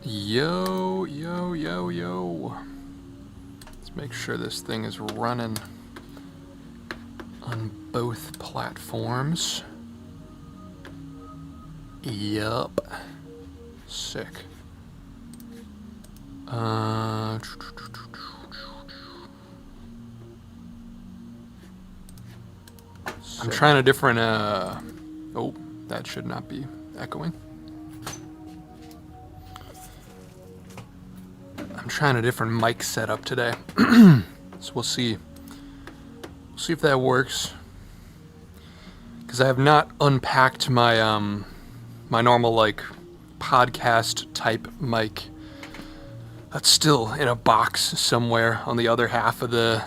Yo, yo, yo, yo. Let's make sure this thing is running on both platforms. Yup. Sick. I'm trying a different, oh, that should not be echoing. I'm trying a different mic setup today. So we'll see. We'll see if that works. Because I have not unpacked my, my normal, like, podcast type mic. That's still in a box somewhere on the other half of the,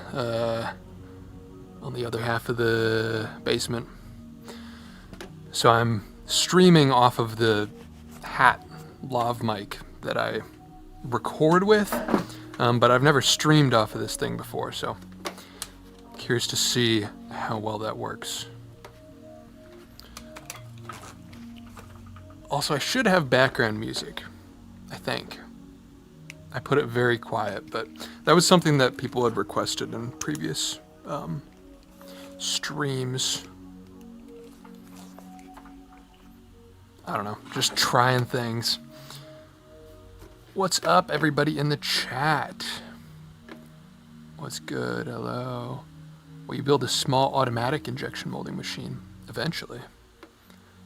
basement. So I'm streaming off of the hat lav mic that I record with, but I've never streamed off of this thing before, so curious to see how well that works. Also, I should have background music, I think. I put it very quiet, but that was something that people had requested in previous streams. I don't know, just trying things. What's up, everybody in the chat? What's good? Hello. Will you build a small automatic injection molding machine eventually?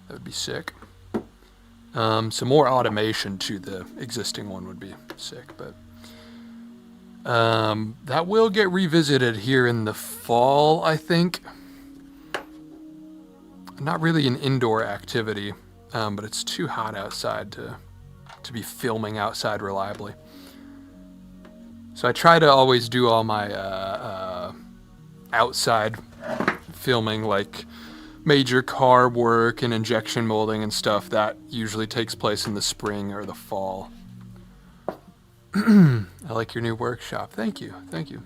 That would be sick. Some more automation to the existing one would be sick, but that will get revisited here in the fall, I think. Not really an indoor activity, but it's too hot outside to be filming outside reliably. So I try to always do all my outside filming, like major car work and injection molding and stuff. That usually takes place in the spring or the fall. I like your new workshop. Thank you. Thank you.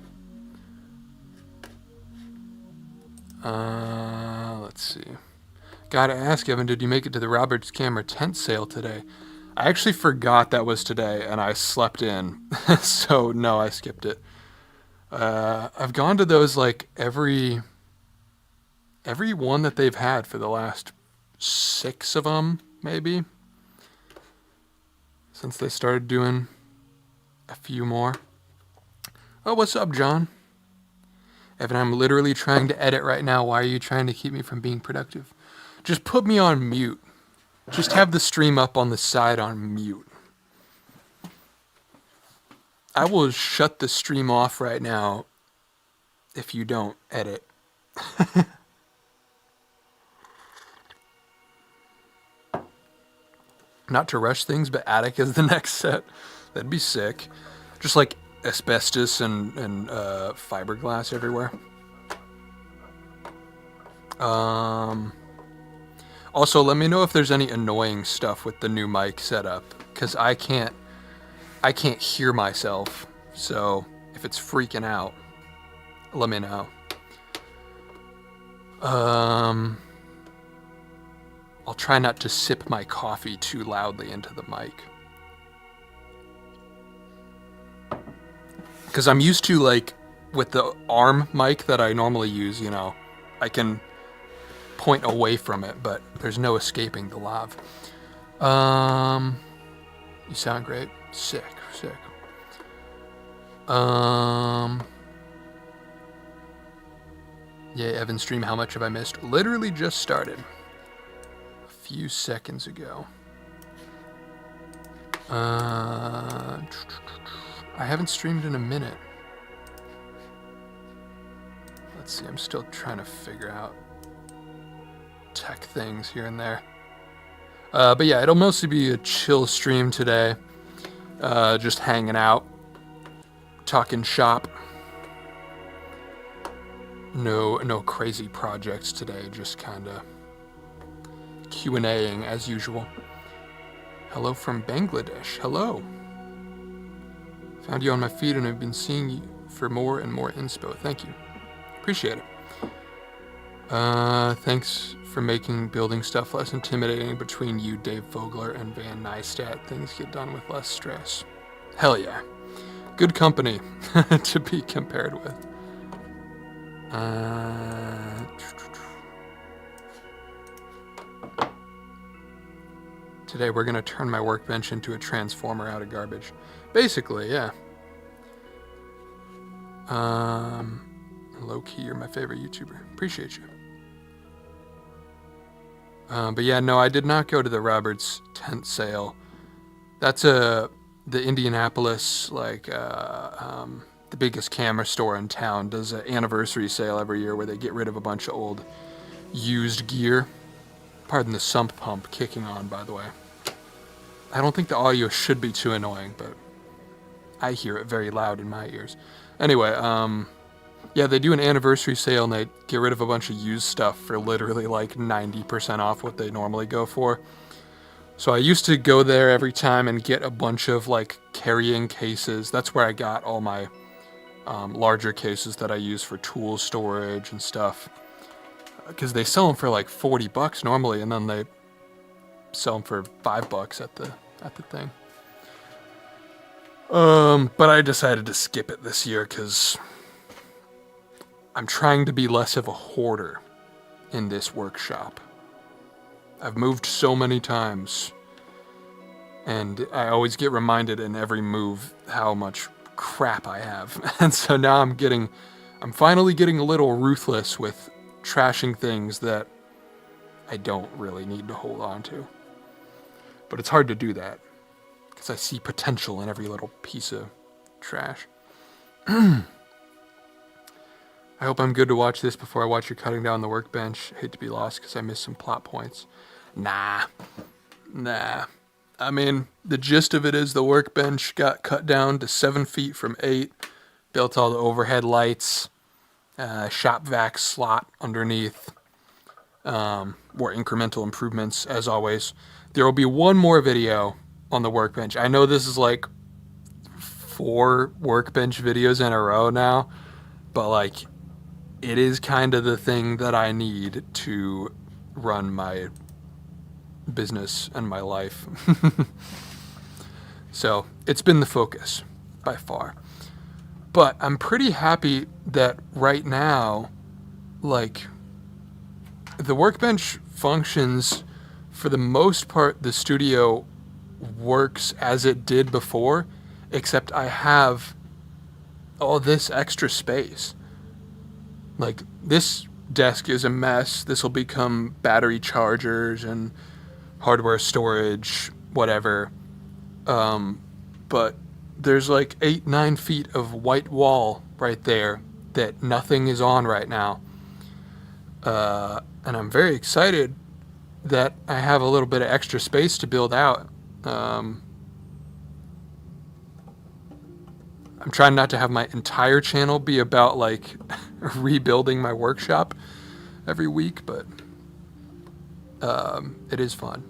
Let's see. Gotta ask, Evan, did you make it to the Roberts Camera tent sale today? I actually forgot that was today, and I slept in. So, no, I skipped it. I've gone to those, like, every one that they've had for the last 6 of them, maybe. Since they started doing a few more. Oh, what's up, John? Evan, I'm literally trying to edit right now. Why are you trying to keep me from being productive? Just put me on mute. Just have the stream up on the side on mute. I will shut the stream off right now if you don't edit. Not to rush things, but attic is the next set. That'd be sick. Just like asbestos and fiberglass everywhere. Also, let me know if there's any annoying stuff with the new mic setup, because I can't hear myself. So if it's freaking out, let me know. I'll try not to sip my coffee too loudly into the mic. Because I'm used to, like, with the arm mic that I normally use, you know, I can point away from it, but there's no escaping the lav. You sound great. Sick, sick. Yeah, Evan stream, how much have I missed? Literally just started. A few seconds ago. I haven't streamed in a minute. Let's see, I'm still trying to figure out tech things here and there. But yeah, it'll mostly be a chill stream today. Just hanging out, talking shop. No crazy projects today, just kind of Q&A-ing as usual. Hello from Bangladesh. Hello. Found you on my feed and I've been seeing you for more and more inspo. Thank you. Appreciate it. Thanks for making building stuff less intimidating. Between you, Dave Vogler, and Van Neistat, things get done with less stress. Hell yeah. Good company to be compared with. Today we're going to turn my workbench into a transformer out of garbage. Basically, yeah. Low-key, you're my favorite YouTuber. Appreciate you. But yeah, no, I did not go to the Roberts tent sale. That's the Indianapolis, like, the biggest camera store in town does an anniversary sale every year where they get rid of a bunch of old used gear. Pardon the sump pump kicking on, by the way. I don't think the audio should be too annoying, but I hear it very loud in my ears. Anyway, yeah, they do an anniversary sale and they get rid of a bunch of used stuff for literally like 90% off what they normally go for. So I used to go there every time and get a bunch of like carrying cases. That's where I got all my larger cases that I use for tool storage and stuff. Because they sell them for like $40 normally, and then they sell them for $5 at the thing. But I decided to skip it this year because I'm trying to be less of a hoarder in this workshop. I've moved so many times, and I always get reminded in every move how much crap I have. And so now I'm finally getting a little ruthless with trashing things that I don't really need to hold on to. But it's hard to do that because I see potential in every little piece of trash. I hope I'm good to watch this before I watch you cutting down the workbench. Hate to be lost because I missed some plot points. Nah. I mean, the gist of it is the workbench got cut down to 7 feet from 8. Built all the overhead lights. Shop vac slot underneath. More incremental improvements, as always. There will be one more video on the workbench. I know this is like 4 workbench videos in a row now, but like it is kind of the thing that I need to run my business and my life. So it's been the focus by far. But I'm pretty happy that right now, like, the workbench functions. For the most part, the studio works as it did before, except I have all this extra space. Like, this desk is a mess. This will become battery chargers and hardware storage, whatever. But there's like 8-9 feet of white wall right there that nothing is on right now. And I'm very excited that I have a little bit of extra space to build out. I'm trying not to have my entire channel be about like rebuilding my workshop every week, but it is fun.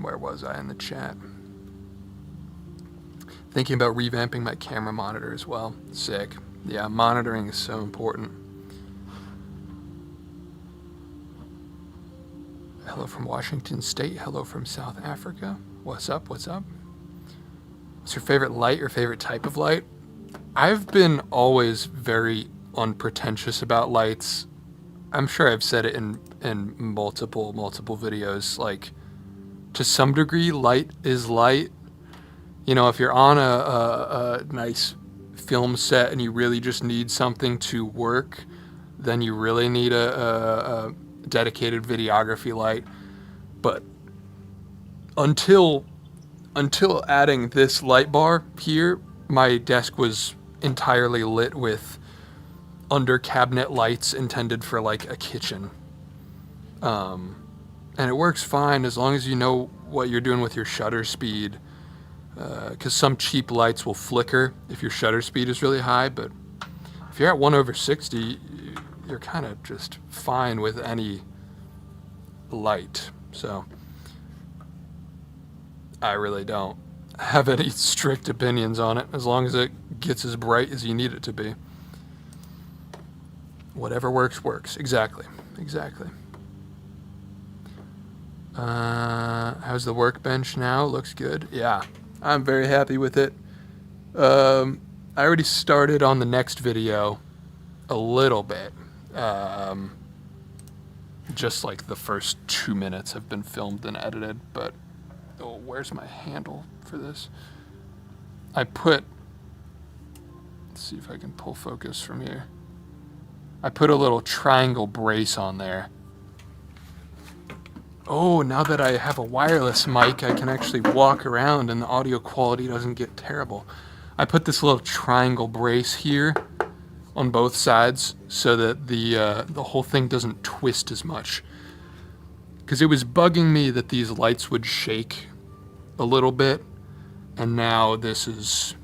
Where was I in the chat? Thinking about revamping my camera monitor as well. Sick. Yeah, monitoring is so important. Hello from Washington State. Hello from South Africa. What's up? What's up? What's your favorite light or favorite type of light? I've been always very unpretentious about lights. I'm sure I've said it in multiple videos. Like, to some degree, light is light. You know, if you're on a nice film set and you really just need something to work, then you really need a dedicated videography light. But until adding this light bar here, my desk was entirely lit with under cabinet lights intended for like a kitchen. And it works fine as long as you know what you're doing with your shutter speed. Because some cheap lights will flicker if your shutter speed is really high, but if you're at 1/60, you're kind of just fine with any light. So I really don't have any strict opinions on it, as long as it gets as bright as you need it to be. Whatever works, works. Exactly. Exactly. How's the workbench now? Looks good. Yeah, I'm very happy with it. I already started on the next video a little bit. Just like the first 2 minutes have been filmed and edited, but oh, where's my handle for this? Let's see if I can pull focus from here. I put a little triangle brace on there. Oh, now that I have a wireless mic, I can actually walk around and the audio quality doesn't get terrible. I put this little triangle brace here on both sides so that the whole thing doesn't twist as much. Because it was bugging me that these lights would shake a little bit, and now this is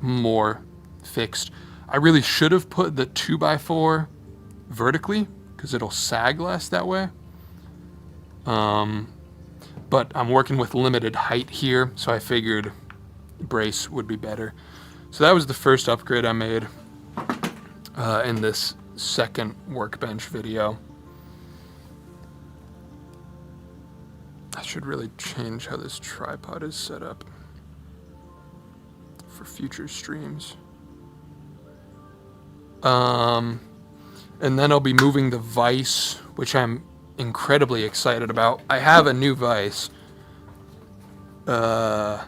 more fixed. I really should have put the 2x4 vertically, because it'll sag less that way. But I'm working with limited height here, so I figured brace would be better. So that was the first upgrade I made in this second workbench video. I should really change how this tripod is set up for future streams. And then I'll be moving the vise, which I'm incredibly excited about. I have a new vise. I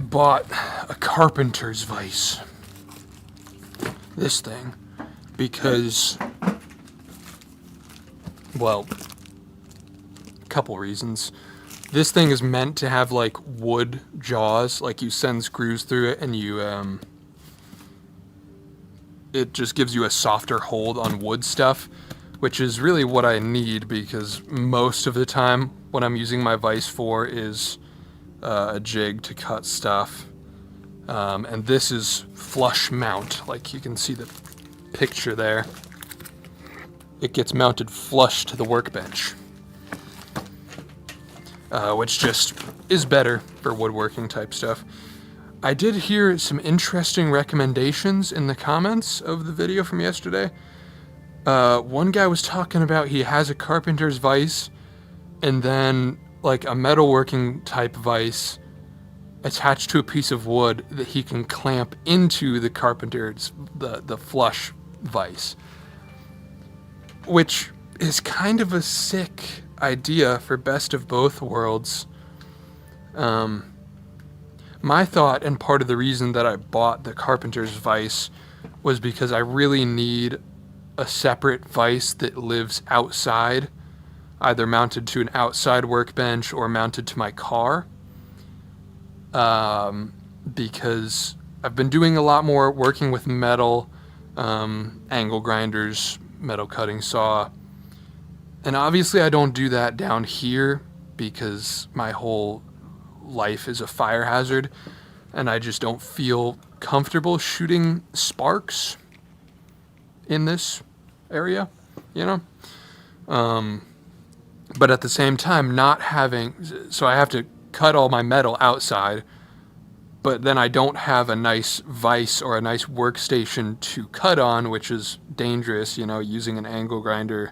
bought a carpenter's vise. This thing, because, well, a couple reasons. This thing is meant to have like wood jaws, like you send screws through it and you, it just gives you a softer hold on wood stuff, which is really what I need, because most of the time what I'm using my vise for is a jig to cut stuff. And this is flush mount, like you can see the picture there. It gets mounted flush to the workbench, which just is better for woodworking type stuff. I did hear some interesting recommendations in the comments of the video from yesterday. One guy was talking about he has a carpenter's vise and then like a metalworking type vise attached to a piece of wood that he can clamp into the carpenter's, the flush vise, which is kind of a sick idea for best of both worlds. My thought, and part of the reason that I bought the carpenter's vise, was because I really need a separate vise that lives outside, either mounted to an outside workbench or mounted to my car. Because I've been doing a lot more working with metal, angle grinders, metal cutting saw, and obviously I don't do that down here because my whole life is a fire hazard and I just don't feel comfortable shooting sparks in this area, you know? But at the same time, not having, so I have to cut all my metal outside, but then I don't have a nice vise or a nice workstation to cut on, which is dangerous, you know, using an angle grinder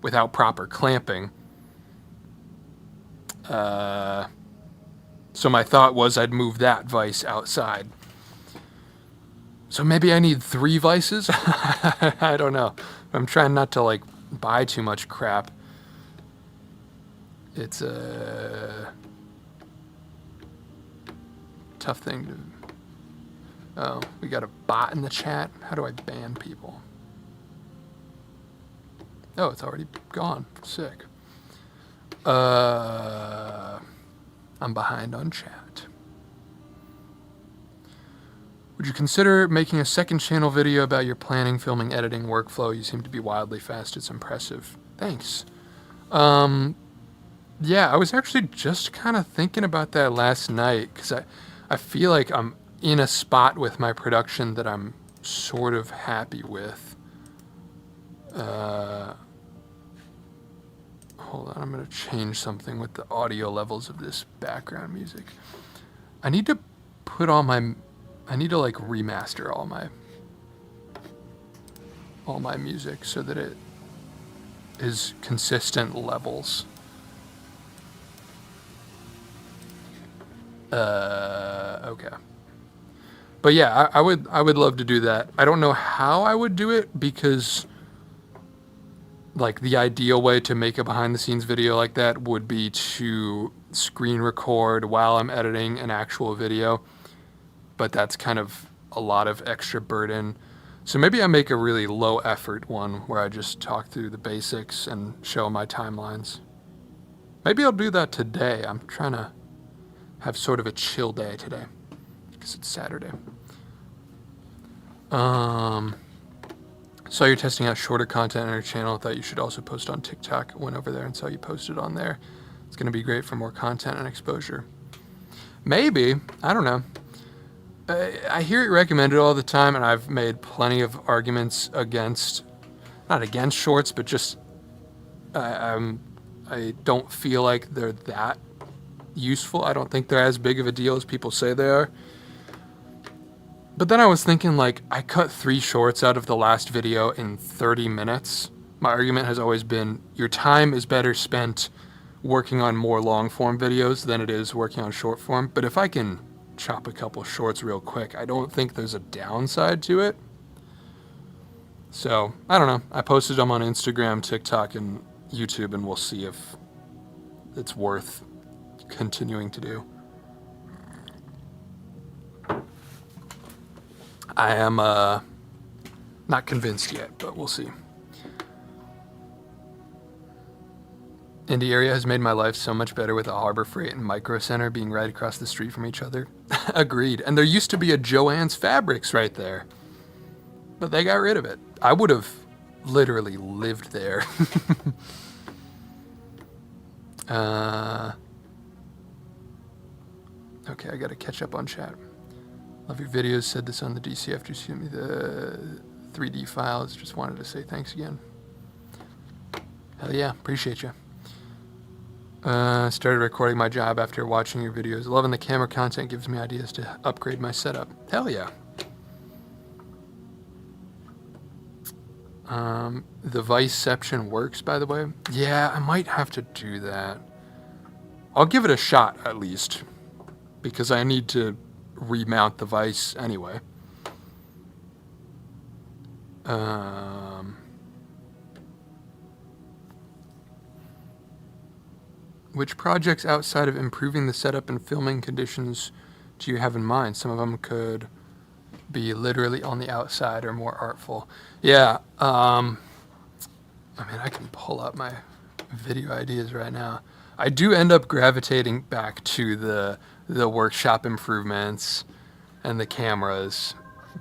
without proper clamping. So my thought was I'd move that vise outside. So maybe I need 3 vices? I don't know. I'm trying not to like buy too much crap. It's a tough thing to... Oh, we got a bot in the chat. How do I ban people? Oh, it's already gone. Sick. I'm behind on chat. Would you consider making a second channel video about your planning, filming, editing workflow? You seem to be wildly fast. It's impressive. Thanks. Yeah, I was actually just kind of thinking about that last night because I feel like I'm in a spot with my production that I'm sort of happy with. Hold on, I'm going to change something with the audio levels of this background music. I need to put all my, I need to like remaster all my music so that it is consistent levels. Okay. But yeah, I would love to do that. I don't know how I would do it because like the ideal way to make a behind the scenes video like that would be to screen record while I'm editing an actual video. But that's kind of a lot of extra burden. So maybe I make a really low effort one where I just talk through the basics and show my timelines. Maybe I'll do that today. I'm trying to have sort of a chill day today because it's Saturday. Saw you're testing out shorter content on your channel. Thought you should also post on TikTok. Went over there and saw you posted on there. It's going to be great for more content and exposure. Maybe. I don't know. I hear it recommended all the time, and I've made plenty of arguments against, not against shorts, but just I don't feel like they're that useful. I don't think they're as big of a deal as people say they are. But then I was thinking, like, I cut 3 shorts out of the last video in 30 minutes. My argument has always been your time is better spent working on more long form videos than it is working on short form. But if I can chop a couple shorts real quick, I don't think there's a downside to it. So, I don't know. I posted them on Instagram, TikTok, and YouTube, and we'll see if it's worth continuing to do. I am not convinced yet, but we'll see. Indy area has made my life so much better with a Harbor Freight and Micro Center being right across the street from each other. Agreed. And there used to be a Joann's Fabrics right there, but they got rid of it. I would have literally lived there. Okay, I gotta catch up on chat. Love your videos. Said this on the DC after you sent me the 3D files. Just wanted to say thanks again. Hell yeah, appreciate you. Started recording my job after watching your videos. Loving the camera content, gives me ideas to upgrade my setup. Hell yeah. The Viceception works, by the way. Yeah, I might have to do that. I'll give it a shot at least, because I need to remount the Vice anyway. Which projects outside of improving the setup and filming conditions do you have in mind? Some of them could be literally on the outside or more artful. Yeah, I mean, I can pull up my video ideas right now. I do end up gravitating back to the workshop improvements and the cameras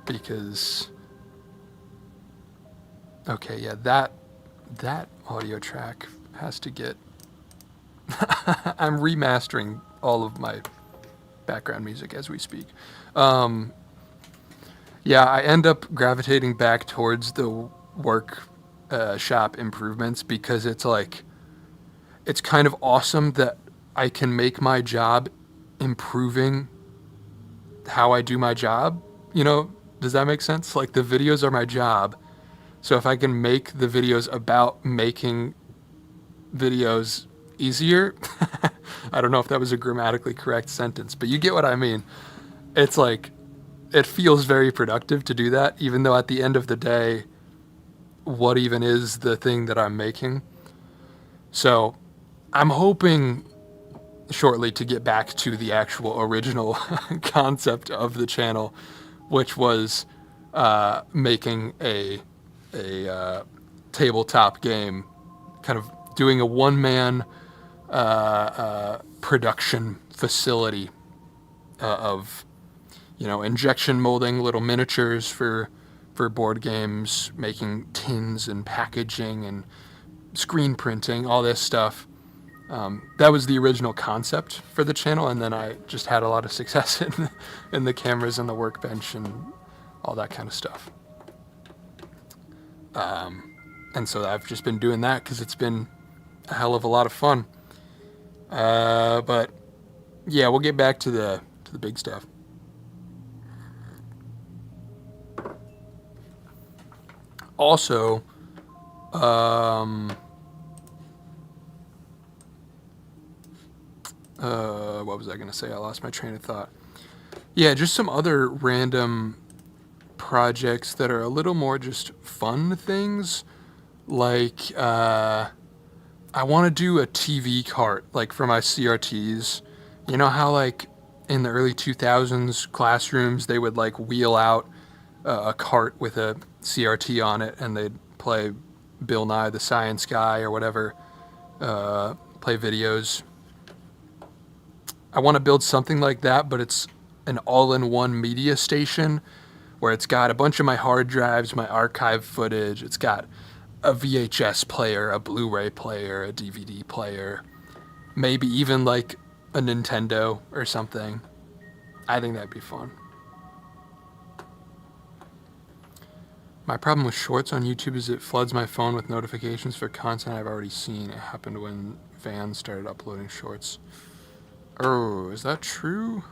because, okay, yeah, that audio track has to get, I'm remastering all of my background music as we speak. Yeah, I end up gravitating back towards the workshop improvements because it's like, it's kind of awesome that I can make my job improving how I do my job. You know, does that make sense? Like the videos are my job. So if I can make the videos about making videos easier, I don't know if that was a grammatically correct sentence, but you get what I mean. It's like, it feels very productive to do that, even though at the end of the day, what even is the thing that I'm making? So I'm hoping shortly to get back to the actual original concept of the channel, which was making a tabletop game, kind of doing a one-man production facility of, you know, injection molding little miniatures for board games, making tins and packaging and screen printing, all this stuff. That was the original concept for the channel, and then I just had a lot of success in the cameras and the workbench and all that kind of stuff. And so I've just been doing that because it's been a hell of a lot of fun. But yeah, we'll get back to the big stuff. Also, what was I gonna say? I lost my train of thought. Yeah, just some other random projects that are a little more just fun things. Like, I want to do a TV cart, like for my CRTs. You know how, like, in the early 2000s classrooms, they would, like, wheel out a cart with a CRT on it and they'd play Bill Nye the Science Guy or whatever, play videos. I want to build something like that, but it's an all-in-one media station where it's got a bunch of my hard drives, my archive footage. It's got a VHS player, a Blu-ray player, a DVD player, maybe even like a Nintendo or something. I think that'd be fun. My problem with shorts on YouTube is it floods my phone with notifications for content I've already seen. It happened when Vans started uploading shorts. Oh, is that true?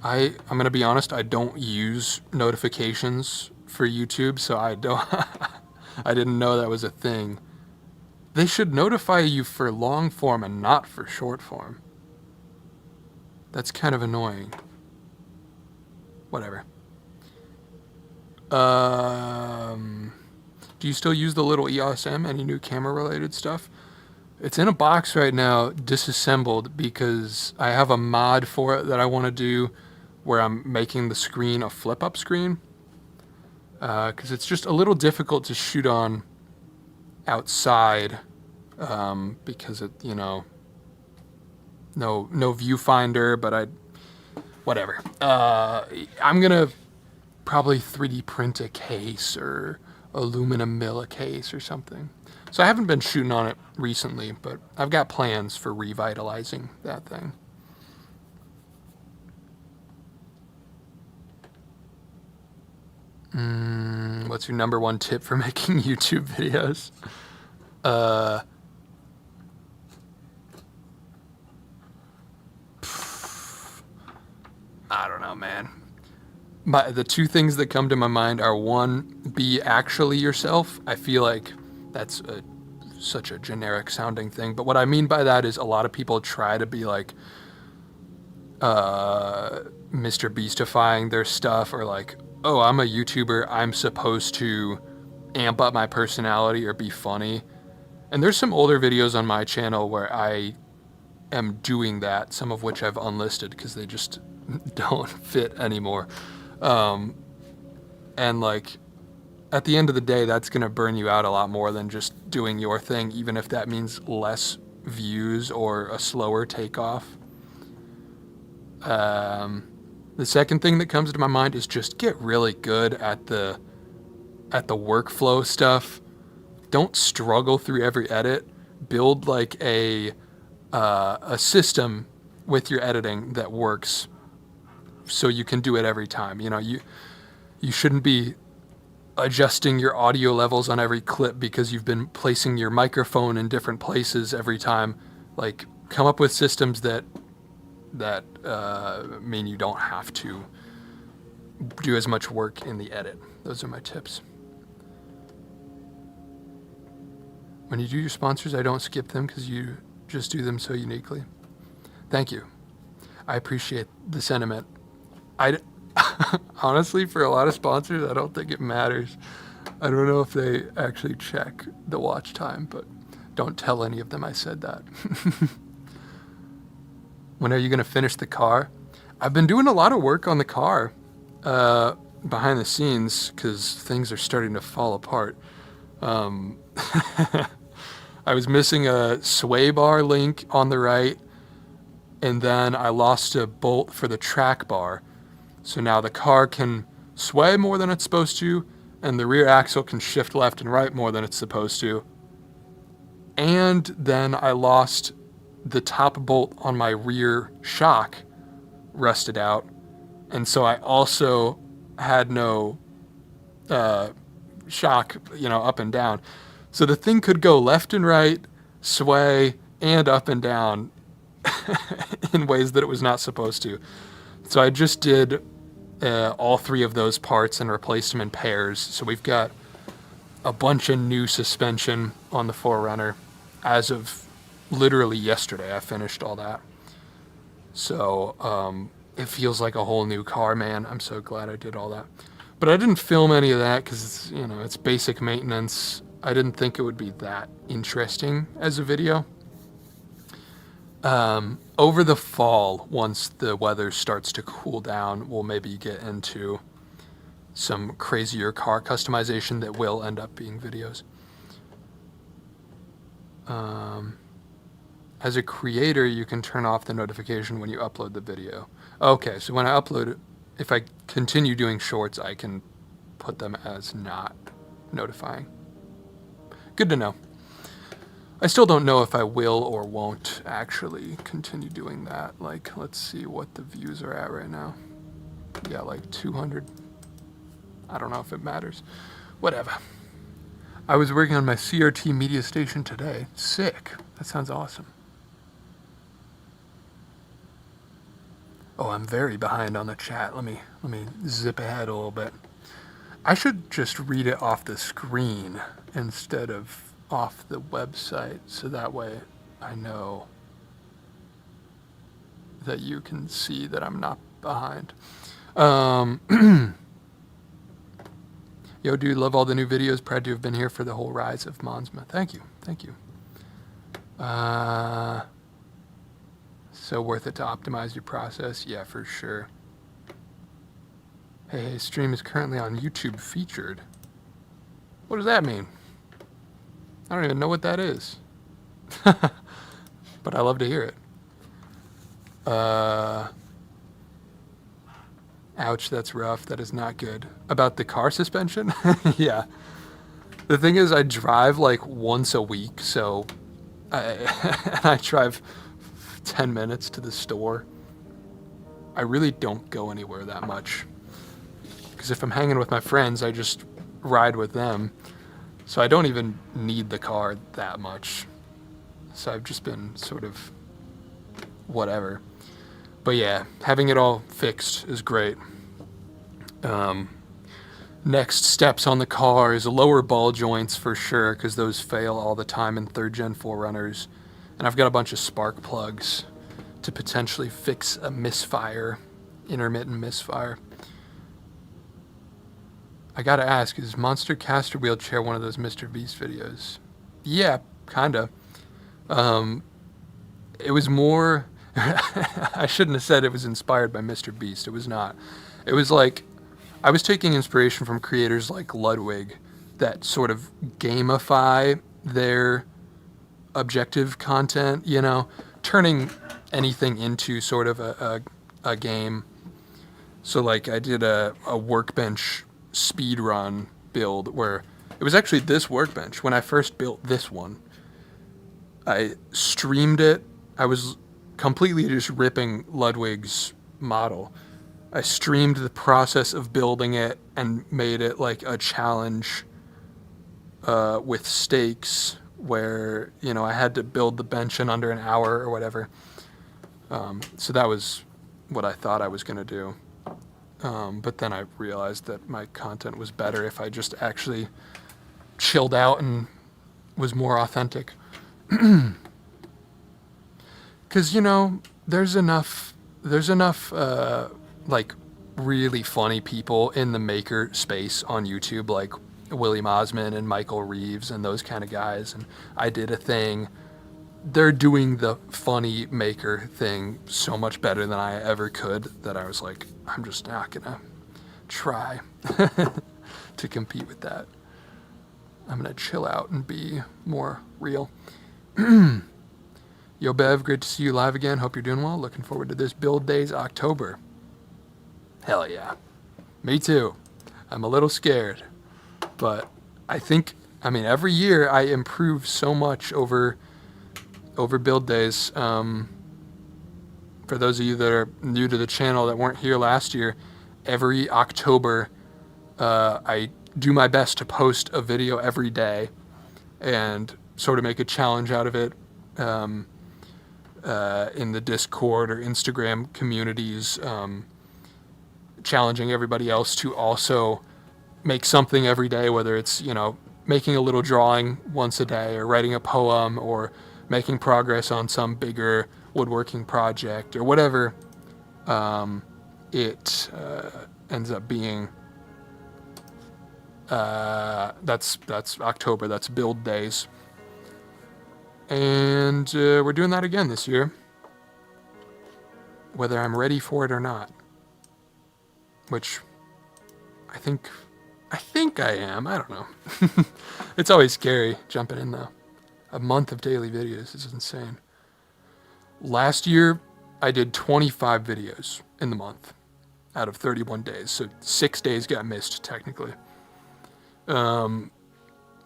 I'm gonna be honest, I don't use notifications for YouTube, so I don't I didn't know that was a thing. They should notify you for long form and not for short form. That's kind of annoying. Whatever. Do you still use the little EOS M? Any new camera related stuff? It's in a box right now, disassembled, because I have a mod for it that I want to do where I'm making the screen a flip-up screen. Because it's just a little difficult to shoot on outside, because it, no viewfinder, but whatever. I'm gonna probably 3D print a case or aluminum mill a case or something. So I haven't been shooting on it recently, but I've got plans for revitalizing that thing. What's your number one tip for making YouTube videos? I don't know, man. The two things that come to my mind are, one, be actually yourself. I feel like that's such a generic sounding thing, but what I mean by that is a lot of people try to be like Mr. Beastifying their stuff, or like, oh, I'm a YouTuber, I'm supposed to amp up my personality or be funny. And there's some older videos on my channel where I am doing that, some of which I've unlisted because they just don't fit anymore. And like, at the end of the day, that's going to burn you out a lot more than just doing your thing, even if that means less views or a slower takeoff. The second thing that comes to my mind is just get really good at the workflow stuff. Don't struggle through every edit. Build like a system with your editing that works, so you can do it every time. You shouldn't be adjusting your audio levels on every clip because you've been placing your microphone in different places every time. Like, come up with systems that mean you don't have to do as much work in the edit. Those are my tips. When you do your sponsors, I don't skip them because you just do them so uniquely. Thank you. I appreciate the sentiment. Honestly, for a lot of sponsors, I don't think it matters. I don't know if they actually check the watch time, but don't tell any of them I said that. When are you going to finish the car? I've been doing a lot of work on the car behind the scenes because things are starting to fall apart. I was missing a sway bar link on the right, and then I lost a bolt for the track bar. So now the car can sway more than it's supposed to, and the rear axle can shift left and right more than it's supposed to. And then I lost the top bolt on my rear shock, rusted out. And so I also had no shock, up and down. So the thing could go left and right, sway, and up and down in ways that it was not supposed to. So I just did all three of those parts and replaced them in pairs. So we've got a bunch of new suspension on the 4Runner. As of literally yesterday, I finished all that. So it feels like a whole new car, man. I'm so glad I did all that. But I didn't film any of that because, you know, it's basic maintenance. I didn't think it would be that interesting as a video. Over the fall, once the weather starts to cool down, we'll maybe get into some crazier car customization that will end up being videos. As a creator, you can turn off the notification when you upload the video. Okay, so when I upload it, if I continue doing shorts, I can put them as not notifying. Good to know. I still don't know if I will or won't actually continue doing that. Like, let's see what the views are at right now. Yeah, like 200. I don't know if it matters. Whatever. I was working on my CRT media station today. Sick. That sounds awesome. Oh, I'm very behind on the chat. Let me zip ahead a little bit. I should just read it off the screen instead of off the website, so that way I know that you can see that I'm not behind. Yo, dude, love all the new videos. Proud to have been here for the whole rise of Monsma. Thank you. Thank you. So worth it to optimize your process? Yeah, for sure. Hey, stream is currently on YouTube featured. What does that mean? I don't even know what that is. But I love to hear it. Ouch, that's rough. That is not good. About the car suspension? Yeah. The thing is, I drive like once a week, so I drive 10 minutes to the store. I really don't go anywhere that much. Because if I'm hanging with my friends, I just ride with them. So I don't even need the car that much. So I've just been sort of whatever. But yeah, having it all fixed is great. Next steps on the car is lower ball joints for sure, because those fail all the time in 3rd Gen 4Runners. And I've got a bunch of spark plugs to potentially fix a misfire, intermittent misfire. I gotta ask, is Monster Caster Wheelchair one of those Mr. Beast videos? Yeah, kinda. It was more... I shouldn't have said it was inspired by Mr. Beast. It was not. It was like... I was taking inspiration from creators like Ludwig that sort of gamify their objective content, you know, turning anything into sort of a game. So like I did a workbench speed run build where it was actually this workbench. When I first built this one, I streamed it. I was completely just ripping Ludwig's model. I streamed the process of building it and made it like a challenge with stakes where, you know, I had to build the bench in under an hour or whatever. So that was what I thought I was going to do. But then I realized that my content was better if I just actually chilled out and was more authentic. Because, you know, there's enough like really funny people in the maker space on YouTube, like William Osman and Michael Reeves and those kind of guys. And I did a thing. They're doing the funny maker thing so much better than I ever could that I was like, I'm just not gonna try to compete with that. I'm gonna chill out and be more real. Yo, Bev, great to see you live again. Hope you're doing well. Looking forward to this build days October. Hell yeah. Me too. I'm a little scared. But I think, I mean, every year I improve so much over build days. For those of you that are new to the channel that weren't here last year, every October I do my best to post a video every day. And sort of make a challenge out of it in the Discord or Instagram communities, challenging everybody else to also make something every day, whether it's, making a little drawing once a day or writing a poem or making progress on some bigger woodworking project or whatever it ends up being. That's October. That's build days. And we're doing that again this year, whether I'm ready for it or not, which I think I am. I don't know. It's always scary jumping in, though. A month of daily videos is insane. Last year, I did 25 videos in the month out of 31 days, so 6 days got missed, technically. I'm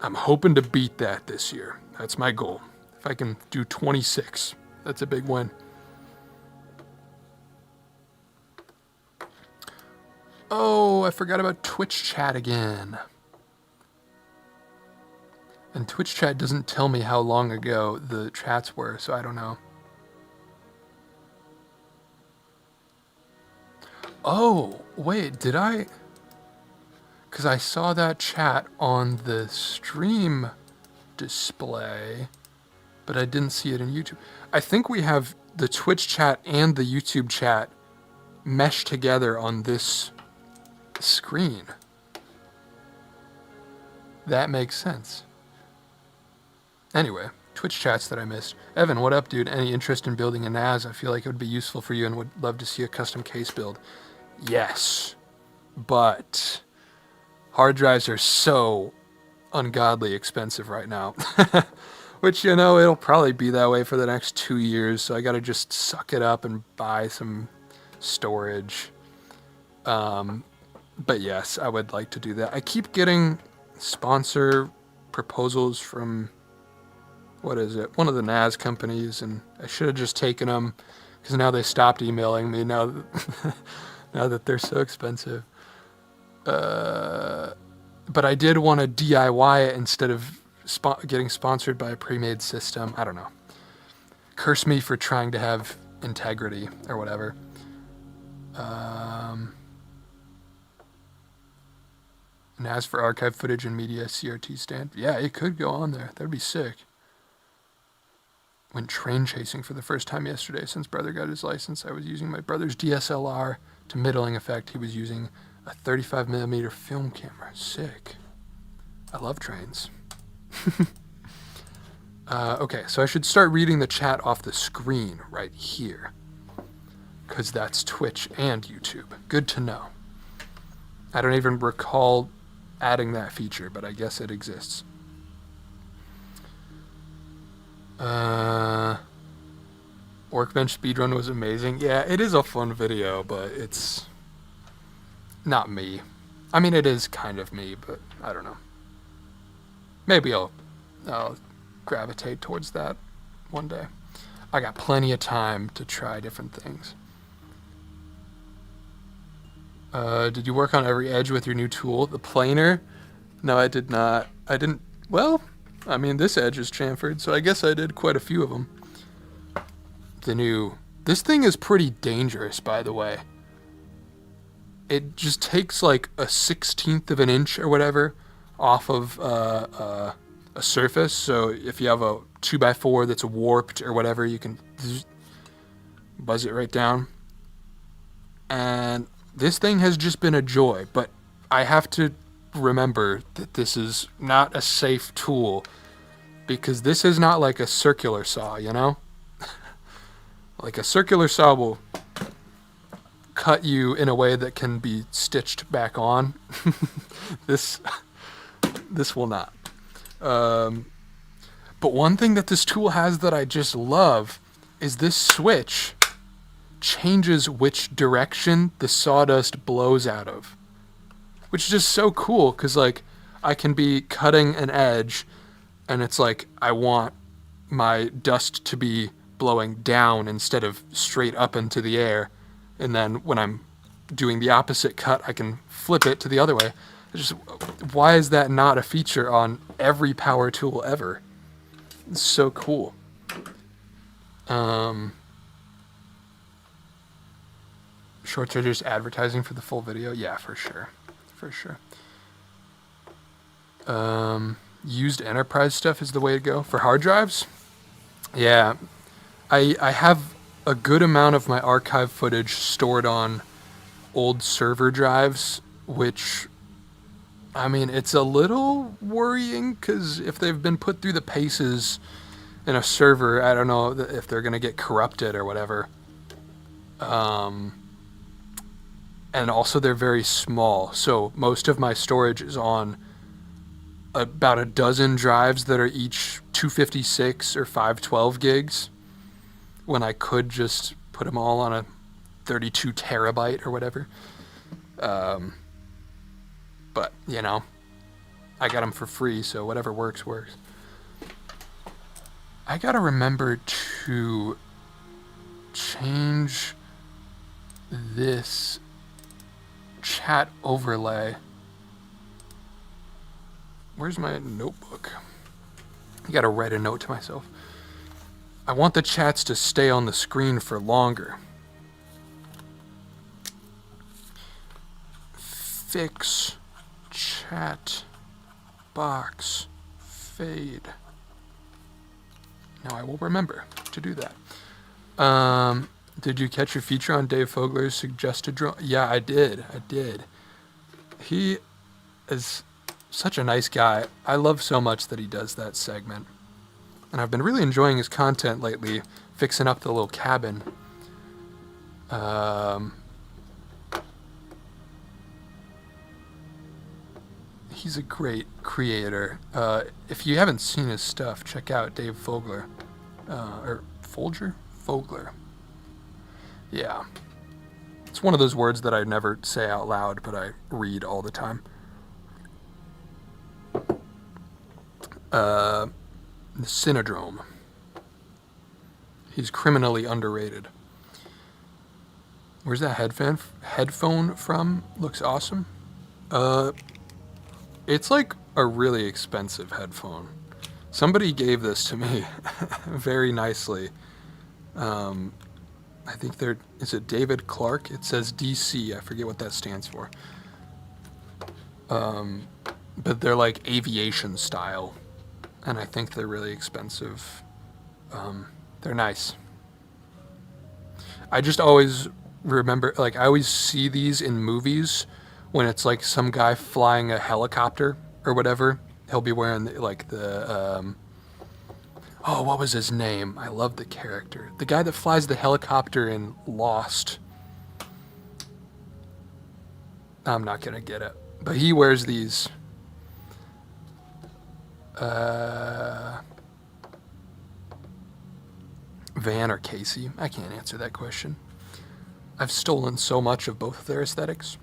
hoping to beat that this year. That's my goal. If I can do 26, that's a big win. Oh, I forgot about Twitch chat again. And Twitch chat doesn't tell me how long ago the chats were, so I don't know. Oh, wait, did I? Because I saw that chat on the stream display, but I didn't see it in YouTube. I think we have the Twitch chat and the YouTube chat meshed together on this screen. That makes sense. Anyway, Twitch chats that I missed. Evan, what up, dude? Any interest in building a NAS? I feel like it would be useful for you and would love to see a custom case build. Yes, but hard drives are so ungodly expensive right now. Which, it'll probably be that way for the next 2 years, so I gotta just suck it up and buy some storage. But yes, I would like to do that. I keep getting sponsor proposals from, one of the NAS companies, and I should have just taken them, because now they stopped emailing me now that they're so expensive. But I did want to DIY it instead of getting sponsored by a pre-made system. I don't know. Curse me for trying to have integrity or whatever. NAS for archive footage and media CRT stand. Yeah, it could go on there. That'd be sick. Went train chasing for the first time yesterday. Since brother got his license, I was using my brother's DSLR to middling effect. He was using a 35mm film camera. Sick. I love trains. Okay, so I should start reading the chat off the screen right here, because that's Twitch and YouTube. Good to know. I don't even recall adding that feature, but I guess it exists. Workbench speedrun was amazing. Yeah, it is a fun video, but it's not me. I mean, it is kind of me, but I don't know. Maybe I'll gravitate towards that one day. I got plenty of time to try different things. Did you work on every edge with your new tool, the planer? No, I did not. I didn't. Well, I mean, this edge is chamfered, so I guess I did quite a few of them. This thing is pretty dangerous, by the way. It just takes like a 1/16 of an inch or whatever off of a surface. So if you have a 2x4 that's warped or whatever, you can buzz it right down. And this thing has just been a joy, but I have to remember that this is not a safe tool, because this is not like a circular saw, Like a circular saw will cut you in a way that can be stitched back on. This will not. But one thing that this tool has that I just love is this switch changes which direction the sawdust blows out of, which is just so cool, because like I can be cutting an edge and it's like I want my dust to be blowing down instead of straight up into the air, and then when I'm doing the opposite cut I can flip it to the other way. Why is that not a feature on every power tool ever? It's so cool. Shorts are just advertising for the full video? Yeah, for sure. For sure. Used enterprise stuff is the way to go. For hard drives? Yeah. I have a good amount of my archive footage stored on old server drives, which, I mean, it's a little worrying because if they've been put through the paces in a server, I don't know if they're going to get corrupted or whatever. And also they're very small. So most of my storage is on about a dozen drives that are each 256 or 512 gigs, when I could just put them all on a 32 terabyte or whatever. But, you know, I got them for free, so whatever works, works. I gotta remember to change this chat overlay. Where's my notebook? I gotta write a note to myself. I want the chats to stay on the screen for longer. Fix chat box fade. Now I will remember to do that. Did you catch your feature on Dave Fogler's suggested drone? Yeah, I did. He is such a nice guy. I love so much that he does that segment. And I've been really enjoying his content lately, fixing up the little cabin. He's a great creator. If you haven't seen his stuff, check out Dave Fogler. Or Folger? Fogler. Yeah. It's one of those words that I never say out loud, but I read all the time. The Synodrome. He's criminally underrated. Where's that headphone from? Looks awesome. It's like a really expensive headphone. Somebody gave this to me very nicely. I think is it David Clark? It says DC. I forget what that stands for. But they're like aviation style. And I think they're really expensive. They're nice. I just always remember, like, I always see these in movies when it's like some guy flying a helicopter or whatever. He'll be wearing oh, what was his name? I love the character. The guy that flies the helicopter in Lost. I'm not gonna get it. But he wears these. Van or Casey? I can't answer that question. I've stolen so much of both of their aesthetics.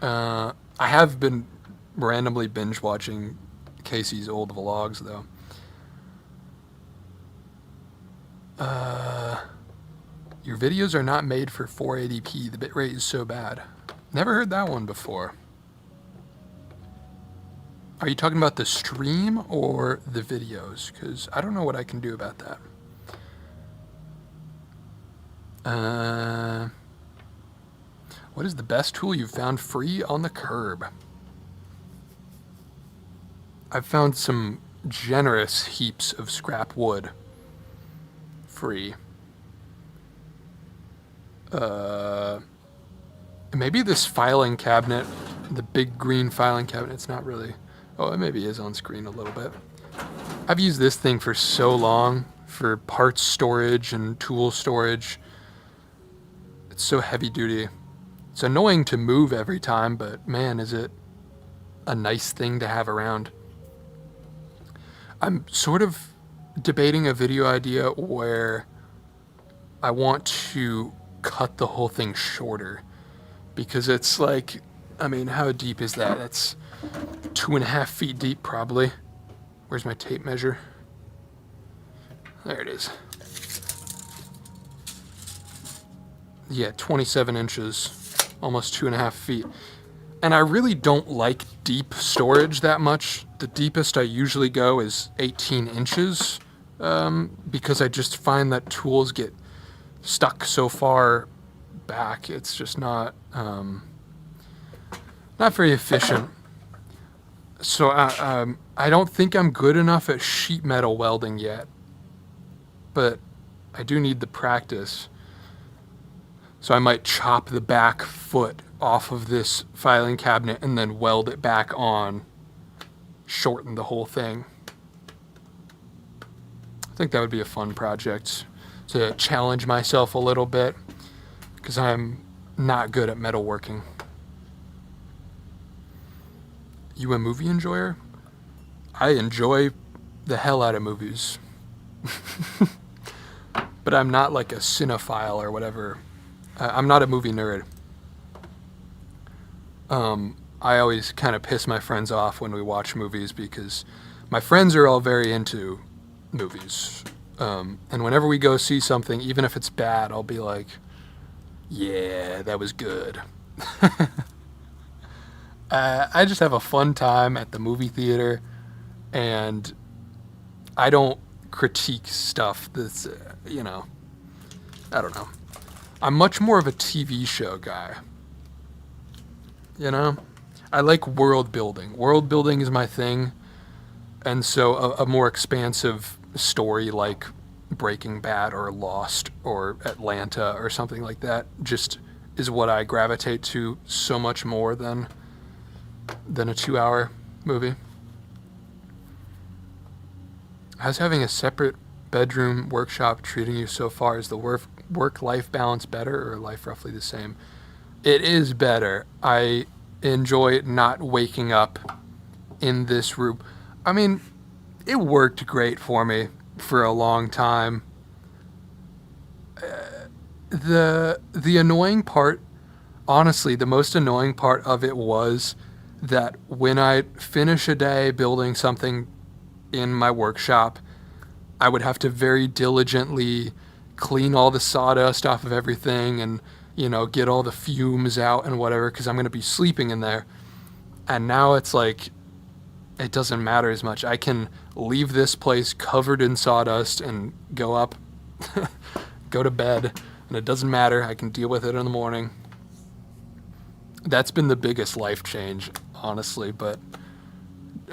I have been randomly binge watching Casey's old vlogs, though. Your videos are not made for 480p. The bitrate is so bad. Never heard that one before. Are you talking about the stream or the videos? Because I don't know what I can do about that. What is the best tool you've found free on the curb? I've found some generous heaps of scrap wood free. Maybe this filing cabinet, the big green filing cabinet, it's not really... Oh, it maybe is on screen a little bit. I've used this thing for so long for parts storage and tool storage. It's so heavy duty. It's annoying to move every time, but man, is it a nice thing to have around. I'm sort of debating a video idea where I want to cut the whole thing shorter, because it's like, I mean, how deep is that? It's 2.5 feet deep, probably. Where's my tape measure? There it is. Yeah, 27 inches, almost 2.5 feet. And I really don't like deep storage that much. The deepest I usually go is 18 inches because I just find that tools get stuck so far back. It's just not very efficient. So I don't think I'm good enough at sheet metal welding yet, but I do need the practice. So I might chop the back foot off of this filing cabinet and then weld it back on, shorten the whole thing. I think that would be a fun project to challenge myself a little bit because I'm not good at metalworking. You a movie enjoyer? I enjoy the hell out of movies. But I'm not like a cinephile or whatever. I'm not a movie nerd. I always kind of piss my friends off when we watch movies because my friends are all very into movies. And whenever we go see something, even if it's bad, I'll be like, yeah, that was good. I just have a fun time at the movie theater, and I don't critique stuff that's, I don't know. I'm much more of a TV show guy. I like world building. World building is my thing, and so a more expansive story like Breaking Bad or Lost or Atlanta or something like that just is what I gravitate to so much more than a 2-hour movie. How's having a separate bedroom workshop treating you so far? Is the work-life balance better or life roughly the same? It is better. I enjoy not waking up in this room. I mean, it worked great for me for a long time. The annoying part, honestly, the most annoying part of it was that when I finish a day building something in my workshop, I would have to very diligently clean all the sawdust off of everything and, get all the fumes out and whatever, because I'm going to be sleeping in there. And now it's like, it doesn't matter as much. I can leave this place covered in sawdust and go up, go to bed, and it doesn't matter. I can deal with it in the morning. That's been the biggest life change, honestly, but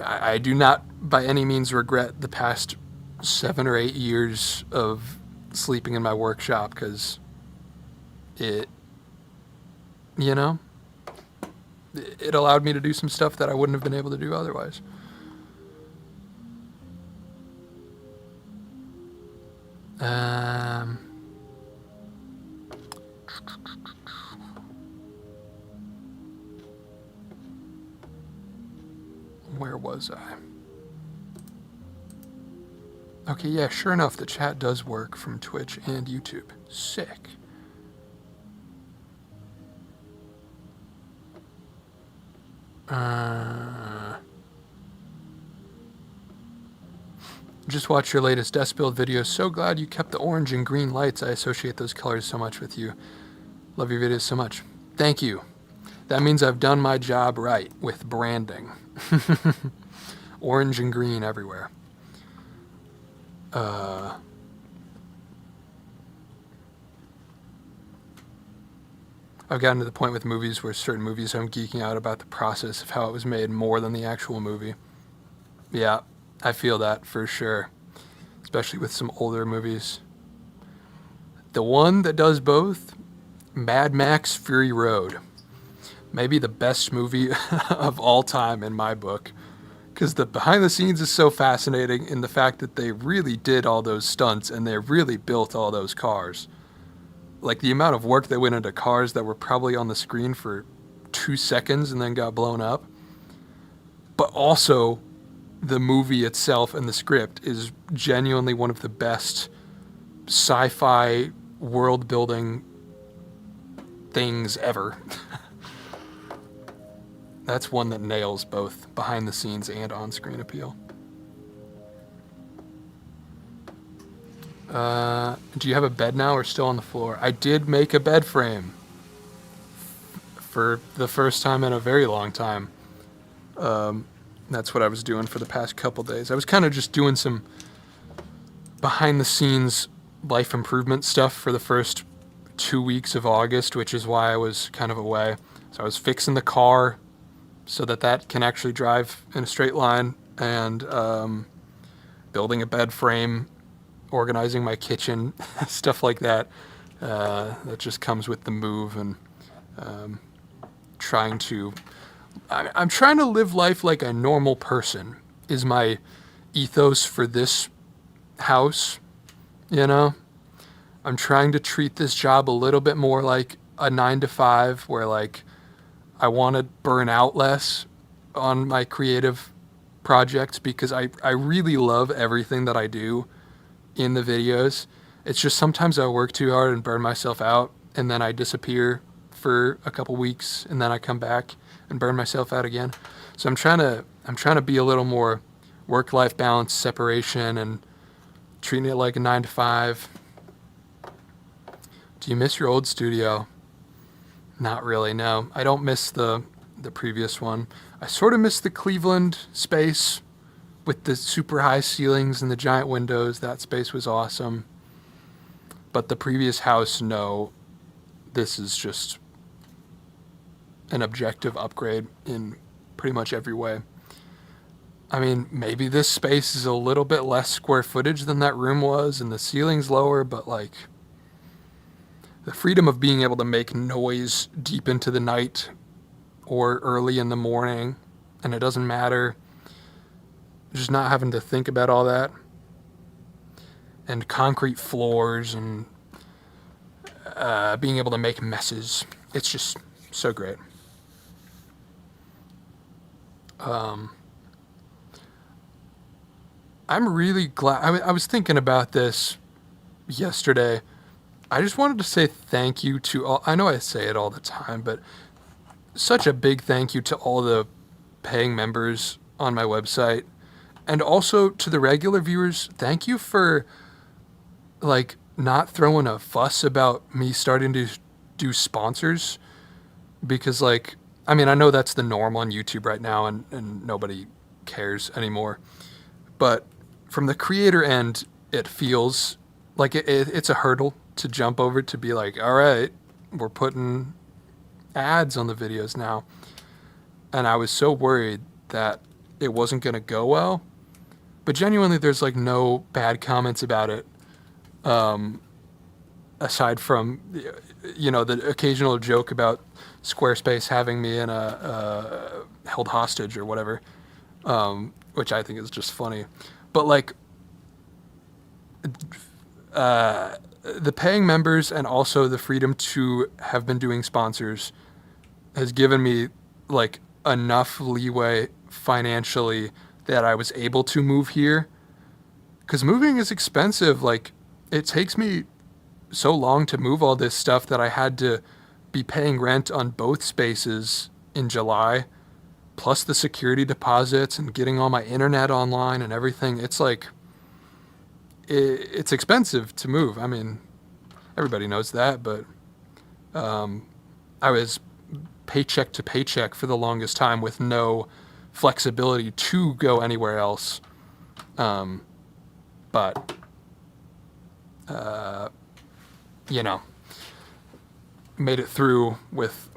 I do not by any means regret the past 7 or 8 years of sleeping in my workshop because it allowed me to do some stuff that I wouldn't have been able to do otherwise. Where was I? Okay, yeah, sure enough, the chat does work from Twitch and YouTube. Sick. Just watched your latest desk build video. So glad you kept the orange and green lights. I associate those colors so much with you. Love your videos so much. Thank you. That means I've done my job right with branding. Orange and green everywhere. I've gotten to the point with movies where certain movies I'm geeking out about the process of how it was made more than the actual movie. Yeah, I feel that for sure. Especially with some older movies. The one that does both, Mad Max Fury Road. Maybe the best movie of all time in my book. Because the behind the scenes is so fascinating in the fact that they really did all those stunts and they really built all those cars. Like the amount of work that went into cars that were probably on the screen for 2 seconds and then got blown up. But also the movie itself and the script is genuinely one of the best sci-fi world building things ever. That's one that nails both behind the scenes and on-screen appeal. Do you have a bed now or still on the floor? I did make a bed frame for the first time in a very long time. That's what I was doing for the past couple days. I was kind of just doing some behind the scenes life improvement stuff for the first 2 weeks of August, which is why I was kind of away. So I was fixing the car so that can actually drive in a straight line, and building a bed frame, organizing my kitchen, stuff like that. That just comes with the move, and trying to I'm trying to live life like a normal person is my ethos for this house, you know? I'm trying to treat this job a little bit more like a 9 to 5, where like I want to burn out less on my creative projects, because I really love everything that I do in the videos. It's just sometimes I work too hard and burn myself out, and then I disappear for a couple weeks, and then I come back and burn myself out again. So I'm trying to be a little more work-life balance, separation, and treating it like a 9 to 5. Do you miss your old studio? Not really, no. I don't miss the previous one. I sort of miss the Cleveland space with the super high ceilings and the giant windows. That space was awesome. But the previous house, no. This is just an objective upgrade in pretty much every way. I mean, maybe this space is a little bit less square footage than that room was, and the ceiling's lower, but like the freedom of being able to make noise deep into the night or early in the morning, and it doesn't matter, just not having to think about all that, and concrete floors, and being able to make messes. It's just so great. I'm really glad. I was thinking about this yesterday. I just wanted to say thank you to all. I know I say it all the time, but such a big thank you to all the paying members on my website, and also to the regular viewers. Thank you for like not throwing a fuss about me starting to do sponsors, because like, I mean, I know that's the norm on YouTube right now, and nobody cares anymore. But from the creator end, it feels like it's a hurdle to jump over, to be like, all right, we're putting ads on the videos now. And I was so worried that it wasn't going to go well. But genuinely, there's like no bad comments about it. Aside from, you know, the occasional joke about Squarespace having me in a held hostage or whatever, which I think is just funny. But like, the paying members and also the freedom to have been doing sponsors has given me like enough leeway financially that I was able to move here. Because moving is expensive. Like, it takes me so long to move all this stuff that I had to be paying rent on both spaces in July, plus the security deposits and getting all my internet online and everything. It's like, it's expensive to move. I mean, everybody knows that, but I was paycheck to paycheck for the longest time with no flexibility to go anywhere else. But you know, made it through with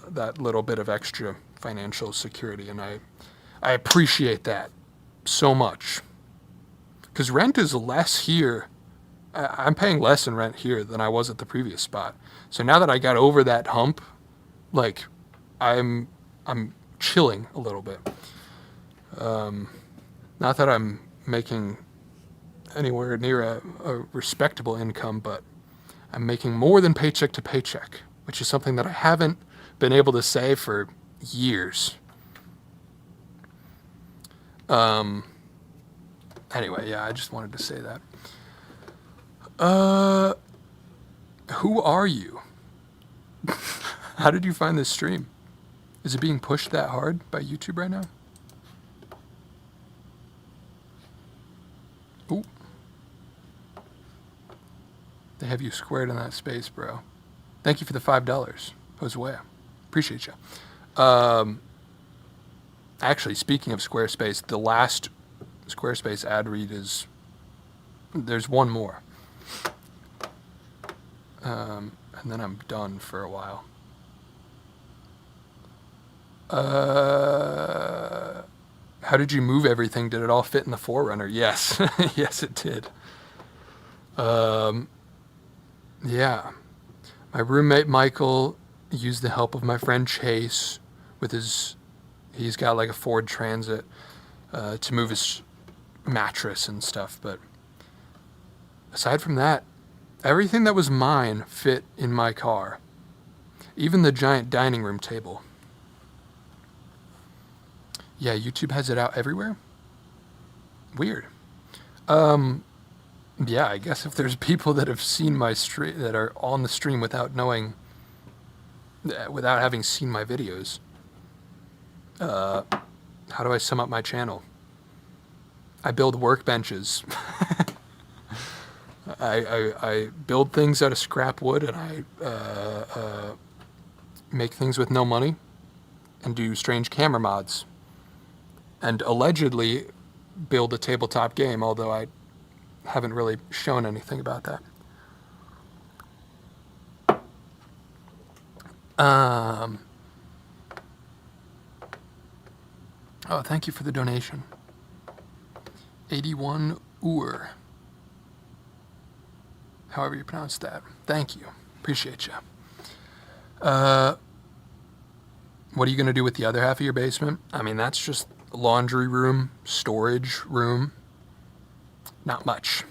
that little bit of extra financial security, and I appreciate that so much, because rent is less here. I'm paying less in rent here than I was at the previous spot. So now that I got over that hump, like, I'm chilling a little bit. Not that I'm making anywhere near a respectable income, but I'm making more than paycheck to paycheck, which is something that I haven't been able to say for years. Anyway, yeah, I just wanted to say that. Who are you? How did you find this stream? Is it being pushed that hard by YouTube right now? Ooh. They have you squared in that space, bro. Thank you for the $5, Jose. Appreciate you. Actually, speaking of Squarespace, the last Squarespace ad read is, there's one more. And then I'm done for a while. How did you move everything? Did it all fit in the Forerunner? Yes. Yes, it did. Yeah. My roommate Michael used the help of my friend Chase with he's got like a Ford Transit to move his mattress and stuff. But aside from that, everything that was mine fit in my car. Even the giant dining room table. Yeah, YouTube has it out everywhere? Weird. Yeah, I guess if there's people that have seen my stream, that are on the stream without having seen my videos, how do I sum up my channel? I build workbenches. I build things out of scrap wood, and I make things with no money, and do strange camera mods, and allegedly build a tabletop game, although I haven't really shown anything about that. Oh, thank you for the donation. 81 Ur. However you pronounce that. Thank you. Appreciate you. What are you going to do with the other half of your basement? I mean, that's just laundry room, storage room. Not much.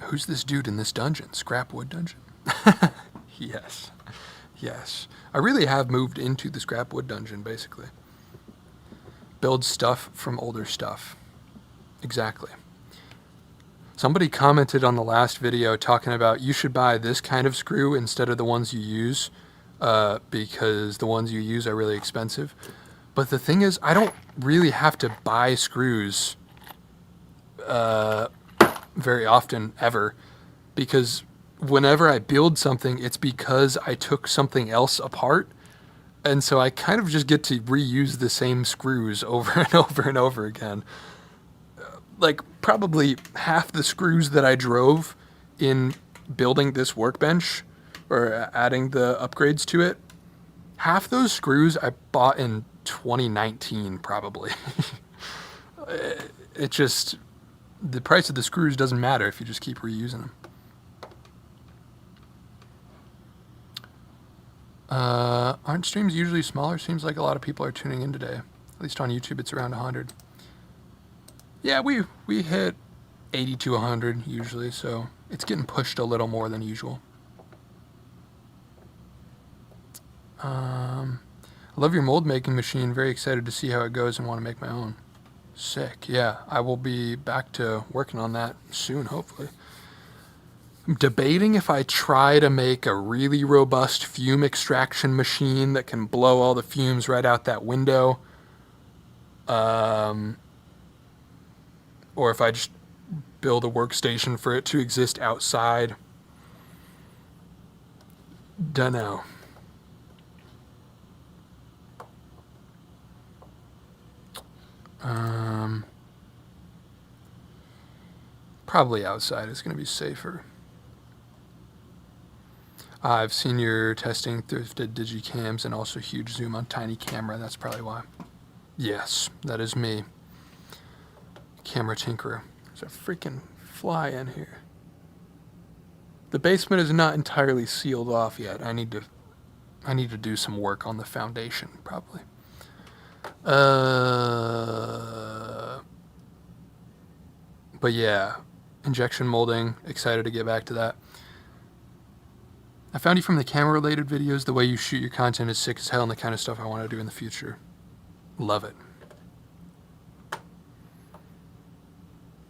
Who's this dude in this dungeon? Scrapwood dungeon? Yes. Yes. I really have moved into the Scrapwood dungeon, basically. Build stuff from older stuff. Exactly. Somebody commented on the last video talking about you should buy this kind of screw instead of the ones you use, because the ones you use are really expensive. But the thing is, I don't really have to buy screws very often, ever, because whenever I build something, it's because I took something else apart, and so I kind of just get to reuse the same screws over and over and over again. Like, probably half the screws that I drove in building this workbench, or adding the upgrades to it, half those screws I bought in 2019, probably. It just, the price of the screws doesn't matter if you just keep reusing them. Aren't streams usually smaller? Seems like a lot of people are tuning in today. At least on YouTube, it's around 100. Yeah, we hit 80 to 100 usually, so it's getting pushed a little more than usual. I love your mold making machine. Very excited to see how it goes and want to make my own. Sick. Yeah, I will be back to working on that soon, hopefully. I'm debating if I try to make a really robust fume extraction machine that can blow all the fumes right out that window. Or if I just build a workstation for it to exist outside. Dunno. Probably outside is going to be safer. I've seen your testing thrifted digicams and also huge zoom on tiny camera. That's probably why. Yes, that is me. Camera tinkerer. There's a freaking fly in here. The basement is not entirely sealed off yet. I need to do some work on the foundation, probably. But yeah, injection molding, excited to get back to that. I found you from the camera related videos. The way you shoot your content is sick as hell and the kind of stuff I want to do in the future. Love it.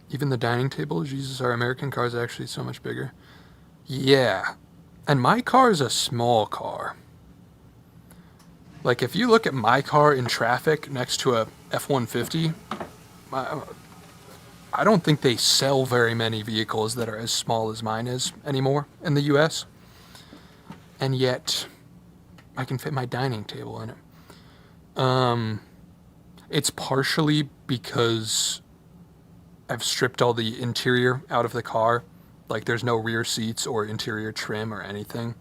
Even the dining table, Jesus, our American car is actually so much bigger. Yeah, and my car is a small car. Like, if you look at my car in traffic next to a F-150, I don't think they sell very many vehicles that are as small as mine is anymore in the U.S. and yet I can fit my dining table in it. It's partially because I've stripped all the interior out of the car. Like there's no rear seats or interior trim or anything.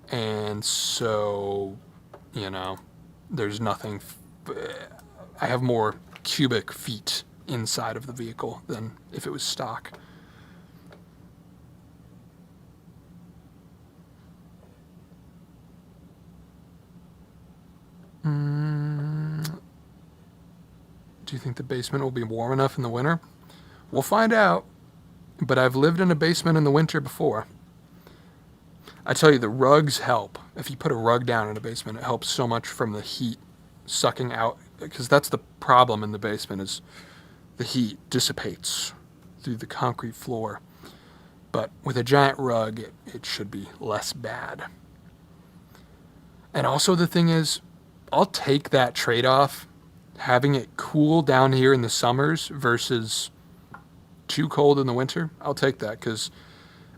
And so, you know, there's nothing. I have more cubic feet inside of the vehicle than if it was stock. Do you think the basement will be warm enough in the winter? We'll find out. But I've lived in a basement in the winter before. I tell you, the rugs help. If you put a rug down in a basement, it helps so much from the heat sucking out. Because that's the problem in the basement is the heat dissipates through the concrete floor. But with a giant rug, it should be less bad. And also the thing is, I'll take that trade-off, having it cool down here in the summers versus too cold in the winter. I'll take that because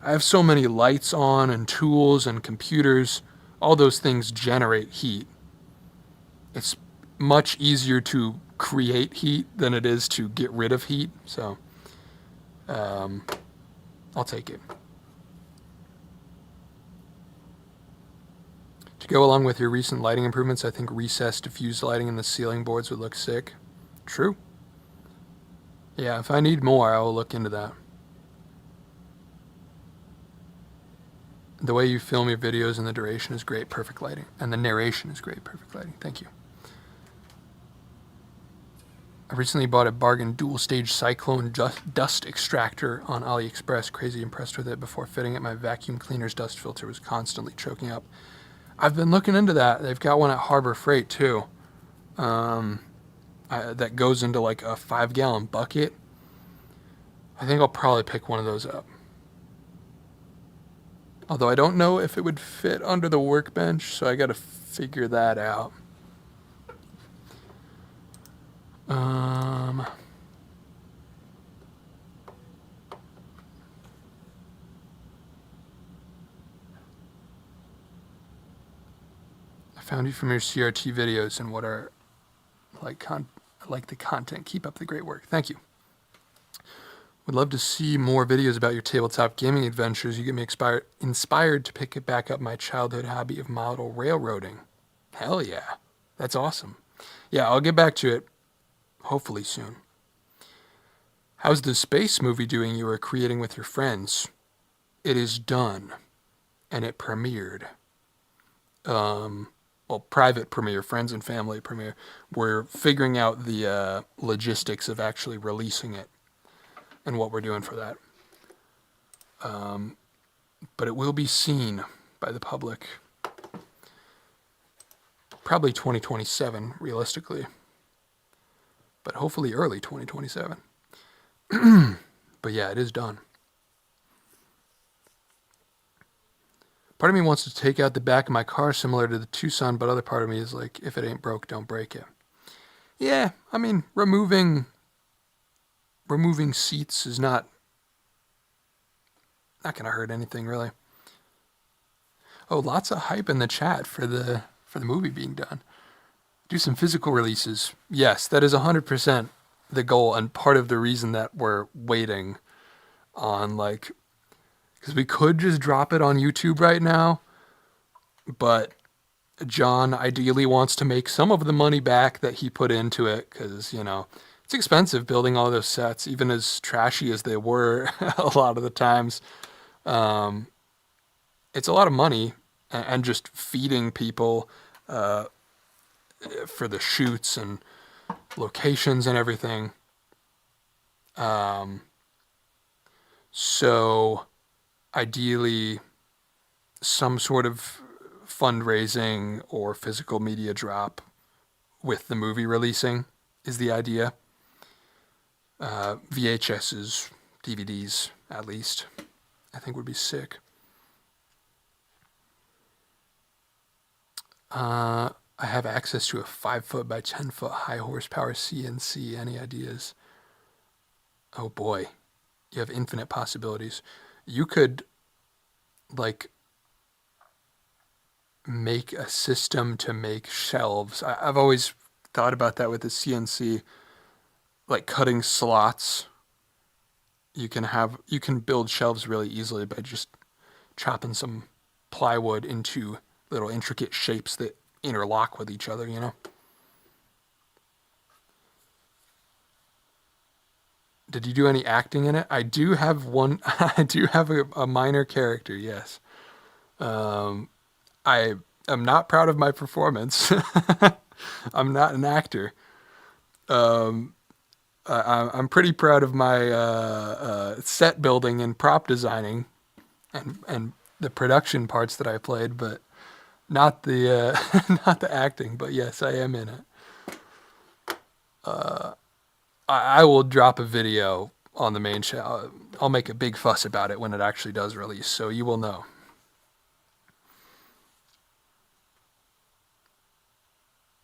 I have so many lights on and tools and computers. All those things generate heat. It's much easier to create heat than it is to get rid of heat. So I'll take it. To go along with your recent lighting improvements, I think recessed diffused lighting in the ceiling boards would look sick. True. Yeah, if I need more, I will look into that. The way you film your videos and the duration is great, perfect lighting. And the narration is great, perfect lighting. Thank you. I recently bought a bargain dual-stage Cyclone dust extractor on AliExpress. Crazy impressed with it. Before fitting it, my vacuum cleaner's dust filter was constantly choking up. I've been looking into that. They've got one at Harbor Freight, too. That goes into like a 5-gallon bucket. I think I'll probably pick one of those up. Although I don't know if it would fit under the workbench, so I got to figure that out. I found you from your CRT videos and what are like the content. Keep up the great work. Thank you. Would love to see more videos about your tabletop gaming adventures. You get me inspired to pick it back up my childhood hobby of model railroading. Hell yeah. That's awesome. Yeah, I'll get back to it hopefully soon. How's the space movie doing you were creating with your friends? It is done. And it premiered. Well, private premiere, friends and family premiere. We're figuring out the logistics of actually releasing it and what we're doing for that. But it will be seen by the public. Probably 2027, realistically. But hopefully early 2027. But yeah, it is done. Part of me wants to take out the back of my car similar to the Tucson, but other part of me is like, if it ain't broke, don't break it. Yeah, I mean, removing seats is not going to hurt anything, really. Oh, lots of hype in the chat for the movie being done. Do some physical releases. Yes, that is 100% the goal, and part of the reason that we're waiting on, like, because we could just drop it on YouTube right now, but John ideally wants to make some of the money back that he put into it, because, you know, it's expensive building all those sets, even as trashy as they were a lot of the times. It's a lot of money, and just feeding people for the shoots and locations and everything. So ideally some sort of fundraising or physical media drop with the movie releasing is the idea. VHSs, DVDs at least, I think would be sick. I have access to a 5-foot by 10-foot high horsepower CNC. Any ideas? Oh boy, you have infinite possibilities. You could, like, make a system to make shelves. I've always thought about that with the CNC, like cutting slots. You can build shelves really easily by just chopping some plywood into little intricate shapes that interlock with each other, you know? Did you do any acting in it? I do have one. I do have a minor character, yes. I am not proud of my performance. I'm not an actor. I'm pretty proud of my set building and prop designing and the production parts that I played, but not the not the acting. But yes, I am in it. I will drop a video on the main channel. I'll make a big fuss about it when it actually does release, so you will know.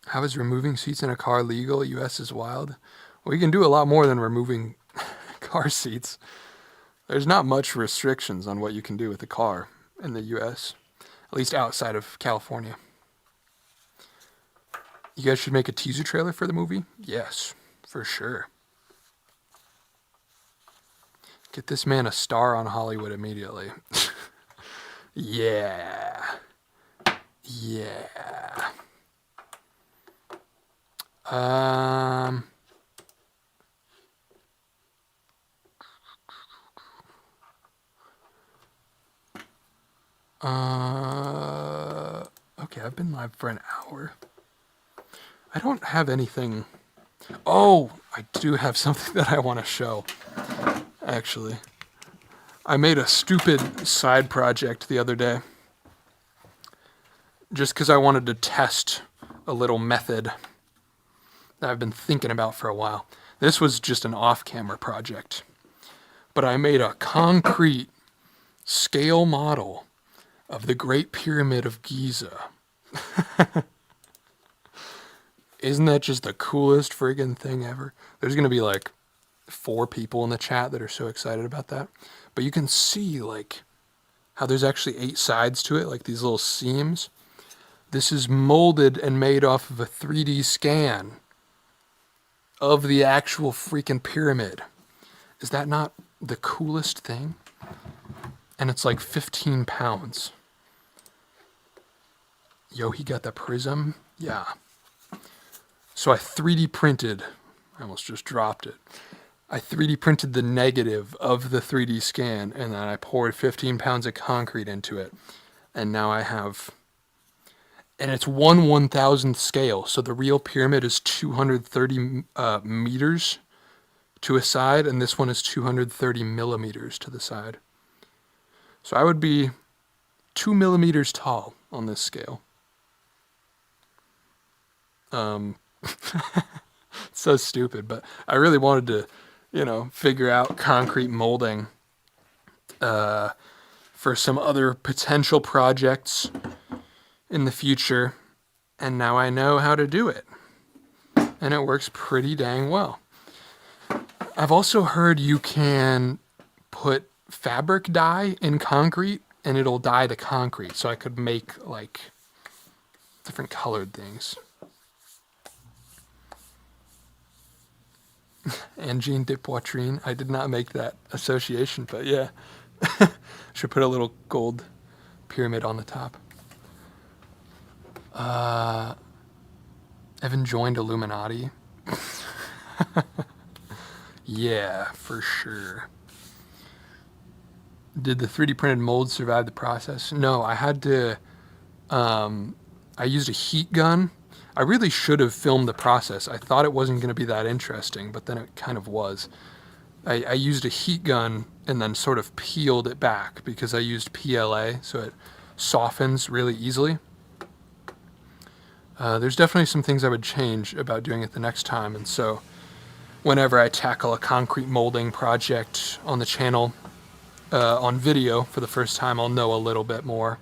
How is removing seats in a car legal? US is wild. Well, you can do a lot more than removing car seats. There's not much restrictions on what you can do with a car in the US, at least outside of California. You guys should make a teaser trailer for the movie? Yes, for sure. Get this man a star on Hollywood immediately. Yeah. Yeah. Okay, I've been live for an hour. I don't have anything. Oh, I do have something that I want to show. Actually, I made a stupid side project the other day just because I wanted to test a little method that I've been thinking about for a while. This was just an off-camera project, but I made a concrete scale model of the Great Pyramid of Giza. Isn't that just the coolest friggin' thing ever? There's going to be like 4 people in the chat that are so excited about that. But you can see like how there's actually 8 sides to it, like these little seams. This is molded and made off of a 3D scan of the actual freaking pyramid. Is that not the coolest thing? And it's like 15 pounds. Yo, he got the prism? Yeah. So I 3D printed, I almost just dropped it. I 3D printed the negative of the 3D scan, and then I poured 15 pounds of concrete into it. And now I have, and it's 1/1000th scale. So the real pyramid is 230 meters to a side, and this one is 230 millimeters to the side. So I would be 2 millimeters tall on this scale. So stupid, but I really wanted to, figure out concrete molding for some other potential projects in the future, and now I know how to do it, and it works pretty dang well. I've also heard you can put fabric dye in concrete, and it'll dye the concrete, so I could make like different colored things. Angine de poitrine. I did not make that association, but yeah. Should put a little gold pyramid on the top. Evan joined Illuminati. Yeah, for sure. Did the 3D printed mold survive the process? No, I had to, I used a heat gun. I really should have filmed the process. I thought it wasn't going to be that interesting, but then it kind of was. I used a heat gun and then sort of peeled it back because I used PLA, so it softens really easily. There's definitely some things I would change about doing it the next time, and so whenever I tackle a concrete molding project on the channel on video for the first time, I'll know a little bit more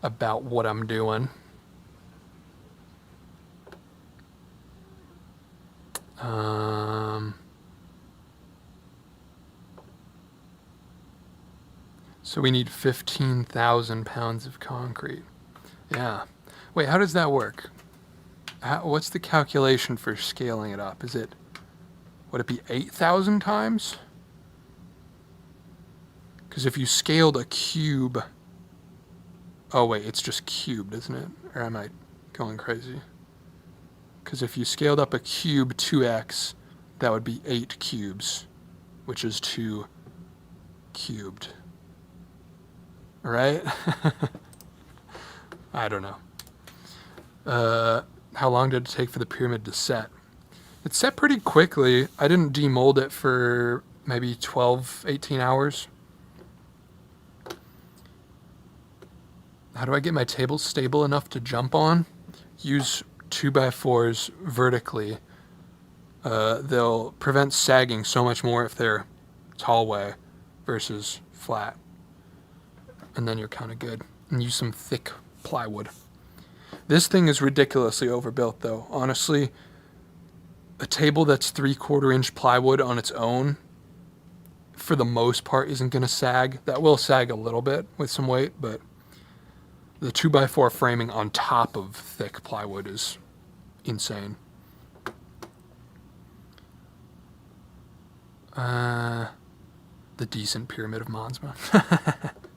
about what I'm doing. So we need 15,000 pounds of concrete. Yeah. Wait, how does that work? What's the calculation for scaling it up? Would it be 8,000 times? Because if you scaled a cube... Oh, wait, it's just cubed, isn't it? Or am I going crazy? Because if you scaled up a cube 2x, that would be 8 cubes, which is 2 cubed. Right? I don't know. How long did it take for the pyramid to set? It set pretty quickly. I didn't demold it for maybe 12, 18 hours. How do I get my table stable enough to jump on? Use 2x4s vertically. They'll prevent sagging so much more if they're tall way versus flat. And then you're kind of good. And use some thick plywood. This thing is ridiculously overbuilt though. Honestly, a table that's 3/4 inch plywood on its own, for the most part, isn't going to sag. That will sag a little bit with some weight, but the 2x4 framing on top of thick plywood is insane. The decent pyramid of Monsma.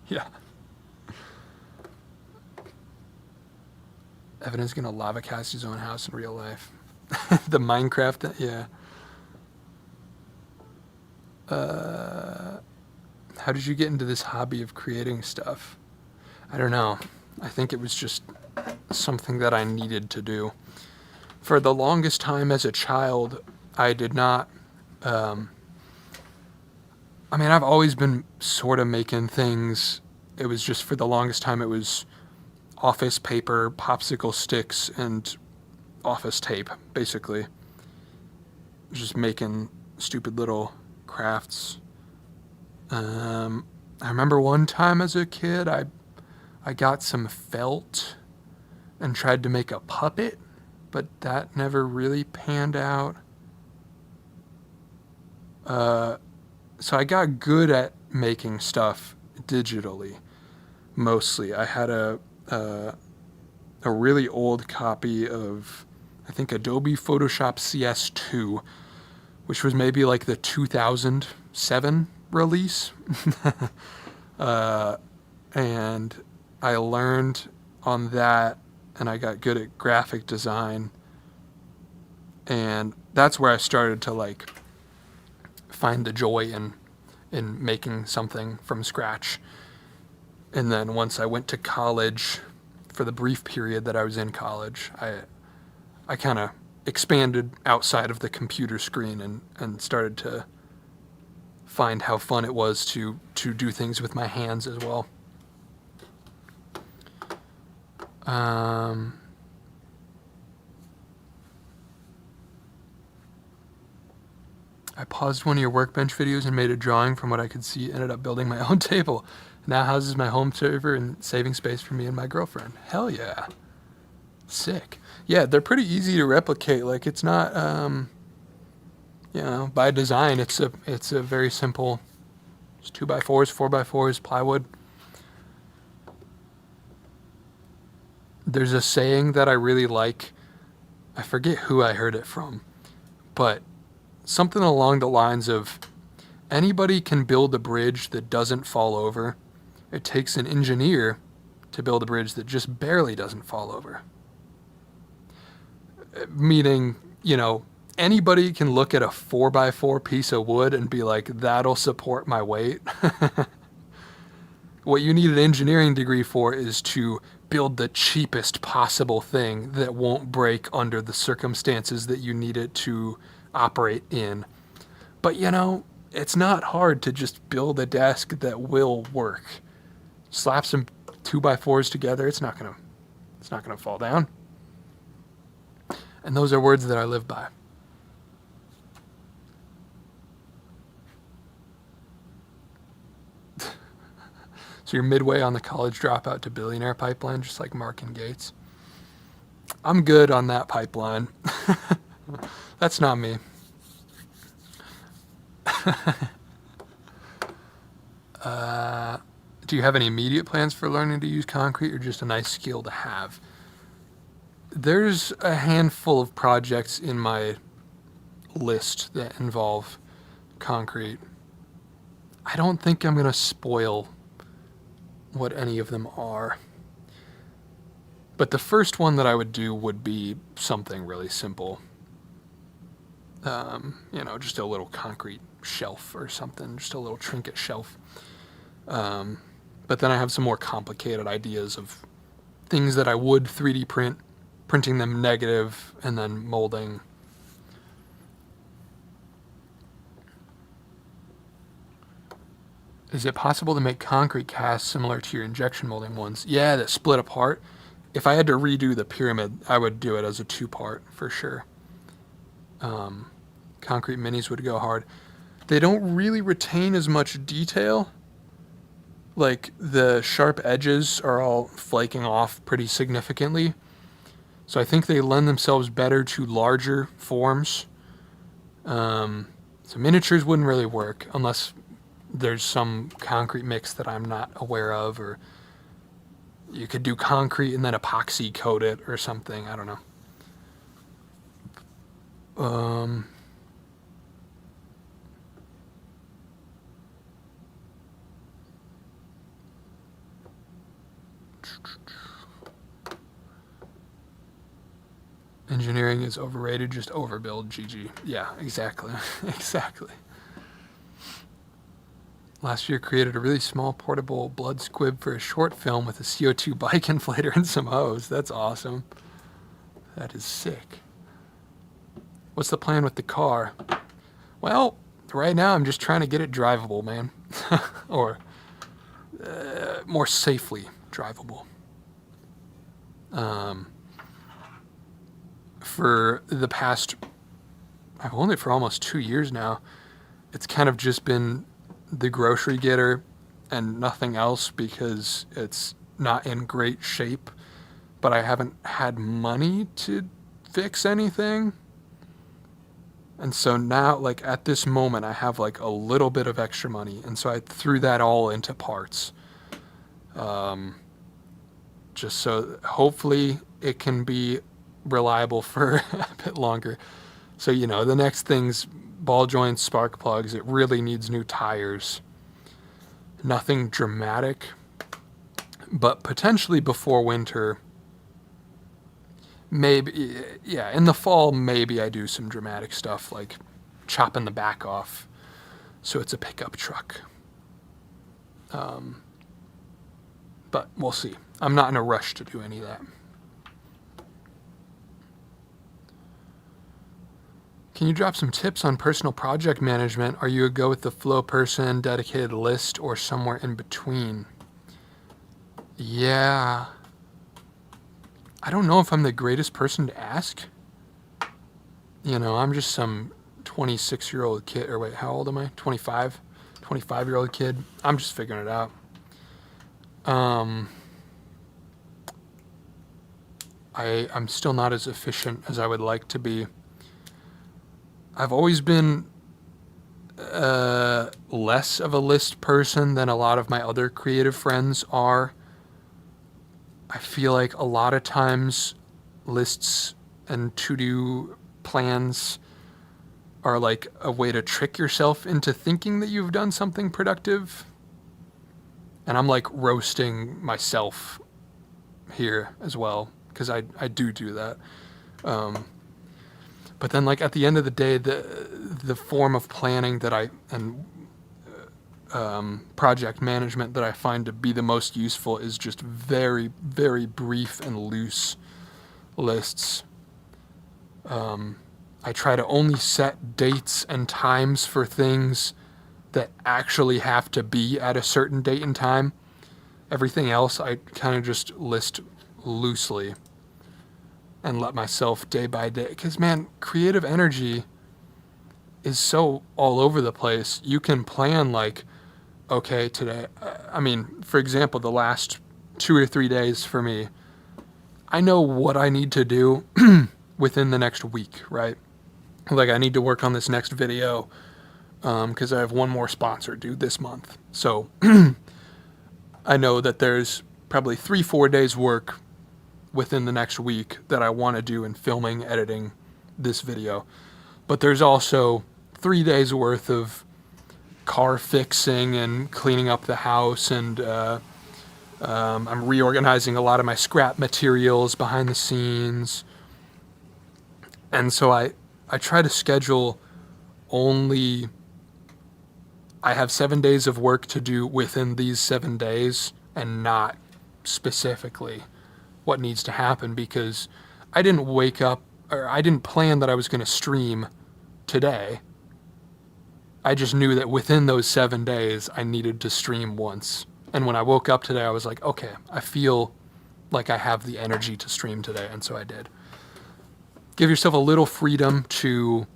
Yeah. Evan is going to lava cast his own house in real life. The Minecraft, yeah. How did you get into this hobby of creating stuff? I don't know. I think it was just something that I needed to do. For the longest time as a child, I did not... I've always been sort of making things. It was just for the longest time, it was office paper, popsicle sticks, and office tape, basically. Just making stupid little crafts. I remember one time as a kid, I got some felt and tried to make a puppet, but that never really panned out. So I got good at making stuff digitally, mostly. I had a really old copy of, I think, Adobe Photoshop CS2, which was maybe like the 2007 release. And I learned on that, and I got good at graphic design. And that's where I started to find the joy in making something from scratch. And then once I went to college, for the brief period that I was in college, I kind of expanded outside of the computer screen and started to find how fun it was to do things with my hands as well. I paused one of your workbench videos and made a drawing. From what I could see, ended up building my own table. Now houses my home server and saving space for me and my girlfriend. Hell yeah. Sick. Yeah, they're pretty easy to replicate. It's not, by design, it's a very simple, it's 2x4s, 4x4s, plywood. There's a saying that I really like. I forget who I heard it from, but something along the lines of, anybody can build a bridge that doesn't fall over. It takes an engineer to build a bridge that just barely doesn't fall over. Meaning, anybody can look at a 4x4 piece of wood and be like, that'll support my weight. What you need an engineering degree for is to build the cheapest possible thing that won't break under the circumstances that you need it to operate in. But it's not hard to just build a desk that will work. Slap some 2x4s together, it's not gonna fall down. And those are words that I live by. So you're midway on the college dropout to billionaire pipeline, just like Mark and Gates. I'm good on that pipeline. That's not me. Do you have any immediate plans for learning to use concrete, or just a nice skill to have? There's a handful of projects in my list that involve concrete. I don't think I'm going to spoil what any of them are. But the first one that I would do would be something really simple. Just a little concrete shelf or something, just a little trinket shelf. But then I have some more complicated ideas of things that I would 3D print, printing them negative, and then molding. Is it possible to make concrete casts similar to your injection molding ones? Yeah, that split apart. If I had to redo the pyramid, I would do it as a 2-part for sure. Concrete minis would go hard. They don't really retain as much detail. Like, the sharp edges are all flaking off pretty significantly. So I think they lend themselves better to larger forms. So miniatures wouldn't really work unless there's some concrete mix that I'm not aware of, or you could do concrete and then epoxy coat it or something. I don't know. Engineering is overrated, just overbuild, GG. Yeah, exactly. Exactly. Last year created a really small portable blood squib for a short film with a CO2 bike inflator and some hose. That's awesome. That is sick. What's the plan with the car? Well, right now I'm just trying to get it drivable, man. Or more safely drivable. For the past, I've owned it for almost 2 years now. It's kind of just been the grocery getter and nothing else because it's not in great shape, but I haven't had money to fix anything. And so now, like, at this moment, I have like a little bit of extra money, and so I threw that all into parts. Just so hopefully it can be reliable for a bit longer. So, the next thing's ball joints, spark plugs. It really needs new tires. Nothing dramatic, but potentially before winter. Maybe, yeah, in the fall, maybe I do some dramatic stuff like chopping the back off so it's a pickup truck. But we'll see. I'm not in a rush to do any of that. Can you drop some tips on personal project management? Are you a go with the flow person, dedicated list, or somewhere in between? Yeah. I don't know if I'm the greatest person to ask. I'm just some 26-year-old kid, or wait, how old am I? 25-year-old kid. I'm just figuring it out. I'm still not as efficient as I would like to be. I've always been less of a list person than a lot of my other creative friends are. I feel like a lot of times lists and to-do plans are like a way to trick yourself into thinking that you've done something productive. And I'm like roasting myself here as well, because I do that. But then, like, at the end of the day, the form of planning that project management that I find to be the most useful is just very, very brief and loose lists. I try to only set dates and times for things that actually have to be at a certain date and time. Everything else I kind of just list loosely and let myself day by day. Because, man, creative energy is so all over the place. You can plan like, okay, today, for example, the last 2 or 3 days for me, I know what I need to do within the next week, right? Like, I need to work on this next video because I have one more sponsor due this month. So I know that there's probably 3-4 days work within the next week that I want to do in filming, editing this video. But there's also 3 days worth of car fixing and cleaning up the house, and I'm reorganizing a lot of my scrap materials behind the scenes. And so I try to schedule only, I have 7 days of work to do within these 7 days, and not specifically what needs to happen, because I didn't wake up, or I didn't plan that I was going to stream today. I just knew that within those 7 days I needed to stream once. And when I woke up today, I was like, okay, I feel like I have the energy to stream today, and so I did. Give yourself a little freedom to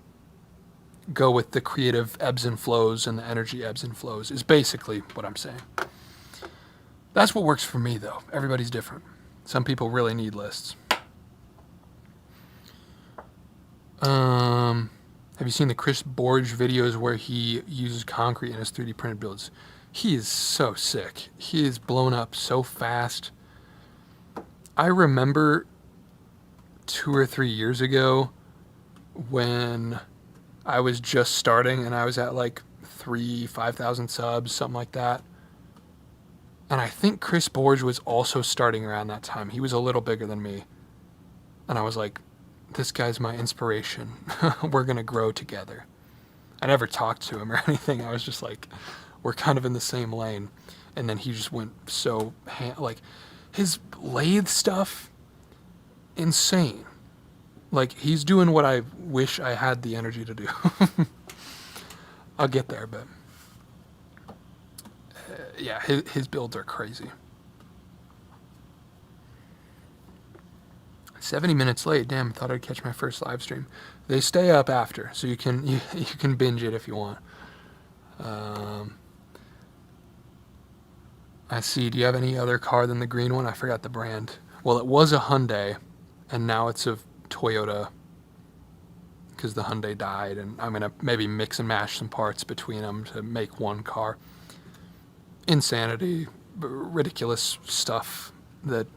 go with the creative ebbs and flows and the energy ebbs and flows is basically what I'm saying. That's what works for me, though. Everybody's different. Some people really need lists. Have you seen the Chris Borge videos where he uses concrete in his 3D printed builds? He is so sick. He is blown up so fast. I remember 2 or 3 years ago when I was just starting and I was at like 5,000 subs, something like that. And I think Chris Borge was also starting around that time. He was a little bigger than me. And I was like, this guy's my inspiration. We're going to grow together. I never talked to him or anything. I was just like, we're kind of in the same lane. And then he just went so, like, his lathe stuff, insane. Like, he's doing what I wish I had the energy to do. I'll get there, but yeah, his builds are crazy. 70 minutes late. Damn, I thought I'd catch my first live stream. They stay up after, so you can binge it if you want. I see. Do you have any other car than the green one? I forgot the brand. Well, it was a Hyundai, and now it's a Toyota, because the Hyundai died, and I'm gonna maybe mix and match some parts between them to make one car. Insanity, ridiculous stuff that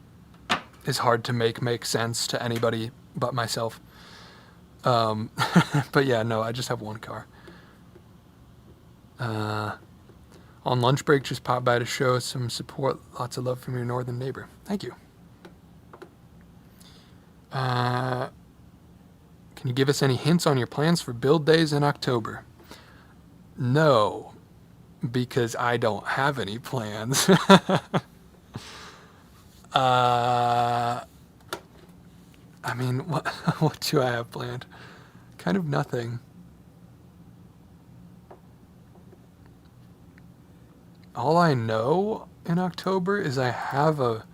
is hard to make sense to anybody but myself. But yeah, no, I just have one car. On lunch break, just pop by to show some support. Lots of love from your northern neighbor. Thank you. Can you give us any hints on your plans for build days in October? No, because I don't have any plans. I mean, what do I have planned? Kind of nothing. All I know in October is I have a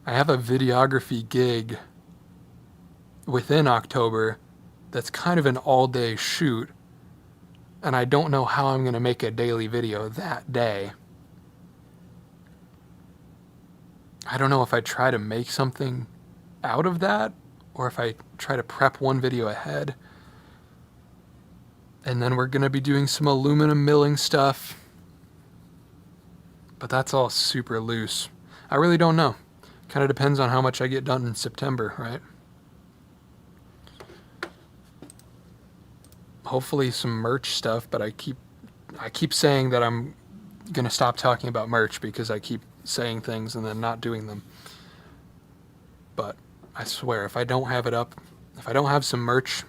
videography gig within October that's kind of an all-day shoot, and I don't know how I'm going to make a daily video that day. I don't know if I try to make something out of that, or if I try to prep one video ahead. And then we're going to be doing some aluminum milling stuff. But that's all super loose. I really don't know. Kind of depends on how much I get done in September, right? Hopefully some merch stuff, but I keep saying that I'm going to stop talking about merch because I keep saying things and then not doing them. But I swear, if I don't have it up, if I don't have some merch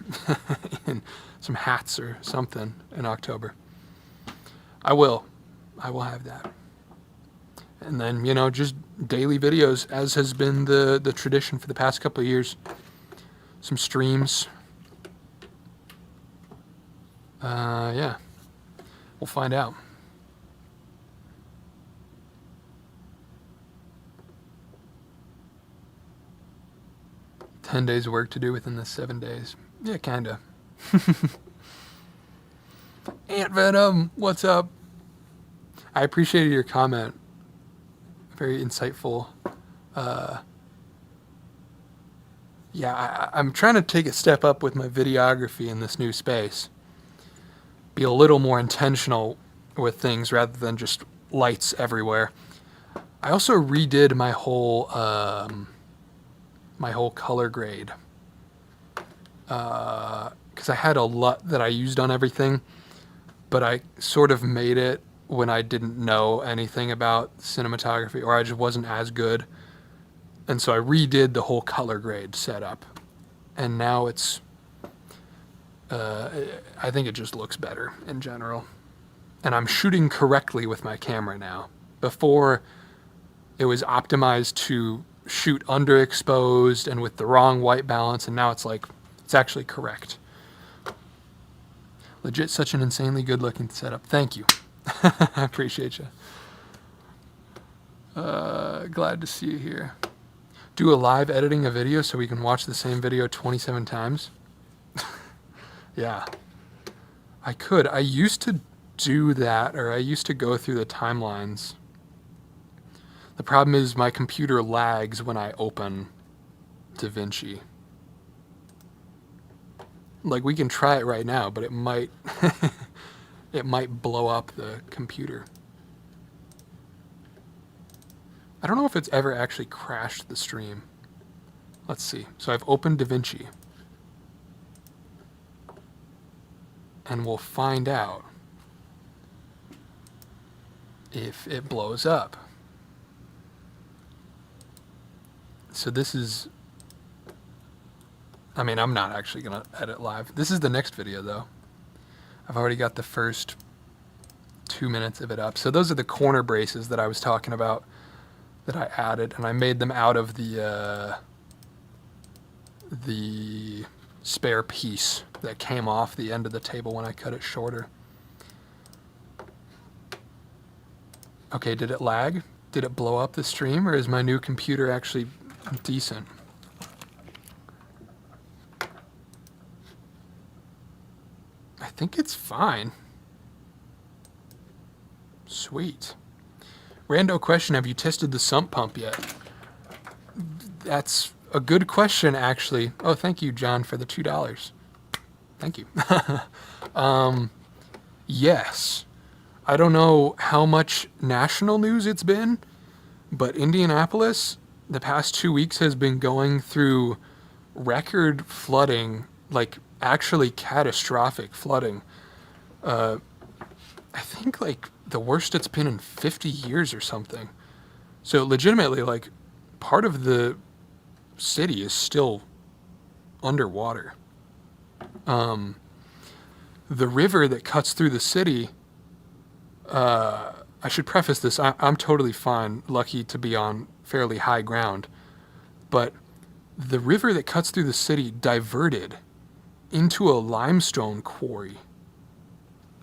and some hats or something in October, I will have that. And then, just daily videos, as has been the tradition for the past couple of years. Some streams. Yeah. We'll find out. "10 days of work to do within the 7 days." Yeah, kinda. Ant Venom, what's up? I appreciated your comment. Very insightful. Yeah, I'm trying to take a step up with my videography in this new space. Be a little more intentional with things rather than just lights everywhere. I also redid my whole color grade. Because I had a lot that I used on everything, but I sort of made it when I didn't know anything about cinematography, or I just wasn't as good. And so I redid the whole color grade setup. And now it's, I think it just looks better in general. And I'm shooting correctly with my camera now. Before, it was optimized to shoot underexposed and with the wrong white balance, and now it's like, it's actually correct. Legit such an insanely good looking setup. Thank you. I appreciate you. Glad to see you here. Do a live editing a video so we can watch the same video 27 times? Yeah. I could. I used to do that, or I used to go through the timelines. The problem is my computer lags when I open DaVinci. Like, we can try it right now, but it might it might blow up the computer. I don't know if it's ever actually crashed the stream. Let's see. So I've opened DaVinci. And we'll find out if it blows up. So this is, I mean, I'm not actually going to edit live. This is the next video, though. I've already got the first 2 minutes of it up. So those are the corner braces that I was talking about that I added, and I made them out of the spare piece that came off the end of the table when I cut it shorter. Okay, did it lag? Did it blow up the stream, or is my new computer actually decent? I think it's fine. Sweet. Rando question, have you tested the sump pump yet? That's a good question, actually. Oh, thank you, John, for the $2. Thank you. Yes. I don't know how much national news it's been, but Indianapolis, the past 2 weeks, has been going through record flooding, like actually catastrophic flooding. I think like the worst it's been in 50 years or something. So legitimately, like, part of the city is still underwater. The river that cuts through the city, I should preface this, I'm totally fine, lucky to be on fairly high ground, but the river that cuts through the city diverted into a limestone quarry.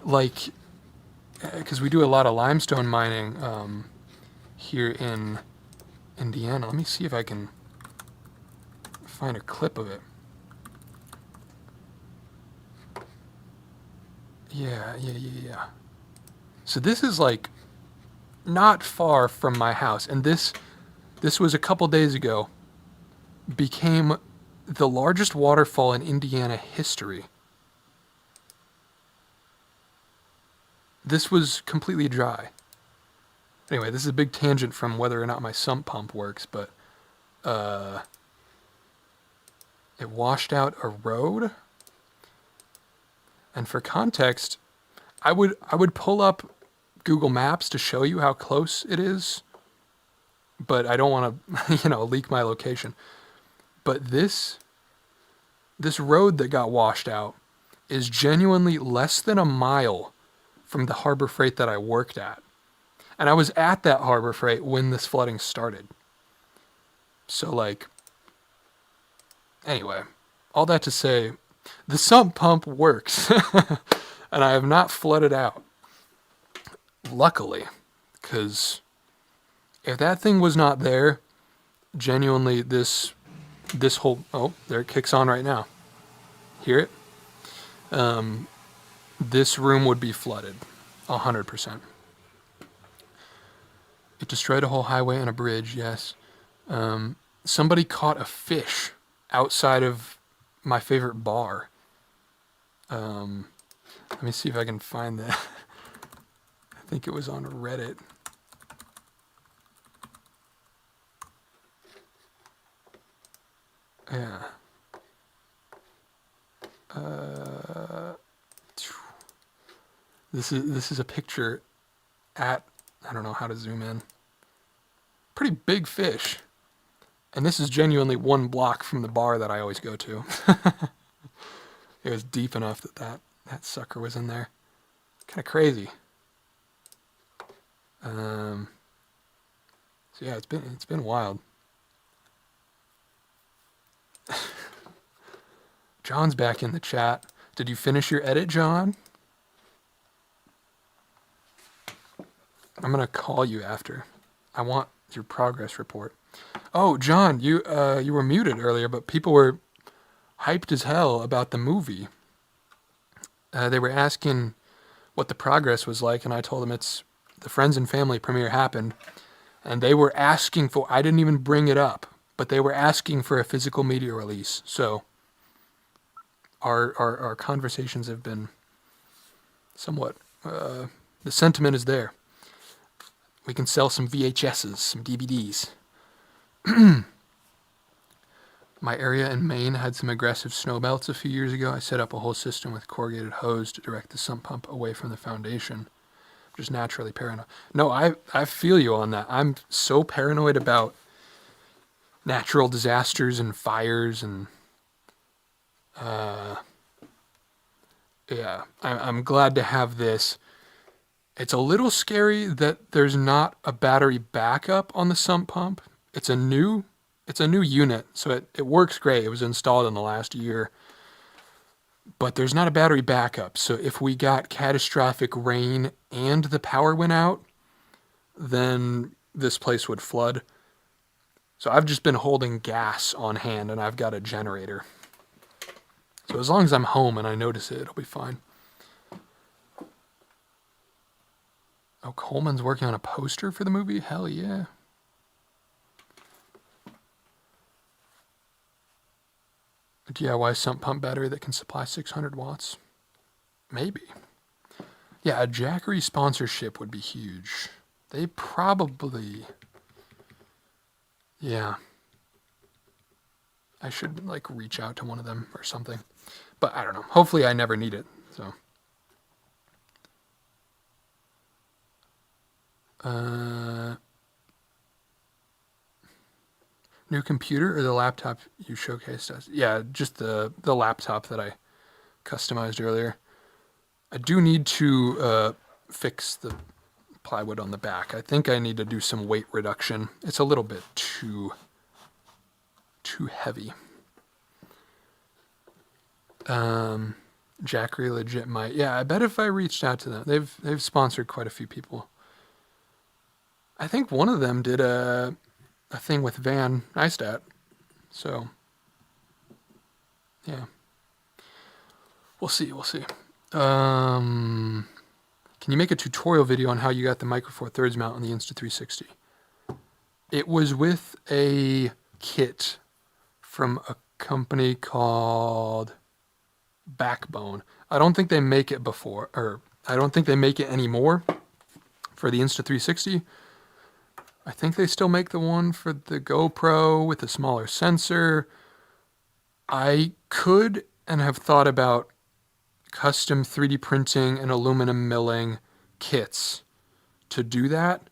Like, because we do a lot of limestone mining here in Indiana. Let me see if I can find a clip of it. Yeah. So this is like not far from my house, and this was a couple days ago, became the largest waterfall in Indiana history. This was completely dry. Anyway, this is a big tangent from whether or not my sump pump works, but it washed out a road. And for context, I would pull up Google Maps to show you how close it is, but I don't want to, leak my location. But this road that got washed out is genuinely less than a mile from the Harbor Freight that I worked at. And I was at that Harbor Freight when this flooding started. So, like, anyway, all that to say, the sump pump works. And I have not flooded out. Luckily, because if that thing was not there, genuinely this whole, oh, there it kicks on right now. Hear it? This room would be flooded, 100%. It destroyed a whole highway and a bridge, yes. Somebody caught a fish outside of my favorite bar. Let me see if I can find that. I think it was on Reddit. Yeah. This is a picture at, I don't know how to zoom in. Pretty big fish. And this is genuinely 1 block from the bar that I always go to. It was deep enough that sucker was in there. Kind of crazy. So yeah, it's been wild. John's back in the chat. Did you finish your edit, John? I'm gonna call you after. I want your progress report. Oh, John, you were muted earlier, but people were hyped as hell about the movie. They were asking what the progress was like, and I told them it's the Friends and Family premiere happened, and they were asking for, I didn't even bring it up, but they were asking for a physical media release. So our conversations have been somewhat, the sentiment is there. We can sell some VHSs, some DVDs. My area in Maine had some aggressive snow belts a few years ago. I set up a whole system with corrugated hose to direct the sump pump away from the foundation. Just naturally paranoid. No, I feel you on that. I'm so paranoid about natural disasters and fires and yeah, I'm glad to have this. It's a little scary that there's not a battery backup on the sump pump. It's a new unit, so it works great. It was installed in the last year. But there's not a battery backup. So if we got catastrophic rain and the power went out, then this place would flood. So I've just been holding gas on hand, and I've got a generator. So as long as I'm home and I notice it, it'll be fine. Oh, Coleman's working on a poster for the movie? Hell yeah. A DIY sump pump battery that can supply 600 watts? Maybe. Yeah, a Jackery sponsorship would be huge. They probably... Yeah. I should, like, reach out to one of them or something. But I don't know. Hopefully I never need it, so... New computer or the laptop you showcased us? Yeah, just the laptop that I customized earlier. I do need to fix the plywood on the back. I think I need to do some weight reduction. It's a little bit too heavy. Jackery legit might. Yeah, I bet if I reached out to them, they've sponsored quite a few people. I think one of them did a thing with Van Neistat. So, yeah. We'll see. Can you make a tutorial video on how you got the Micro Four Thirds mount on the Insta360? It was with a kit from a company called Backbone. I don't think they make it before, or I don't think they make it anymore for the Insta360. I think they still make the one for the GoPro with a smaller sensor. I could and have thought about custom 3D printing and aluminum milling kits to do that.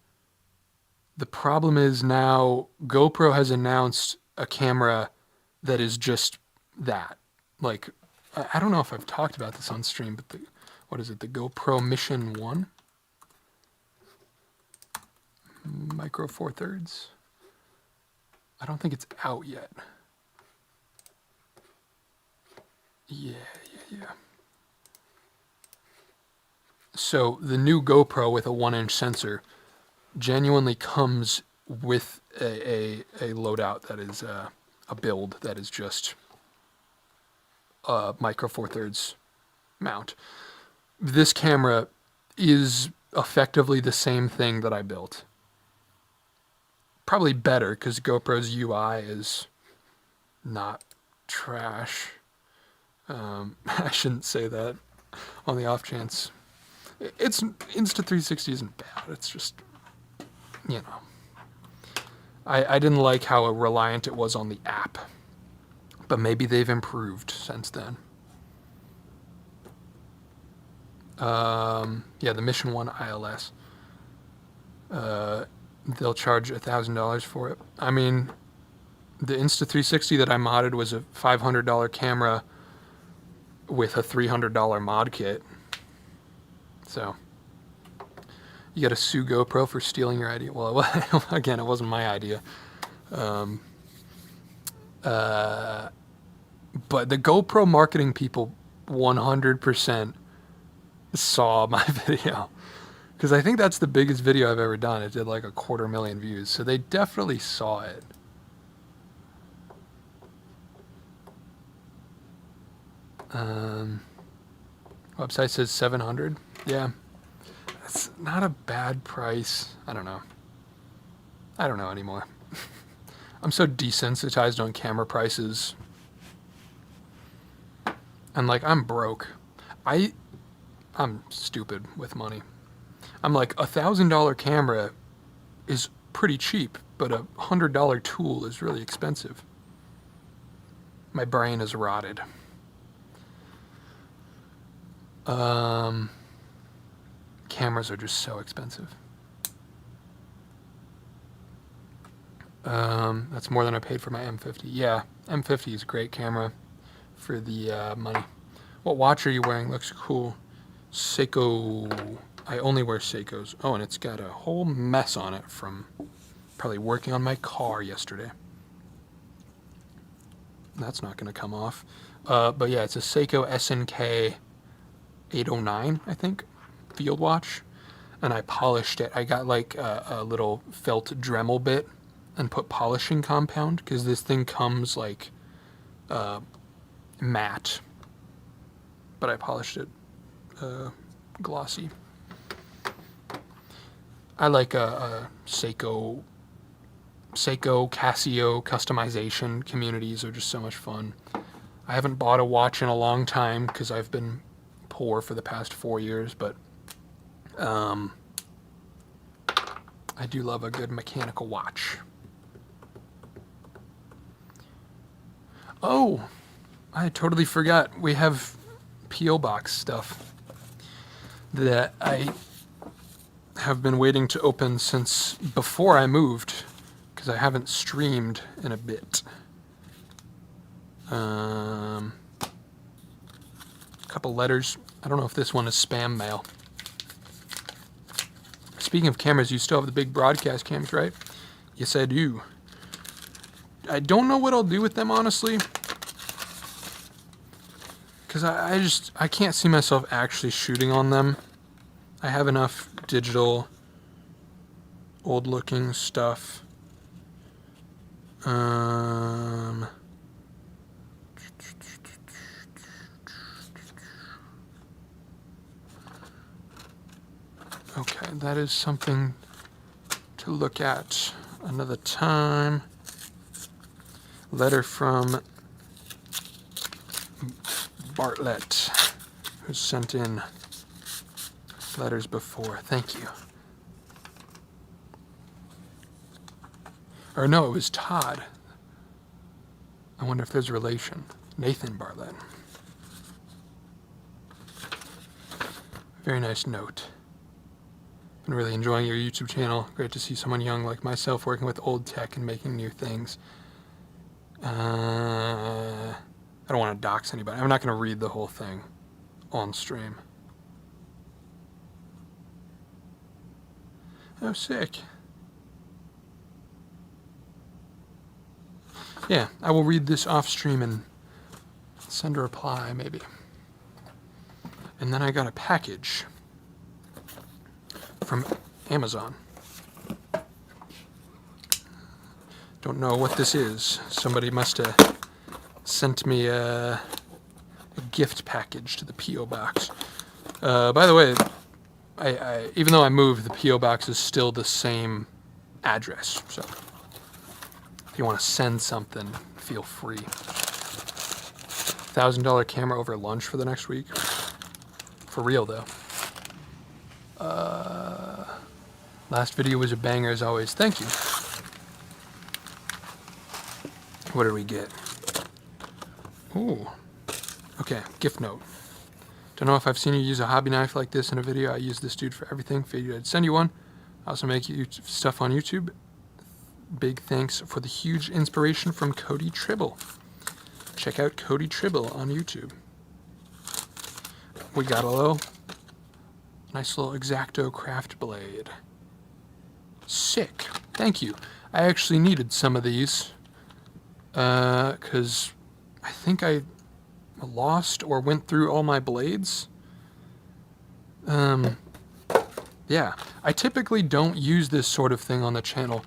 The problem is now GoPro has announced a camera that is just that. Like, I don't know if I've talked about this on stream, but what is it? The GoPro Mission 1? Micro Four Thirds. I don't think it's out yet. Yeah. So the new GoPro with a 1-inch sensor genuinely comes with a loadout that is a build that is just a Micro Four Thirds mount. This camera is effectively the same thing that I built. Probably better because GoPro's UI is not trash. I shouldn't say that on the off chance. It's Insta360 isn't bad. It's just, you know, I didn't like how reliant it was on the app. But maybe they've improved since then. Yeah, the Mission 1 ILS. They'll charge $1,000 for it. I mean, the Insta360 that I modded was a $500 camera with a $300 mod kit. So, you got to sue GoPro for stealing your idea. Well, again, it wasn't my idea. But the GoPro marketing people 100% saw my video. Because I think that's the biggest video I've ever done. It did like 250,000 views. So they definitely saw it. Website says 700. Yeah. That's not a bad price. I don't know. I don't know anymore. I'm so desensitized on camera prices. And like, I'm broke. I'm stupid with money. I'm like, $1,000 camera is pretty cheap, but a $100 tool is really expensive. My brain is rotted. Cameras are just so expensive. That's more than I paid for my M50. Yeah, M50 is a great camera for the money. What watch are you wearing? Looks cool. Seiko. I only wear Seikos. Oh, and it's got a whole mess on it from probably working on my car yesterday. That's not going to come off. But yeah, it's a Seiko SNK 809, I think, field watch. And I polished it. I got like a little felt Dremel bit and put polishing compound, because this thing comes like matte. But I polished it glossy. I like Seiko, Casio customization communities are just so much fun. I haven't bought a watch in a long time because I've been poor for the past 4 years, but I do love a good mechanical watch. Oh, I totally forgot. We have P.O. Box stuff that I have been waiting to open since before I moved, because I haven't streamed in a bit. Couple letters. I don't know if this one is spam mail. Speaking of cameras, you still have the big broadcast cams, right? Yes, I do. I don't know what I'll do with them, honestly, because I can't see myself actually shooting on them. I have enough digital, old-looking stuff. Okay, that is something to look at another time. Letter from Bartlett, who sent in letters before. Thank you. Or no, it was Todd. I wonder if there's a relation. Nathan Bartlett. Very nice note. Been really enjoying your YouTube channel. Great to see someone young like myself working with old tech and making new things. I don't want to dox anybody. I'm not going to read the whole thing on stream. Oh, sick. Yeah, I will read this off stream and send a reply, maybe. And then I got a package from Amazon. Don't know what this is. Somebody must have sent me a gift package to the P.O. box. By the way, I even though I moved, the P.O. box is still the same address. So if you want to send something, feel free. $1,000 camera over lunch for the next week. For real, though. Last video was a banger as always. Thank you. What did we get? Ooh. Okay, gift note. Don't know if I've seen you use a hobby knife like this in a video. I use this dude for everything. Figured I'd send you one. I also make stuff on YouTube. Big thanks for the huge inspiration from Cody Tribble. Check out Cody Tribble on YouTube. We got a little nice little X-Acto craft blade. Sick. Thank you. I actually needed some of these because I think I lost or went through all my blades. Yeah, I typically don't use this sort of thing on the channel,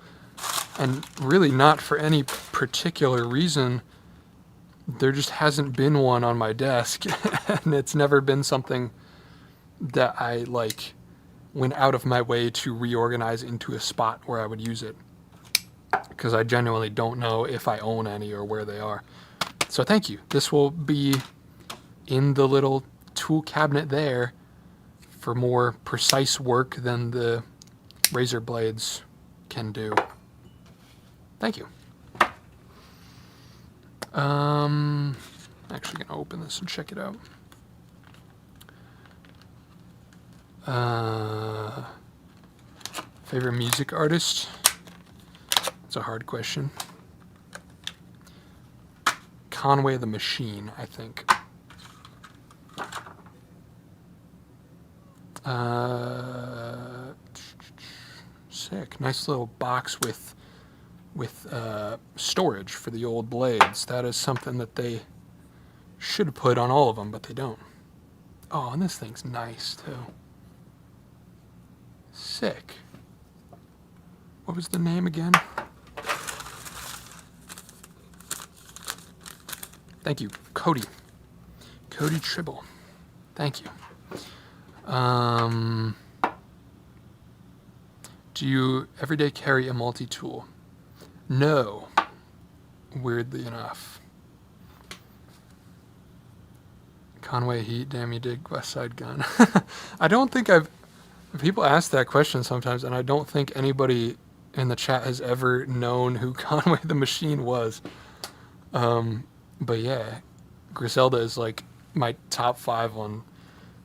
and really not for any particular reason. There just hasn't been one on my desk, and it's never been something that I went out of my way to reorganize into a spot where I would use it, because I genuinely don't know if I own any or where they are. So thank you. This will be in the little tool cabinet there for more precise work than the razor blades can do. Thank you. Actually gonna open this and check it out. Favorite music artist? It's a hard question. Conway the Machine, I think. Sick. Nice little box with storage for the old blades. That is something that they should put on all of them, but they don't. Oh, and this thing's nice too. Sick. What was the name again? Thank you, Cody. Cody Tribble. Thank you. Do you everyday carry a multi-tool? No. Weirdly enough. Conway Heat, damn you dig West Side Gun. I don't think people ask that question sometimes, and I don't think anybody in the chat has ever known who Conway the Machine was. But yeah, Griselda is like my top 5 on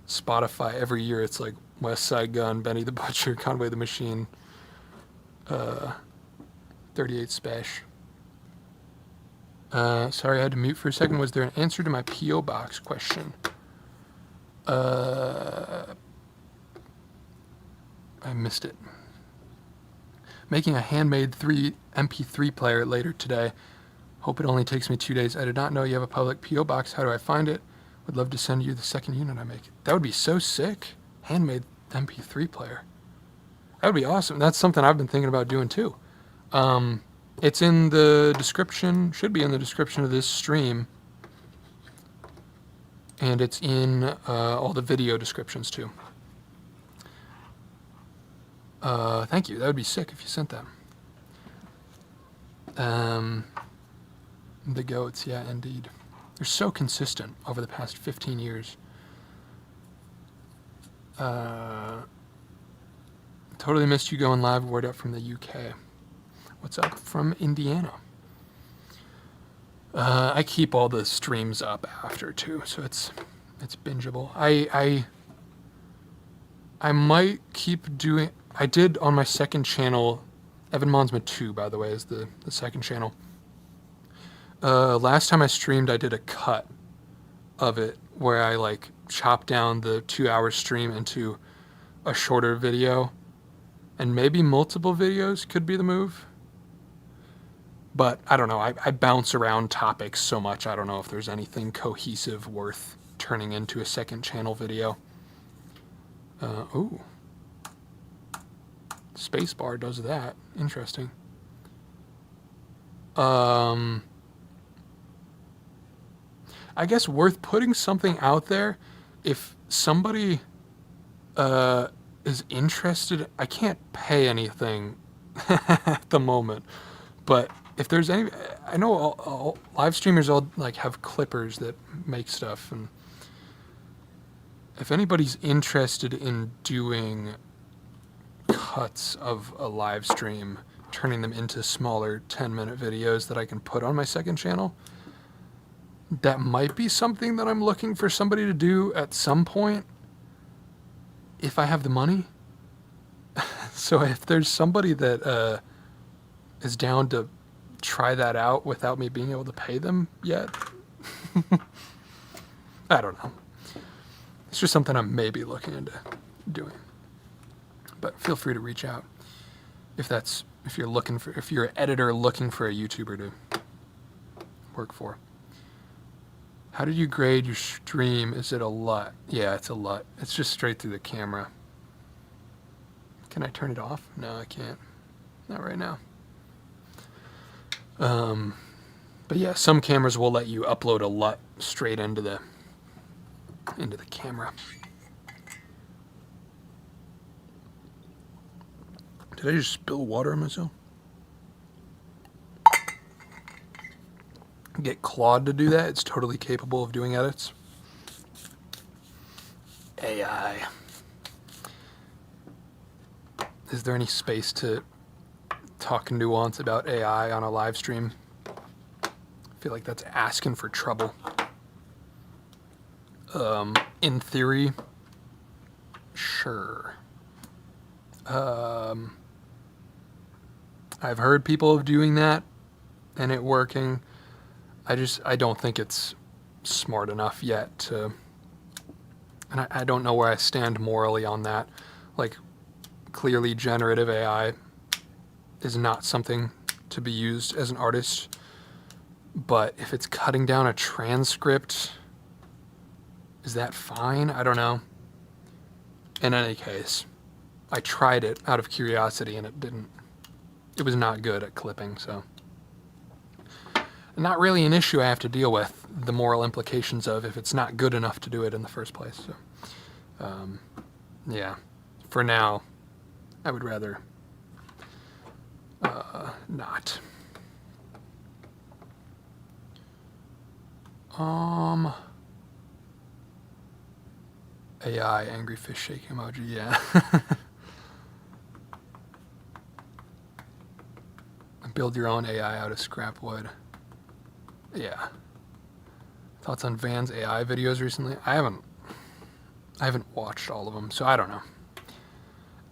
Spotify every year. It's like West Side Gun, Benny the Butcher, Conway the Machine, 38 Spash. Sorry, I had to mute for a second. Was there an answer to my P.O. Box question? I missed it. Making a handmade MP3 player later today. Hope it only takes me 2 days. I did not know you have a public P.O. Box. How do I find it? Would love to send you the second unit I make. That would be so sick. Handmade MP3 player. That would be awesome. That's something I've been thinking about doing too. It's in the description, should be in the description of this stream. And it's in all the video descriptions too. Thank you. That would be sick if you sent that. The goats, yeah, indeed. They're so consistent over the past 15 years. Totally missed you going live. Word up from the UK. What's up from Indiana? I keep all the streams up after too, so it's bingeable. I might keep doing. I did on my second channel. Evan Monsma 2, by the way, is the second channel. Last time I streamed, I did a cut of it where I chopped down the 2-hour stream into a shorter video, and maybe multiple videos could be the move. But I don't know. I bounce around topics so much. I don't know if there's anything cohesive worth turning into a second channel video. Ooh. Spacebar does that. Interesting. I guess worth putting something out there. If somebody is interested, I can't pay anything at the moment, but if there's any, I know all live streamers all have clippers that make stuff, and if anybody's interested in doing cuts of a live stream, turning them into smaller 10-minute videos that I can put on my second channel, that might be something that I'm looking for somebody to do at some point if I have the money. So if there's somebody that is down to try that out without me being able to pay them yet, I don't know. It's just something I'm maybe looking into doing. But feel free to reach out if you're an editor looking for a YouTuber to work for. How did you grade your stream? Is it a LUT? Yeah, it's a LUT. It's just straight through the camera. Can I turn it off? No, I can't. Not right now. But yeah, some cameras will let you upload a LUT straight into the camera. Did I just spill water on myself? Get Claude to do that. It's totally capable of doing edits. AI. Is there any space to talk nuance about AI on a live stream? I feel like that's asking for trouble. In theory, sure. I've heard people of doing that and it working. I don't think it's smart enough yet to, and I don't know where I stand morally on that. Like, clearly generative AI is not something to be used as an artist, but if it's cutting down a transcript, is that fine? I don't know. In any case, I tried it out of curiosity and it was not good at clipping, so. Not really an issue I have to deal with, the moral implications of if it's not good enough to do it in the first place. So, yeah, for now, I would rather not. AI, angry fish shake emoji, yeah. Build your own AI out of scrap wood. Yeah. Thoughts on Van's AI videos recently? I haven't watched all of them, so I don't know.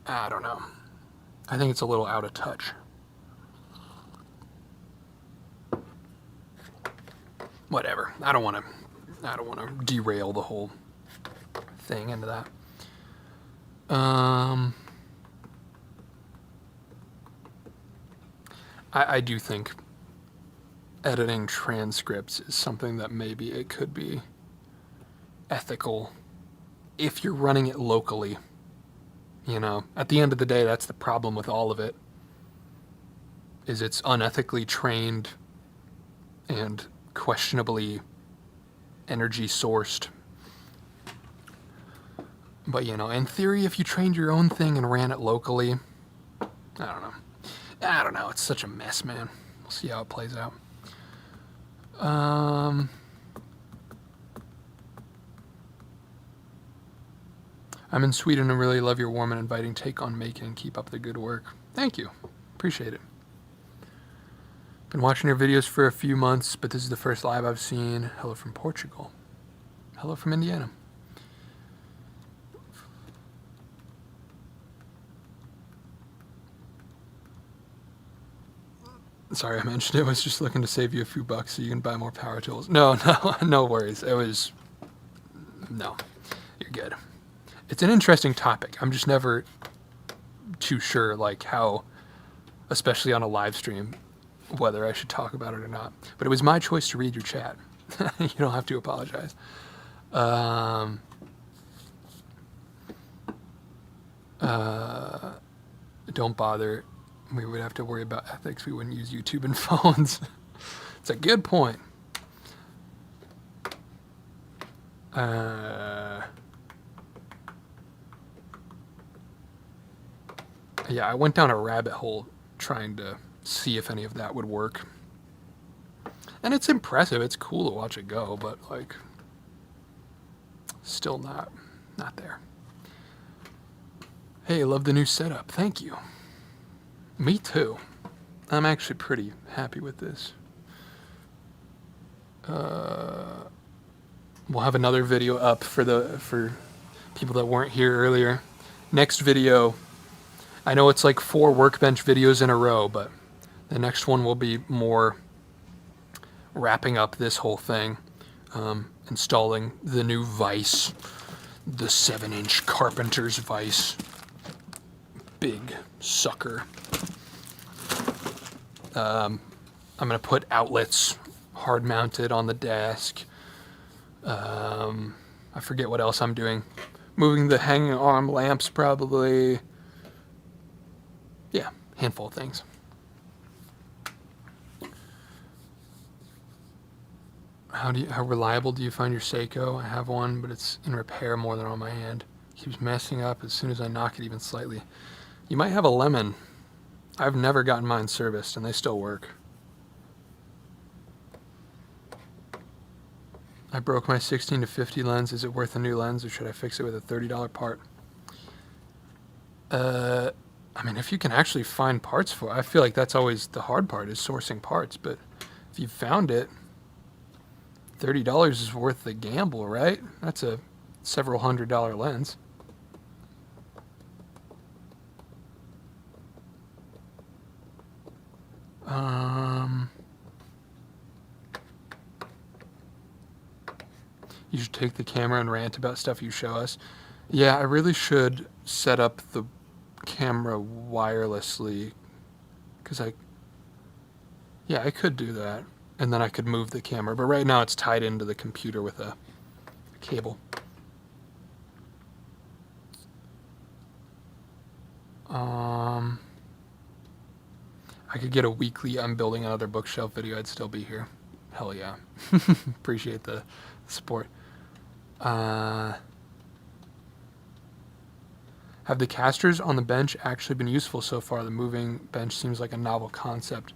I think it's a little out of touch. Whatever. I don't want to derail the whole thing into that. I do think editing transcripts is something that maybe it could be ethical if you're running it locally. You know, at the end of the day, that's the problem with all of it, is it's unethically trained and questionably energy sourced. But, you know, in theory, if you trained your own thing and ran it locally, I don't know. It's such a mess, man. We'll see how it plays out. I'm in Sweden and really love your warm and inviting take on making. Keep up the good work. Thank you. Appreciate it. Been watching your videos for a few months, but this is the first live I've seen. Hello from Portugal. Hello from Indiana. Sorry I mentioned it. I was just looking to save you a few bucks so you can buy more power tools. No worries. No, you're good. It's an interesting topic. I'm just never too sure, like, how, especially on a live stream, whether I should talk about it or not. But it was my choice to read your chat. You don't have to apologize. Don't bother. We would have to worry about ethics. We wouldn't use YouTube and phones. It's a good point. Yeah, I went down a rabbit hole trying to see if any of that would work. And it's impressive. It's cool to watch it go, but, like, still not there. Hey, love the new setup. Thank you. Me too. I'm actually pretty happy with this. We'll have another video up for people that weren't here earlier. Next video, I know it's like 4 workbench videos in a row, but the next one will be more wrapping up this whole thing, installing the new vise, the 7-inch carpenter's vise. Big sucker. I'm going to put outlets hard mounted on the desk. I forget what else I'm doing. Moving the hanging arm lamps probably. Yeah, handful of things. How reliable do you find your Seiko? I have one, but it's in repair more than on my hand. It keeps messing up as soon as I knock it even slightly. You might have a lemon. I've never gotten mine serviced, and they still work. I broke my 16 to 50 lens. Is it worth a new lens, or should I fix it with a $30 part? I mean, if you can actually find parts for it, I feel like that's always the hard part, is sourcing parts. But if you found it, $30 is worth the gamble, right? That's a several $100 lens. You should take the camera and rant about stuff you show us. Yeah, I really should set up the camera wirelessly, because I could do that, and then I could move the camera, but right now it's tied into the computer with a cable. I could get a weekly I'm building another bookshelf video, I'd still be here. Hell yeah. Appreciate the support. Have the casters on the bench actually been useful so far? The moving bench seems like a novel concept.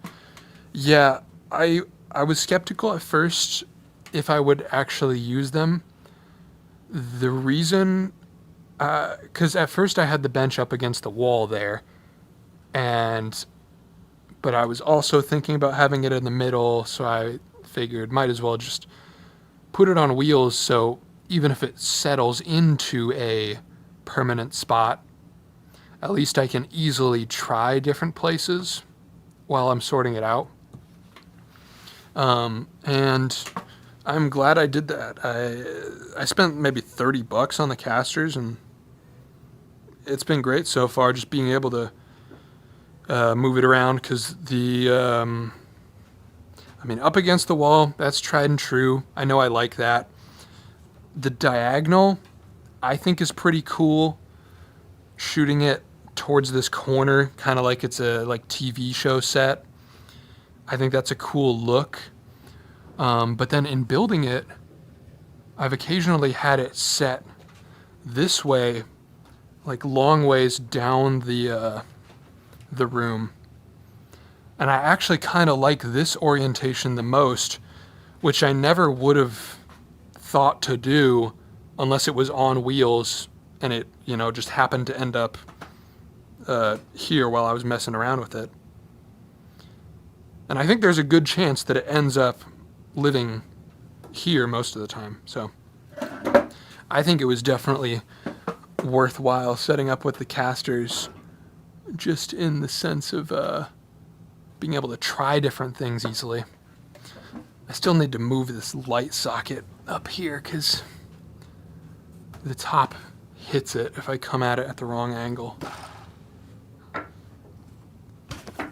Yeah, I was skeptical at first if I would actually use them. The reason, because at first I had the bench up against the wall there, but I was also thinking about having it in the middle, so I figured might as well just put it on wheels, so even if it settles into a permanent spot, at least I can easily try different places while I'm sorting it out. And I'm glad I did that. I spent maybe $30 on the casters, and it's been great so far, just being able to move it around, because up against the wall, that's tried and true. I know I like that. The diagonal, I think, is pretty cool. Shooting it towards this corner, kind of like it's a TV show set. I think that's a cool look. But then in building it, I've occasionally had it set this way, like long ways down the room. And I actually kind of like this orientation the most, which I never would have thought to do unless it was on wheels and it, just happened to end up here while I was messing around with it. And I think there's a good chance that it ends up living here most of the time. So I think it was definitely worthwhile setting up with the casters, just in the sense of being able to try different things easily. I still need to move this light socket up here because the top hits it if I come at it at the wrong angle.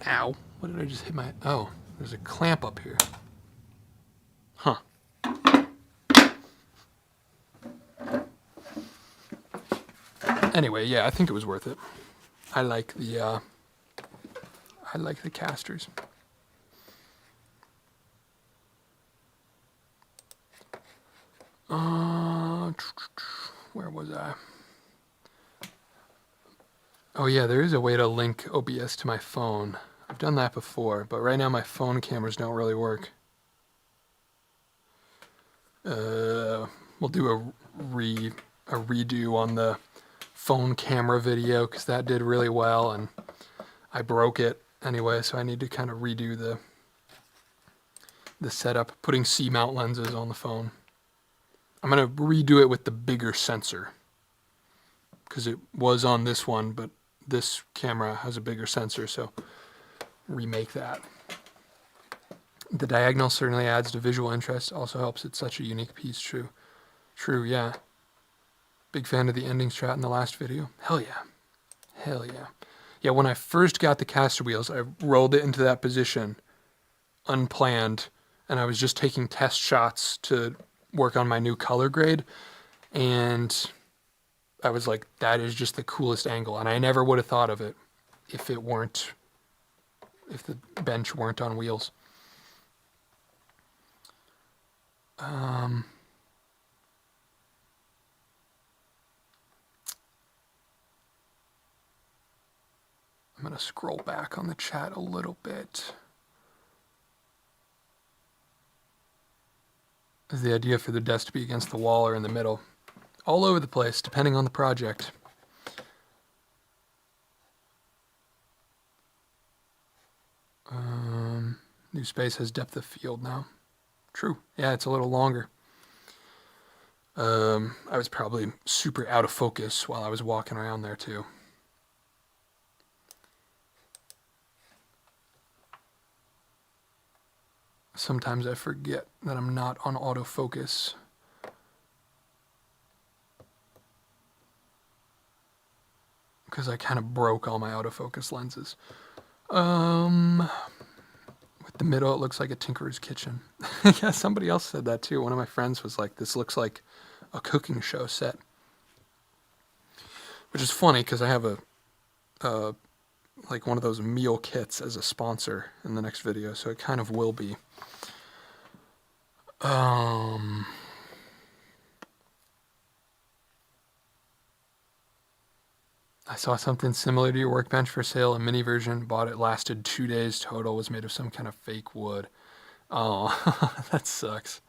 Ow. What did I just hit my... Oh, there's a clamp up here. Huh. Anyway, yeah, I think it was worth it. I like the casters. Where was I? Oh yeah, there is a way to link OBS to my phone. I've done that before, but right now my phone cameras don't really work. We'll do a redo on the phone camera video, because that did really well and I broke it anyway, so I need to kind of redo the setup, putting C-mount lenses on the phone. I'm going to redo it with the bigger sensor because it was on this one, but this camera has a bigger sensor, so remake that. The diagonal certainly adds to visual interest, also helps it's such a unique piece. True, yeah. Big fan of the ending shot in the last video. Hell yeah. Yeah, when I first got the caster wheels, I rolled it into that position, unplanned, and I was just taking test shots to work on my new color grade, and I was like, that is just the coolest angle, and I never would have thought of it if the bench weren't on wheels. I'm going to scroll back on the chat a little bit. Is the idea for the desk to be against the wall or in the middle? All over the place, depending on the project. New space has depth of field now. True. Yeah, it's a little longer. I was probably super out of focus while I was walking around there too. Sometimes I forget that I'm not on autofocus. Because I kind of broke all my autofocus lenses. With the middle, it looks like a tinkerer's kitchen. Yeah, somebody else said that too. One of my friends was like, this looks like a cooking show set. Which is funny because I have like one of those meal kits as a sponsor in the next video, so it kind of will be. I saw something similar to your workbench for sale, a mini version, bought it, lasted 2 days total, was made of some kind of fake wood. Oh, that sucks.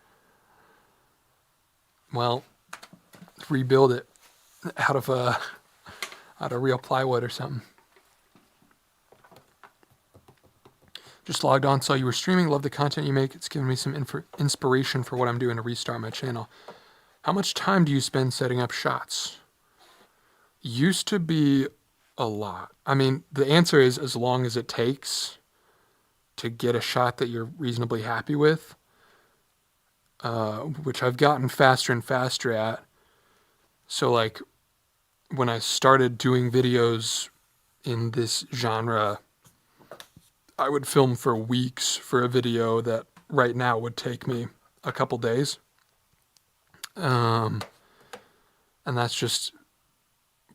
Well, rebuild it out of real plywood or something. Just logged on, saw you were streaming, love the content you make. It's given me some inspiration for what I'm doing to restart my channel. How much time do you spend setting up shots? Used to be a lot. I mean, the answer is as long as it takes to get a shot that you're reasonably happy with, which I've gotten faster and faster at. So like when I started doing videos in this genre, I would film for weeks for a video that right now would take me a couple days. And that's just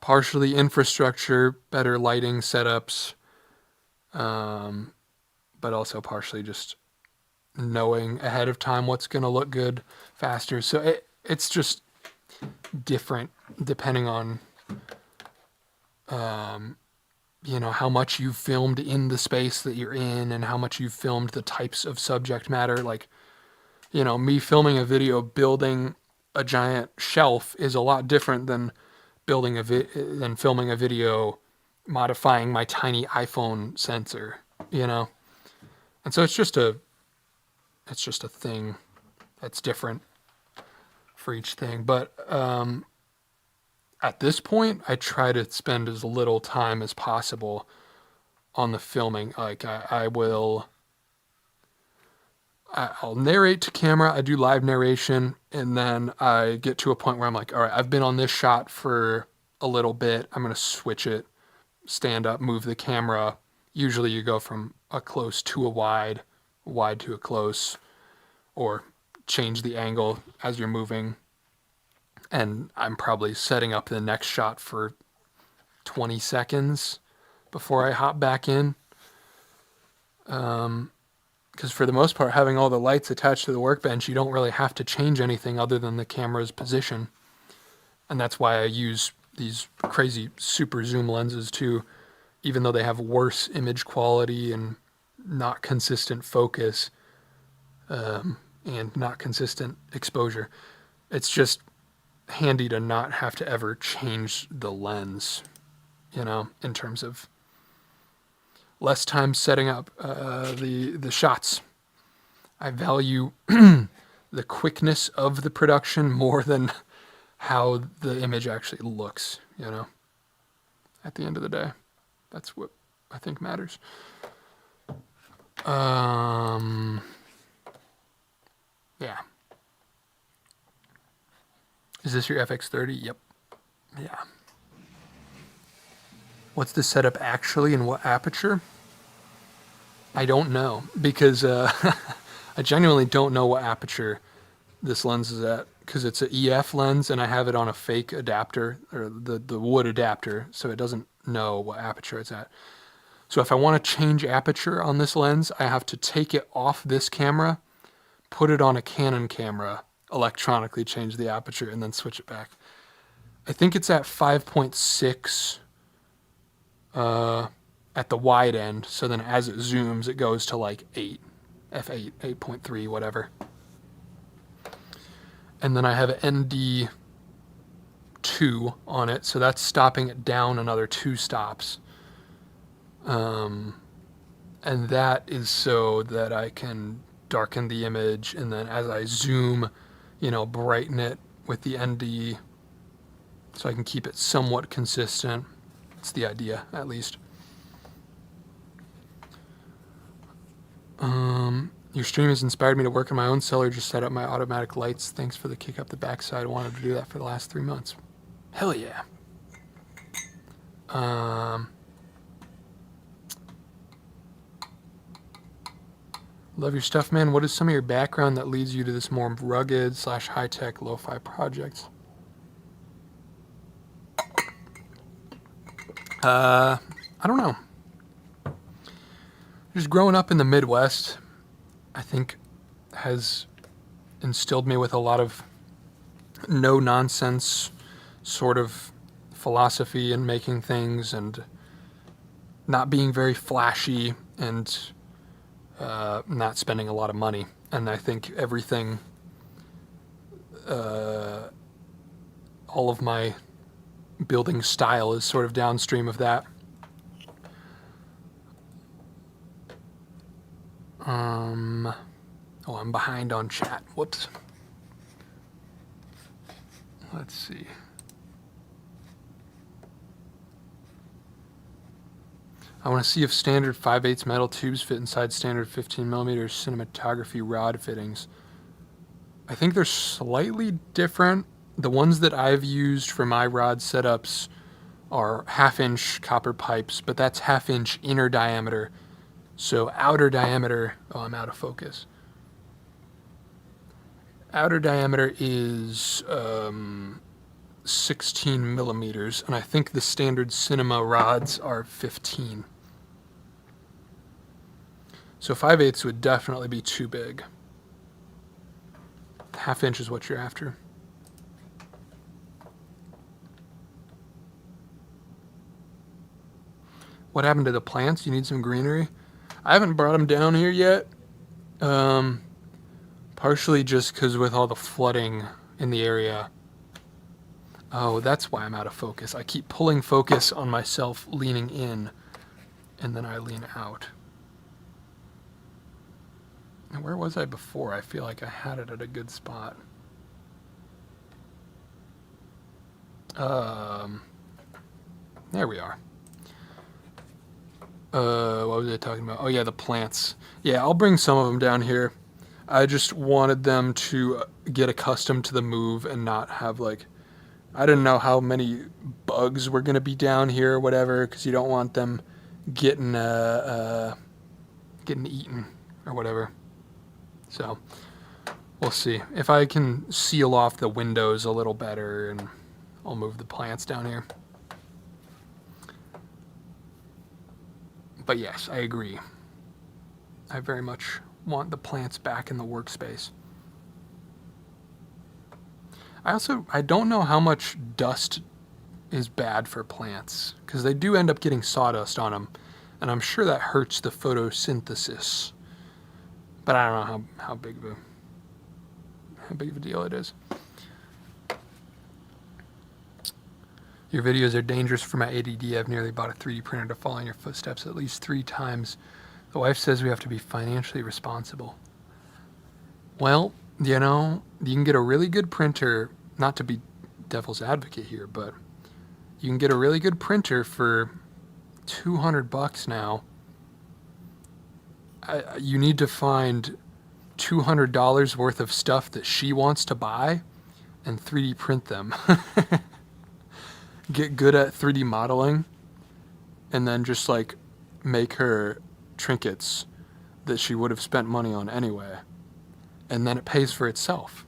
partially infrastructure, better lighting setups, but also partially just knowing ahead of time what's going to look good faster. So it's just different depending on, you know, how much you've filmed in the space that you're in and how much you've filmed the types of subject matter. Like, you know, me filming a video building a giant shelf is a lot different than filming a video modifying my tiny iPhone sensor, you know? And so it's just a thing that's different for each thing. But at this point, I try to spend as little time as possible on the filming. Like I'll narrate to camera. I do live narration, and then I get to a point where I'm like, all right, I've been on this shot for a little bit. I'm going to switch it, stand up, move the camera. Usually you go from a close to a wide to a close, or change the angle as you're moving. And I'm probably setting up the next shot for 20 seconds before I hop back in. Because for the most part, having all the lights attached to the workbench, you don't really have to change anything other than the camera's position. And that's why I use these crazy super zoom lenses too, even though they have worse image quality and not consistent focus, and not consistent exposure. It's just handy to not have to ever change the lens, you know, in terms of less time setting up the shots. I value the quickness of the production more than how the image actually looks, you know, at the end of the day. That's what I think matters. Yeah. Is this your FX30? Yep. Yeah. What's the setup actually and what aperture? I don't know because I genuinely don't know what aperture this lens is at because it's an EF lens and I have it on a fake adapter or the wood adapter, so it doesn't know what aperture it's at. So if I want to change aperture on this lens, I have to take it off this camera, put it on a Canon camera, electronically change the aperture, and then switch it back. I think it's at 5.6 at the wide end, so then as it zooms, it goes to like 8, f8, 8.3, whatever. And then I have an ND2 on it, so that's stopping it down another 2 stops. And that is so that I can darken the image, and then as I zoom, you know, brighten it with the ND so I can keep it somewhat consistent. It's the idea, at least. Your stream has inspired me to work in my own cellar, just set up my automatic lights. Thanks for the kick up the backside. I wanted to do that for the last 3 months. Hell yeah. Love your stuff, man. What is some of your background that leads you to this more rugged / high-tech lo-fi projects? I don't know. Just growing up in the Midwest, I think has instilled me with a lot of no-nonsense sort of philosophy in making things and not being very flashy and not spending a lot of money. And I think everything, all of my building style is sort of downstream of that. Oh, I'm behind on chat. Whoops. Let's see. I want to see if standard 5/8 metal tubes fit inside standard 15mm cinematography rod fittings. I think they're slightly different. The ones that I've used for my rod setups are 1/2-inch copper pipes, but that's 1/2-inch inner diameter. So outer diameter, oh, I'm out of focus. Outer diameter is 16 millimeters, and I think the standard cinema rods are 15. So 5/8 would definitely be too big. 1/2-inch is what you're after. What happened to the plants? You need some greenery? I haven't brought them down here yet. Partially just because with all the flooding in the area. Oh, that's why I'm out of focus. I keep pulling focus on myself leaning in, and then I lean out. And where was I before? I feel like I had it at a good spot. There we are. What was I talking about? Oh yeah, the plants. Yeah, I'll bring some of them down here. I just wanted them to get accustomed to the move and not have like, I didn't know how many bugs were going to be down here or whatever, because you don't want them getting eaten or whatever. So we'll see if I can seal off the windows a little better, and I'll move the plants down here. But yes, I agree. I very much want the plants back in the workspace. I don't know how much dust is bad for plants, because they do end up getting sawdust on them, and I'm sure that hurts the photosynthesis. But I don't know how big of a deal it is. Your videos are dangerous for my ADD. I've nearly bought a 3D printer to follow in your footsteps at least 3 times. The wife says we have to be financially responsible. Well, you know, you can get a really good printer, not to be devil's advocate here, but you can get a really good printer for $200 now. You need to find $200 worth of stuff that she wants to buy and 3D print them. Get good at 3D modeling and then just like make her trinkets that she would have spent money on anyway. And then it pays for itself.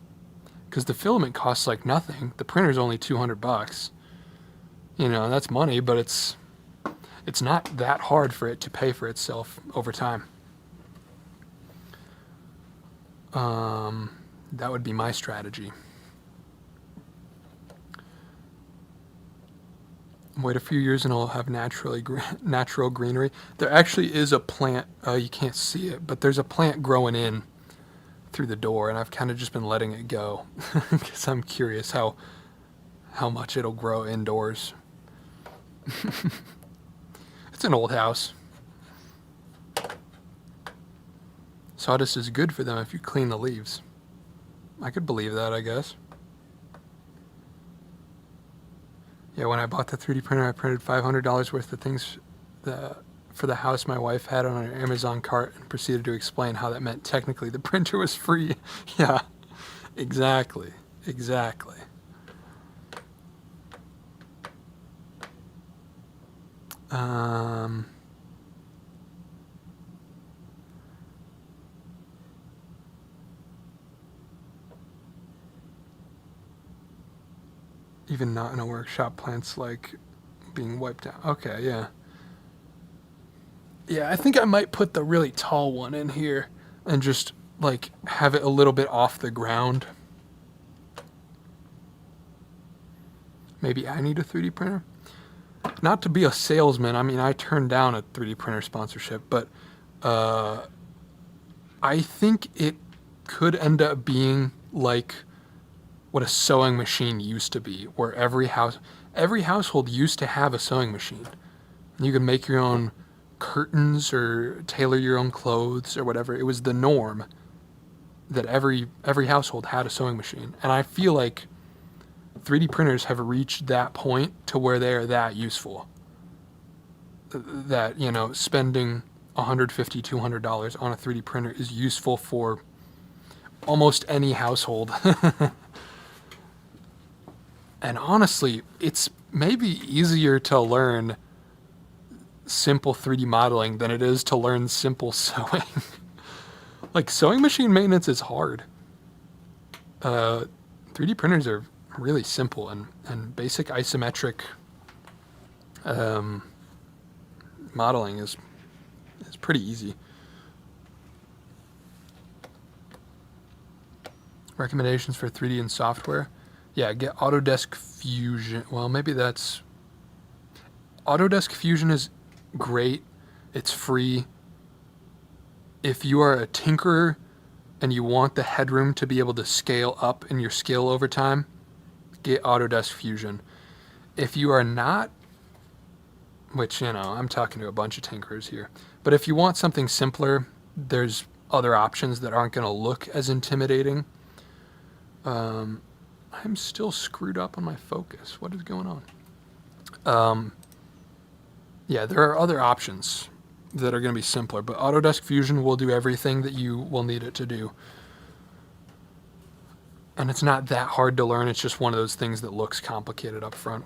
Because the filament costs like nothing. The printer's only $200. You know, that's money, but it's not that hard for it to pay for itself over time. That would be my strategy. Wait a few years and it'll have natural greenery. There actually is a plant, you can't see it, but there's a plant growing in through the door, and I've kind of just been letting it go because I'm curious how much it'll grow indoors. It's an old house. Sawdust is good for them if you clean the leaves. I could believe that, I guess. Yeah, when I bought the 3D printer, I printed $500 worth of things for the house my wife had on her Amazon cart and proceeded to explain how that meant technically the printer was free. Yeah, exactly. Even not in a workshop, plants like being wiped out. Okay, yeah. Yeah, I think I might put the really tall one in here and just like have it a little bit off the ground. Maybe I need a 3D printer. Not to be a salesman, I mean, I turned down a 3D printer sponsorship, but I think it could end up being like what a sewing machine used to be, where every household used to have a sewing machine. You could make your own curtains or tailor your own clothes or whatever. It was the norm that every household had a sewing machine. And I feel like 3D printers have reached that point to where they are that useful. That, you know, spending $150, $200 on a 3D printer is useful for almost any household. And honestly, it's maybe easier to learn simple 3D modeling than it is to learn simple sewing. Like, sewing machine maintenance is hard. 3D printers are really simple, and basic isometric modeling is pretty easy. Recommendations for 3D and software? Yeah, get Autodesk Fusion. Well, maybe that's... Autodesk Fusion is great. It's free. If you are a tinkerer and you want the headroom to be able to scale up in your skill over time, get Autodesk Fusion. If you are not, which, you know, I'm talking to a bunch of tinkerers here, but if you want something simpler, there's other options that aren't going to look as intimidating. I'm still screwed up on my focus. What is going on? Yeah, there are other options that are going to be simpler, but Autodesk Fusion will do everything that you will need it to do. And it's not that hard to learn. It's just one of those things that looks complicated up front.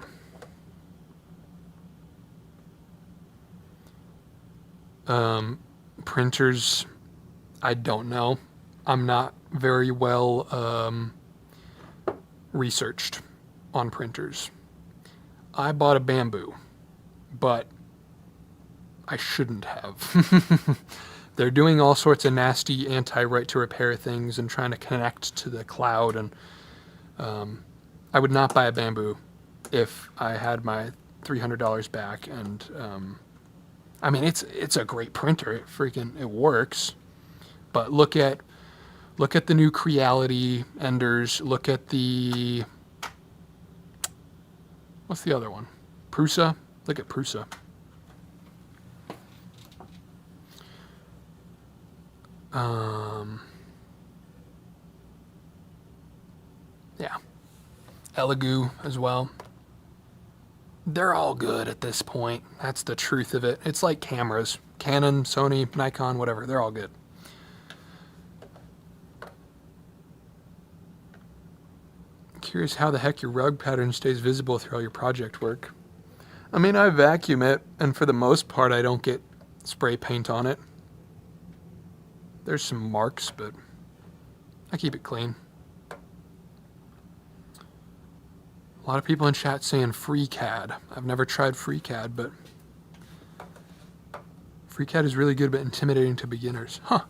Printers, I don't know. I'm not very well researched on printers. I bought a Bamboo, but I shouldn't have. They're doing all sorts of nasty anti-right to repair things and trying to connect to the cloud, and I would not buy a Bamboo if I had my $300 back. And I mean, it's a great printer. It works. But look at the new Creality Enders. Look at the, what's the other one? Prusa. Look at Prusa. Elegoo as well. They're all good at this point. That's the truth of it. It's like cameras. Canon, Sony, Nikon, whatever. They're all good. Curious how the heck your rug pattern stays visible through all your project work. I mean, I vacuum it, and for the most part, I don't get spray paint on it. There's some marks, but I keep it clean. A lot of people in chat saying FreeCAD. I've never tried FreeCAD, but FreeCAD is really good but intimidating to beginners. Huh.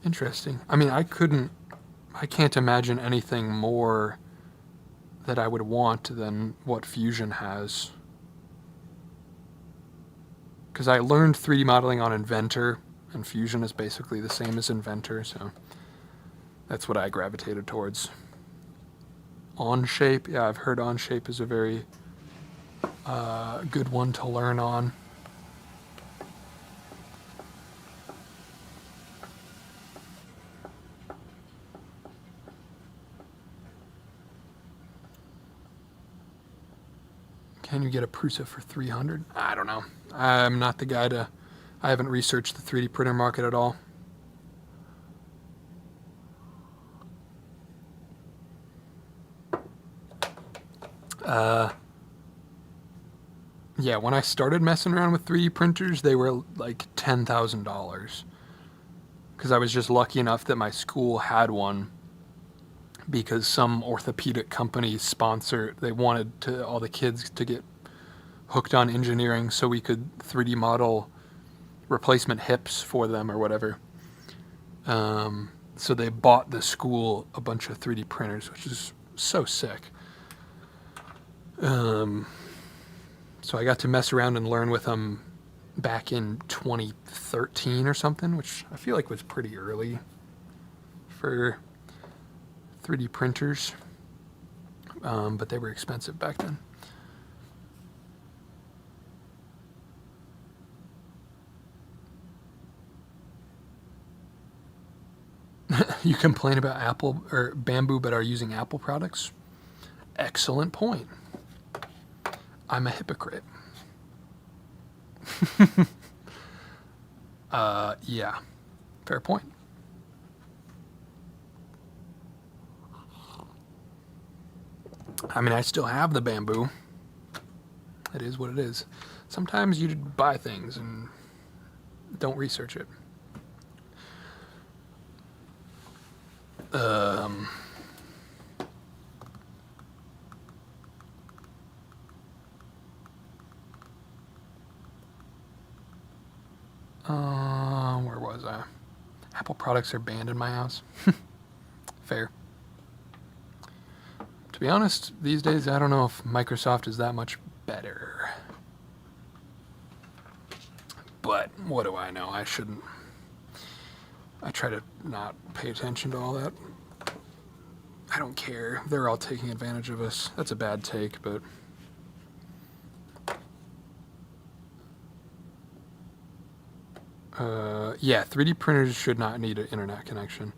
Interesting. I mean, I can't imagine anything more that I would want than what Fusion has. Because I learned 3D modeling on Inventor, and Fusion is basically the same as Inventor, so that's what I gravitated towards. Onshape, yeah, I've heard Onshape is a very good one to learn on. Can you get a Prusa for 300? I don't know. I'm not the guy to... I haven't researched the 3D printer market at all. Yeah, when I started messing around with 3D printers, they were like $10,000. Because I was just lucky enough that my school had one. Because some orthopedic company they wanted all the kids to get hooked on engineering so we could 3D model replacement hips for them or whatever. So they bought the school a bunch of 3D printers, which is so sick. So I got to mess around and learn with them back in 2013 or something, which I feel like was pretty early for 3D printers, but they were expensive back then. You complain about Apple or Bamboo, but are using Apple products? Excellent point. I'm a hypocrite. Yeah, fair point. I mean, I still have the Bamboo. It is what it is. Sometimes you buy things and don't research it. Where was I? Apple products are banned in my house. Fair. To be honest, these days I don't know if Microsoft is that much better. But what do I know? I shouldn't. I try to not pay attention to all that. I don't care. They're all taking advantage of us. That's a bad take, but... yeah, 3D printers should not need an internet connection.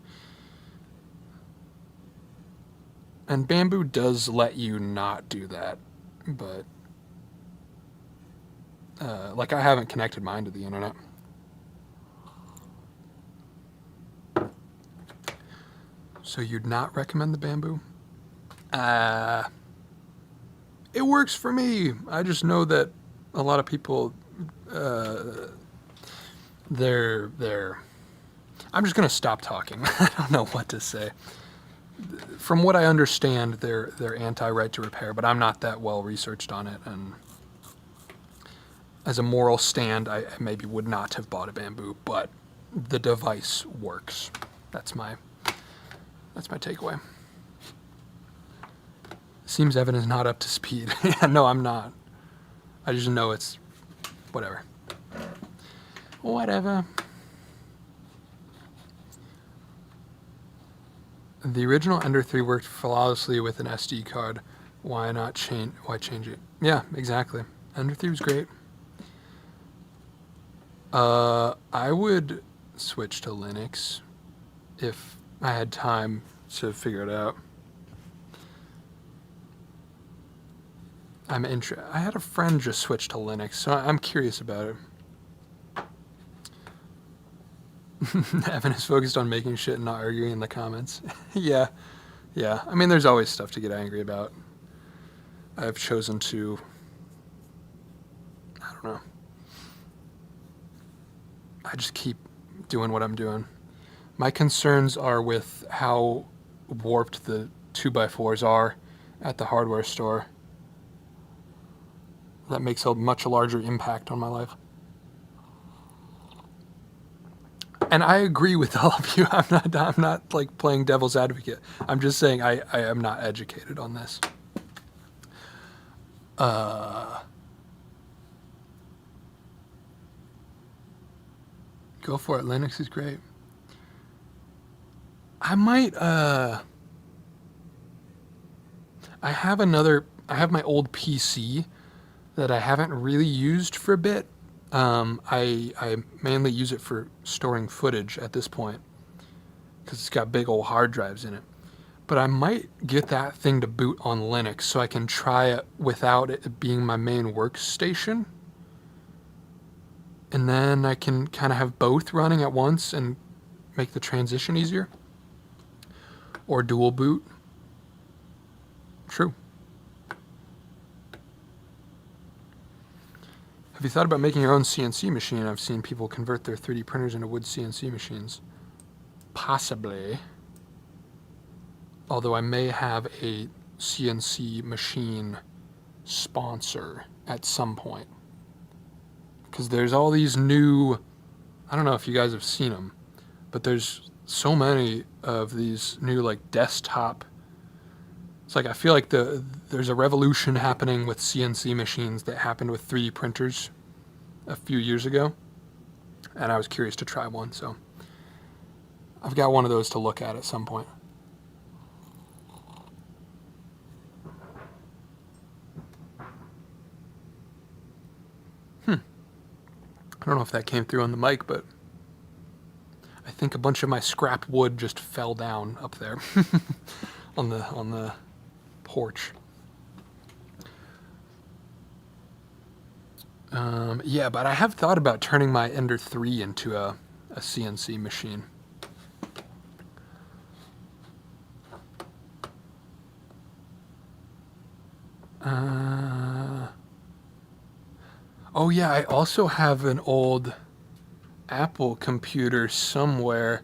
And Bamboo does let you not do that, but... like, I haven't connected mine to the internet. So you'd not recommend the Bamboo? It works for me. I just know that a lot of people, they're... I'm just going to stop talking. I don't know what to say. From what I understand, they're anti-right to repair, but I'm not that well researched on it, and as a moral stand, I maybe would not have bought a Bamboo, but the device works. That's my takeaway. Seems Evan is not up to speed. Yeah, no, I'm not. I just know it's whatever. Whatever. The original Ender 3 worked flawlessly with an SD card. Why not change? Why change it? Yeah, exactly. Ender 3 was great. I would switch to Linux if I had time to figure it out. I had a friend just switch to Linux, so I'm curious about it. Evan is focused on making shit and not arguing in the comments. Yeah. I mean, there's always stuff to get angry about. I've chosen to, I don't know. I just keep doing what I'm doing. My concerns are with how warped the 2x4s are at the hardware store. That makes a much larger impact on my life. And I agree with all of you. I'm not like playing devil's advocate. I'm just saying I am not educated on this. Go for it. Linux is great. I might, I have my old PC that I haven't really used for a bit. I mainly use it for storing footage at this point because it's got big old hard drives in it. But I might get that thing to boot on Linux so I can try it without it being my main workstation. And then I can kind of have both running at once and make the transition easier. Or dual boot. True. Have you thought about making your own CNC machine? I've seen people convert their 3D printers into wood CNC machines. Possibly. Although I may have a CNC machine sponsor at some point. Because there's all these new, I don't know if you guys have seen them, but there's so many of these new like desktop. It's like I feel like there's a revolution happening with CNC machines that happened with 3D printers a few years ago, and I was curious to try one, so I've got one of those to look at some point. I don't know if that came through on the mic, but I think a bunch of my scrap wood just fell down up there on the porch. Yeah, but I have thought about turning my Ender 3 into a CNC machine. Oh yeah, I also have an old Apple computer somewhere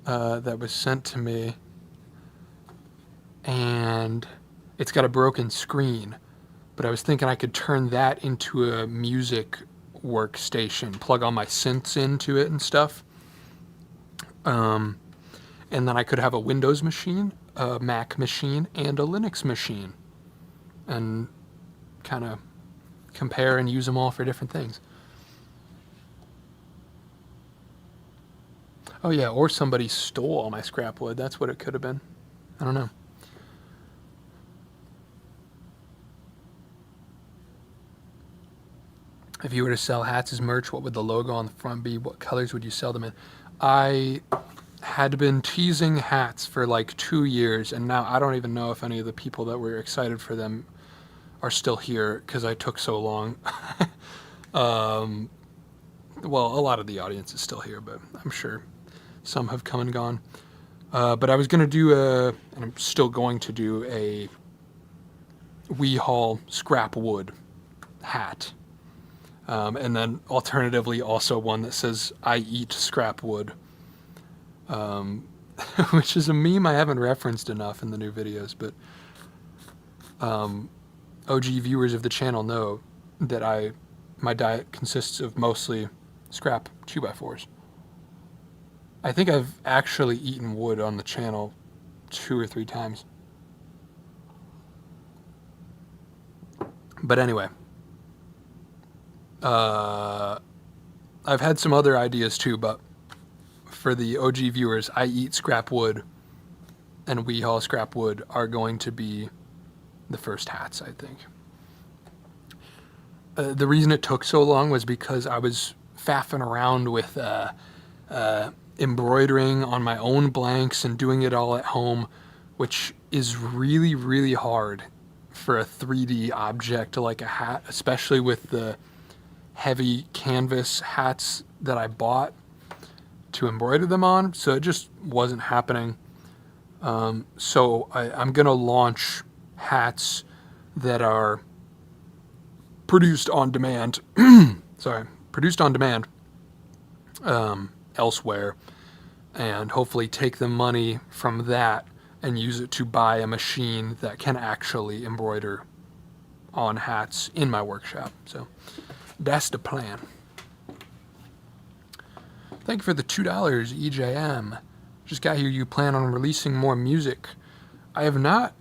that was sent to me, and it's got a broken screen, but I was thinking I could turn that into a music workstation, plug all my synths into it and stuff, and then I could have a Windows machine, a Mac machine, and a Linux machine, and kind of compare and use them all for different things. Oh yeah, or somebody stole all my scrap wood. That's what it could have been. I don't know. If you were to sell hats as merch, what would the logo on the front be? What colors would you sell them in? I had been teasing hats for like 2 years, and now I don't even know if any of the people that were excited for them are still here because I took so long. Well, a lot of the audience is still here, but I'm sure some have come and gone. But I was going to do and I'm still going to do a We Haul scrap wood hat. And then alternatively also one that says I eat scrap wood. Which is a meme I haven't referenced enough in the new videos, but OG viewers of the channel know that my diet consists of mostly scrap 2x4s. I think I've actually eaten wood on the channel 2 or 3 times. But anyway, I've had some other ideas too, but for the OG viewers, I eat scrap wood and We Haul scrap wood are going to be the first hats, I think. The reason it took so long was because I was faffing around with embroidering on my own blanks and doing it all at home, which is really, really hard for a 3D object like a hat, especially with the heavy canvas hats that I bought to embroider them on. So it just wasn't happening. So I'm going to launch hats that are produced on demand. Sorry, produced on demand elsewhere, and hopefully take the money from that and use it to buy a machine that can actually embroider on hats in my workshop. So that's the plan. Thank you for the $2, EJM. Just got here. You plan on releasing more music? I have not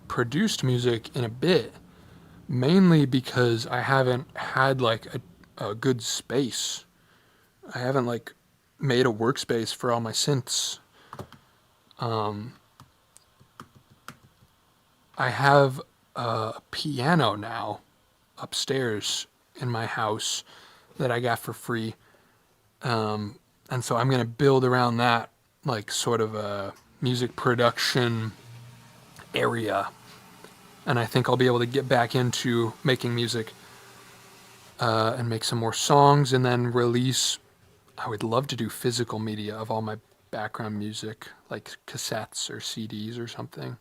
produced music in a bit, mainly because I haven't had like a good space. I haven't like made a workspace for all my synths. I have a piano now upstairs in my house that I got for free. And so I'm going to build around that, like sort of a music production area. And I think I'll be able to get back into making music and make some more songs and then release. I would love to do physical media of all my background music, like cassettes or CDs or something.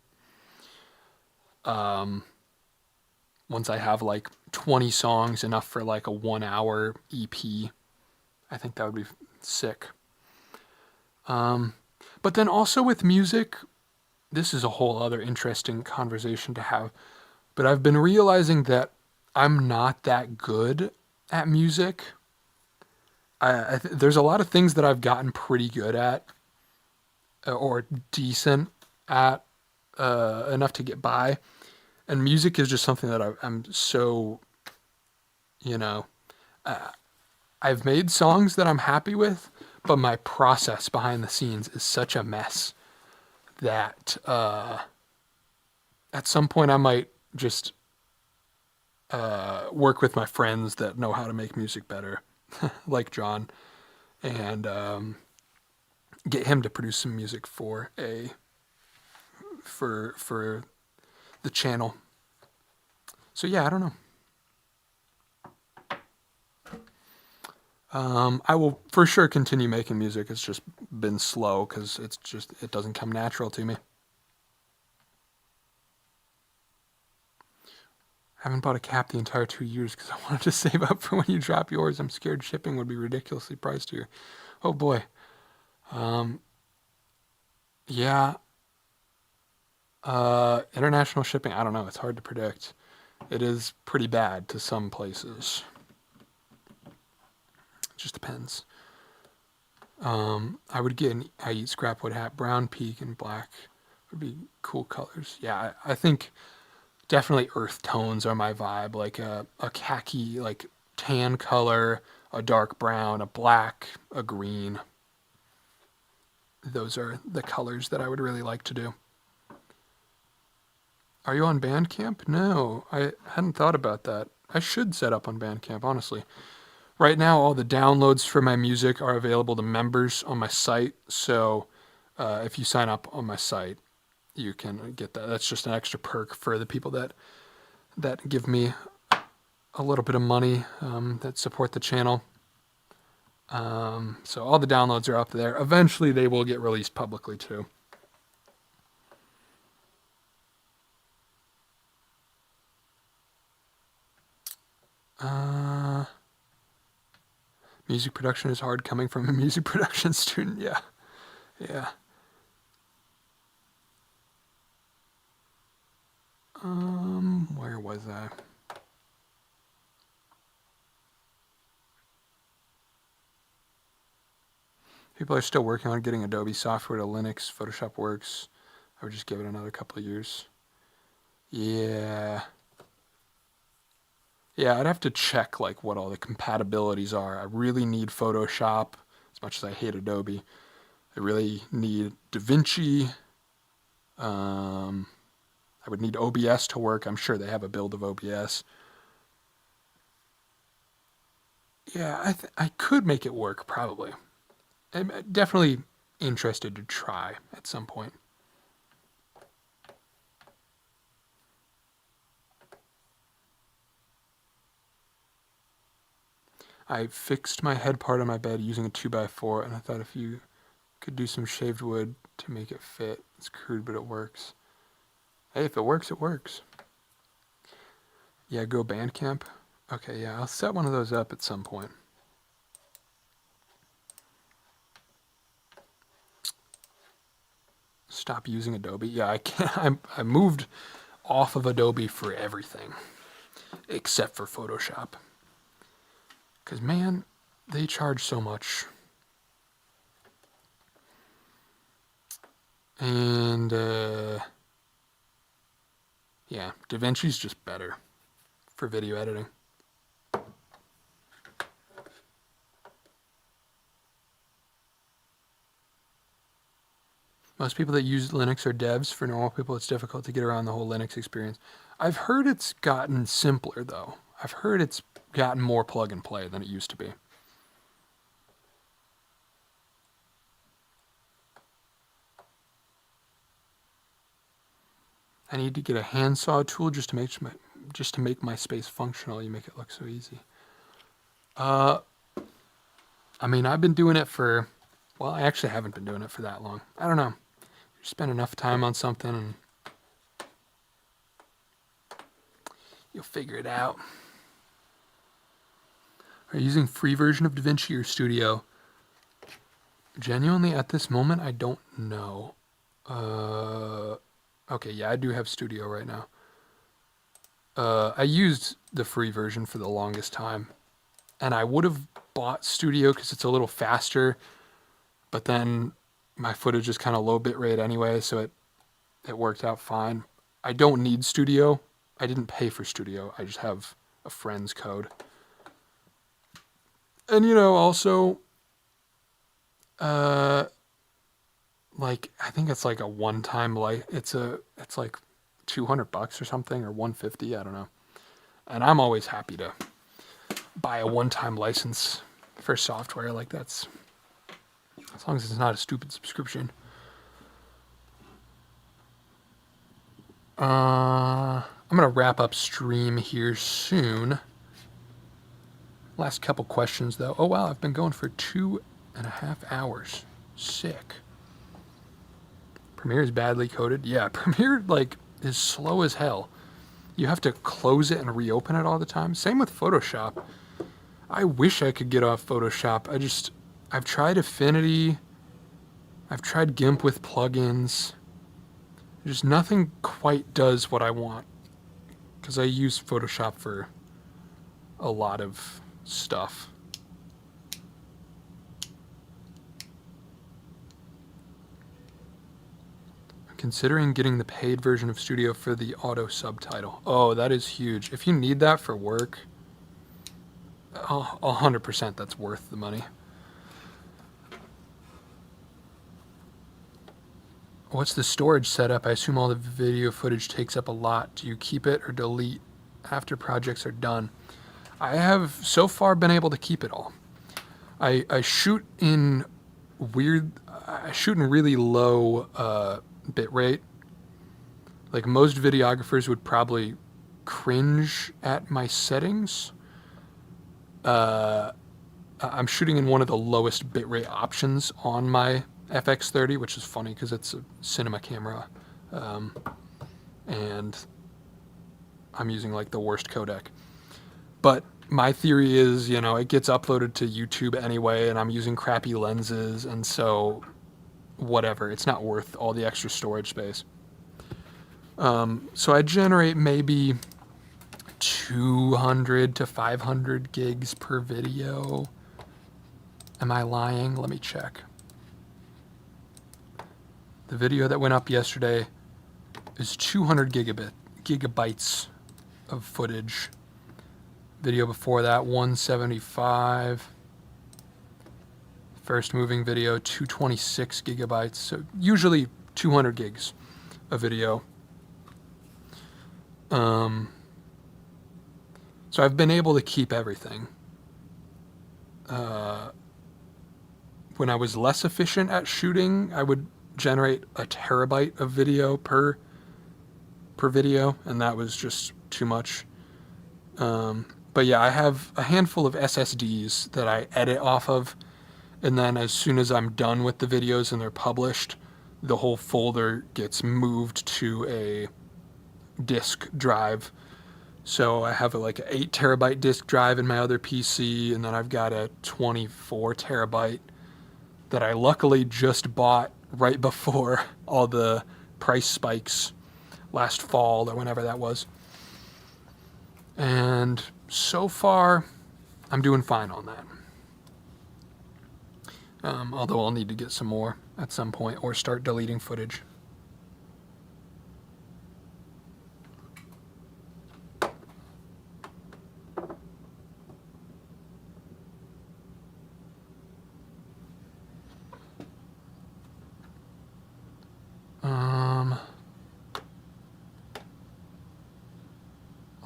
Once I have like 20 songs, enough for like a 1 hour EP, I think that would be sick. But then also with music, this is a whole other interesting conversation to have, but I've been realizing that I'm not that good at music. There's a lot of things that I've gotten pretty good at or decent at, enough to get by. And music is just something that I'm so, I've made songs that I'm happy with, but my process behind the scenes is such a mess that at some point I might just work with my friends that know how to make music better, like John, and get him to produce some music for the channel. So yeah, I don't know. I will for sure continue making music. It's just been slow because it doesn't come natural to me. I haven't bought a cap the entire 2 years because I wanted to save up for when you drop yours. I'm scared shipping would be ridiculously priced here. Oh boy. Yeah. International shipping, I don't know. It's hard to predict. It is pretty bad to some places. It just depends. I would get an I Eat Scrapwood hat, brown, peak, and black would be cool colors. Yeah, I think definitely earth tones are my vibe. Like a khaki, like tan color, a dark brown, a black, a green. Those are the colors that I would really like to do. Are you on Bandcamp? No, I hadn't thought about that. I should set up on Bandcamp, honestly. Right now, all the downloads for my music are available to members on my site. So if you sign up on my site, you can get that. That's just an extra perk for the people that give me a little bit of money, that support the channel. So all the downloads are up there. Eventually, they will get released publicly too. Music production is hard coming from a music production student. Yeah. Yeah. Where was I? People are still working on getting Adobe software to Linux. Photoshop works. I would just give it another couple of years. Yeah. Yeah, I'd have to check like what all the compatibilities are. I really need Photoshop as much as I hate Adobe. I really need DaVinci. I would need OBS to work. I'm sure they have a build of OBS. Yeah, I could make it work probably. I'm definitely interested to try at some point. I fixed my head part on my bed using a 2x4, and I thought if you could do some shaved wood to make it fit. It's crude, but it works. Hey, if it works, it works. Yeah, go Bandcamp. Okay, yeah, I'll set one of those up at some point. Stop using Adobe. Yeah, I can't. I moved off of Adobe for everything except for Photoshop. Because, man, they charge so much. And, yeah, DaVinci's just better for video editing. Most people that use Linux are devs. For normal people, it's difficult to get around the whole Linux experience. I've heard it's gotten simpler, though. I've heard it's gotten more plug and play than it used to be. I need to get a handsaw tool just to make my space functional. You make it look so easy. I mean, I've been doing it for, well, I actually haven't been doing it for that long. I don't know. You spend enough time on something and you'll figure it out. Are you using free version of DaVinci or Studio? Genuinely, at this moment, I don't know. Okay, yeah, I do have Studio right now. I used the free version for the longest time. And I would have bought Studio because it's a little faster. But then my footage is kind of low bitrate anyway, so it worked out fine. I don't need Studio. I didn't pay for Studio. I just have a friend's code. And, you know, also, like, I think it's like a one-time, it's like $200 or something, or $150, I don't know. And I'm always happy to buy a one-time license for software. Like, that's, as long as it's not a stupid subscription. I'm gonna wrap up stream here soon. Last couple questions, though. Oh, wow, I've been going for 2.5 hours. Sick. Premiere is badly coded. Yeah, Premiere, like, is slow as hell. You have to close it and reopen it all the time. Same with Photoshop. I wish I could get off Photoshop. I've tried Affinity. I've tried GIMP with plugins. Just nothing quite does what I want. Because I use Photoshop for a lot of stuff. I'm considering getting the paid version of Studio for the auto subtitle. Oh, that is huge. If you need that for work, 100% that's worth the money. What's the storage setup? I assume all the video footage takes up a lot. Do you keep it or delete after projects are done? I have so far been able to keep it all. I shoot in really low bit rate. Like, most videographers would probably cringe at my settings. I'm shooting in one of the lowest bitrate options on my FX30, which is funny because it's a cinema camera, and I'm using like the worst codec. But my theory is, you know, it gets uploaded to YouTube anyway, and I'm using crappy lenses, and so whatever, it's not worth all the extra storage space. So I generate maybe 200 to 500 gigs per video. Am I lying? Let me check. The video that went up yesterday is 200 gigabytes of footage. Video before that, 175. First moving video, 226 gigabytes. So usually 200 gigs of video. So I've been able to keep everything. When I was less efficient at shooting, I would generate a terabyte of video per video, and that was just too much. But yeah, I have a handful of SSDs that I edit off of, and then as soon as I'm done with the videos and they're published, the whole folder gets moved to a disk drive. So I have like an 8 terabyte disk drive in my other PC, and then I've got a 24 terabyte that I luckily just bought right before all the price spikes last fall or whenever that was. And so far, I'm doing fine on that. Although I'll need to get some more at some point or start deleting footage.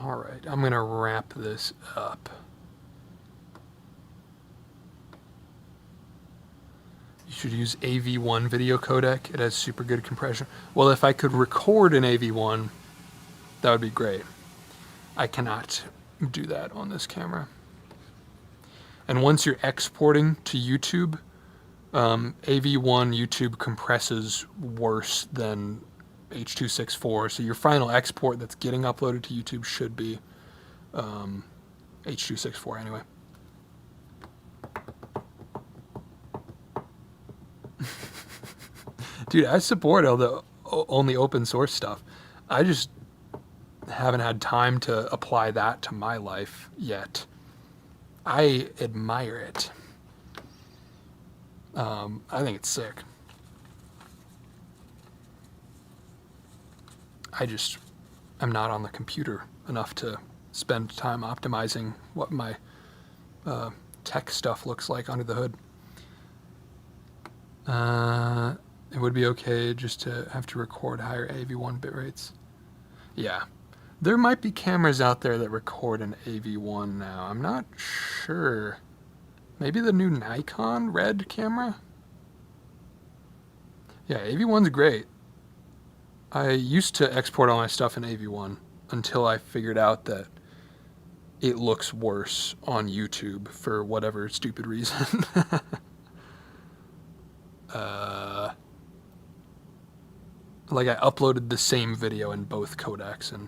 All right, I'm gonna wrap this up. You should use AV1 video codec. It has super good compression. Well, if I could record an AV1, that would be great. I cannot do that on this camera. And once you're exporting to YouTube, AV1 YouTube compresses worse than H.264. So your final export that's getting uploaded to YouTube should be H.264 anyway. Dude, I support all the only open source stuff. I just haven't had time to apply that to my life yet. I admire it. I think it's sick. I'm not on the computer enough to spend time optimizing what my tech stuff looks like under the hood. It would be okay just to have to record higher AV1 bit rates. Yeah. There might be cameras out there that record an AV1 now. I'm not sure. Maybe the new Nikon Red camera? Yeah, AV1's great. I used to export all my stuff in AV1 until I figured out that it looks worse on YouTube for whatever stupid reason. Like I uploaded the same video in both codecs and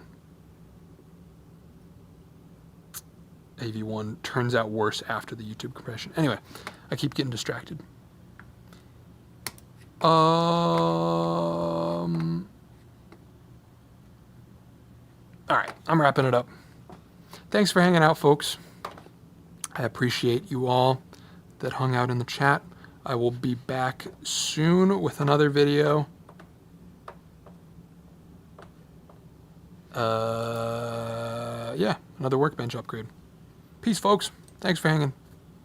AV1 turns out worse after the YouTube compression. Anyway, I keep getting distracted. All right, I'm wrapping it up. Thanks for hanging out, folks. I appreciate you all that hung out in the chat. I will be back soon with another video. Yeah, another workbench upgrade. Peace, folks. Thanks for hanging.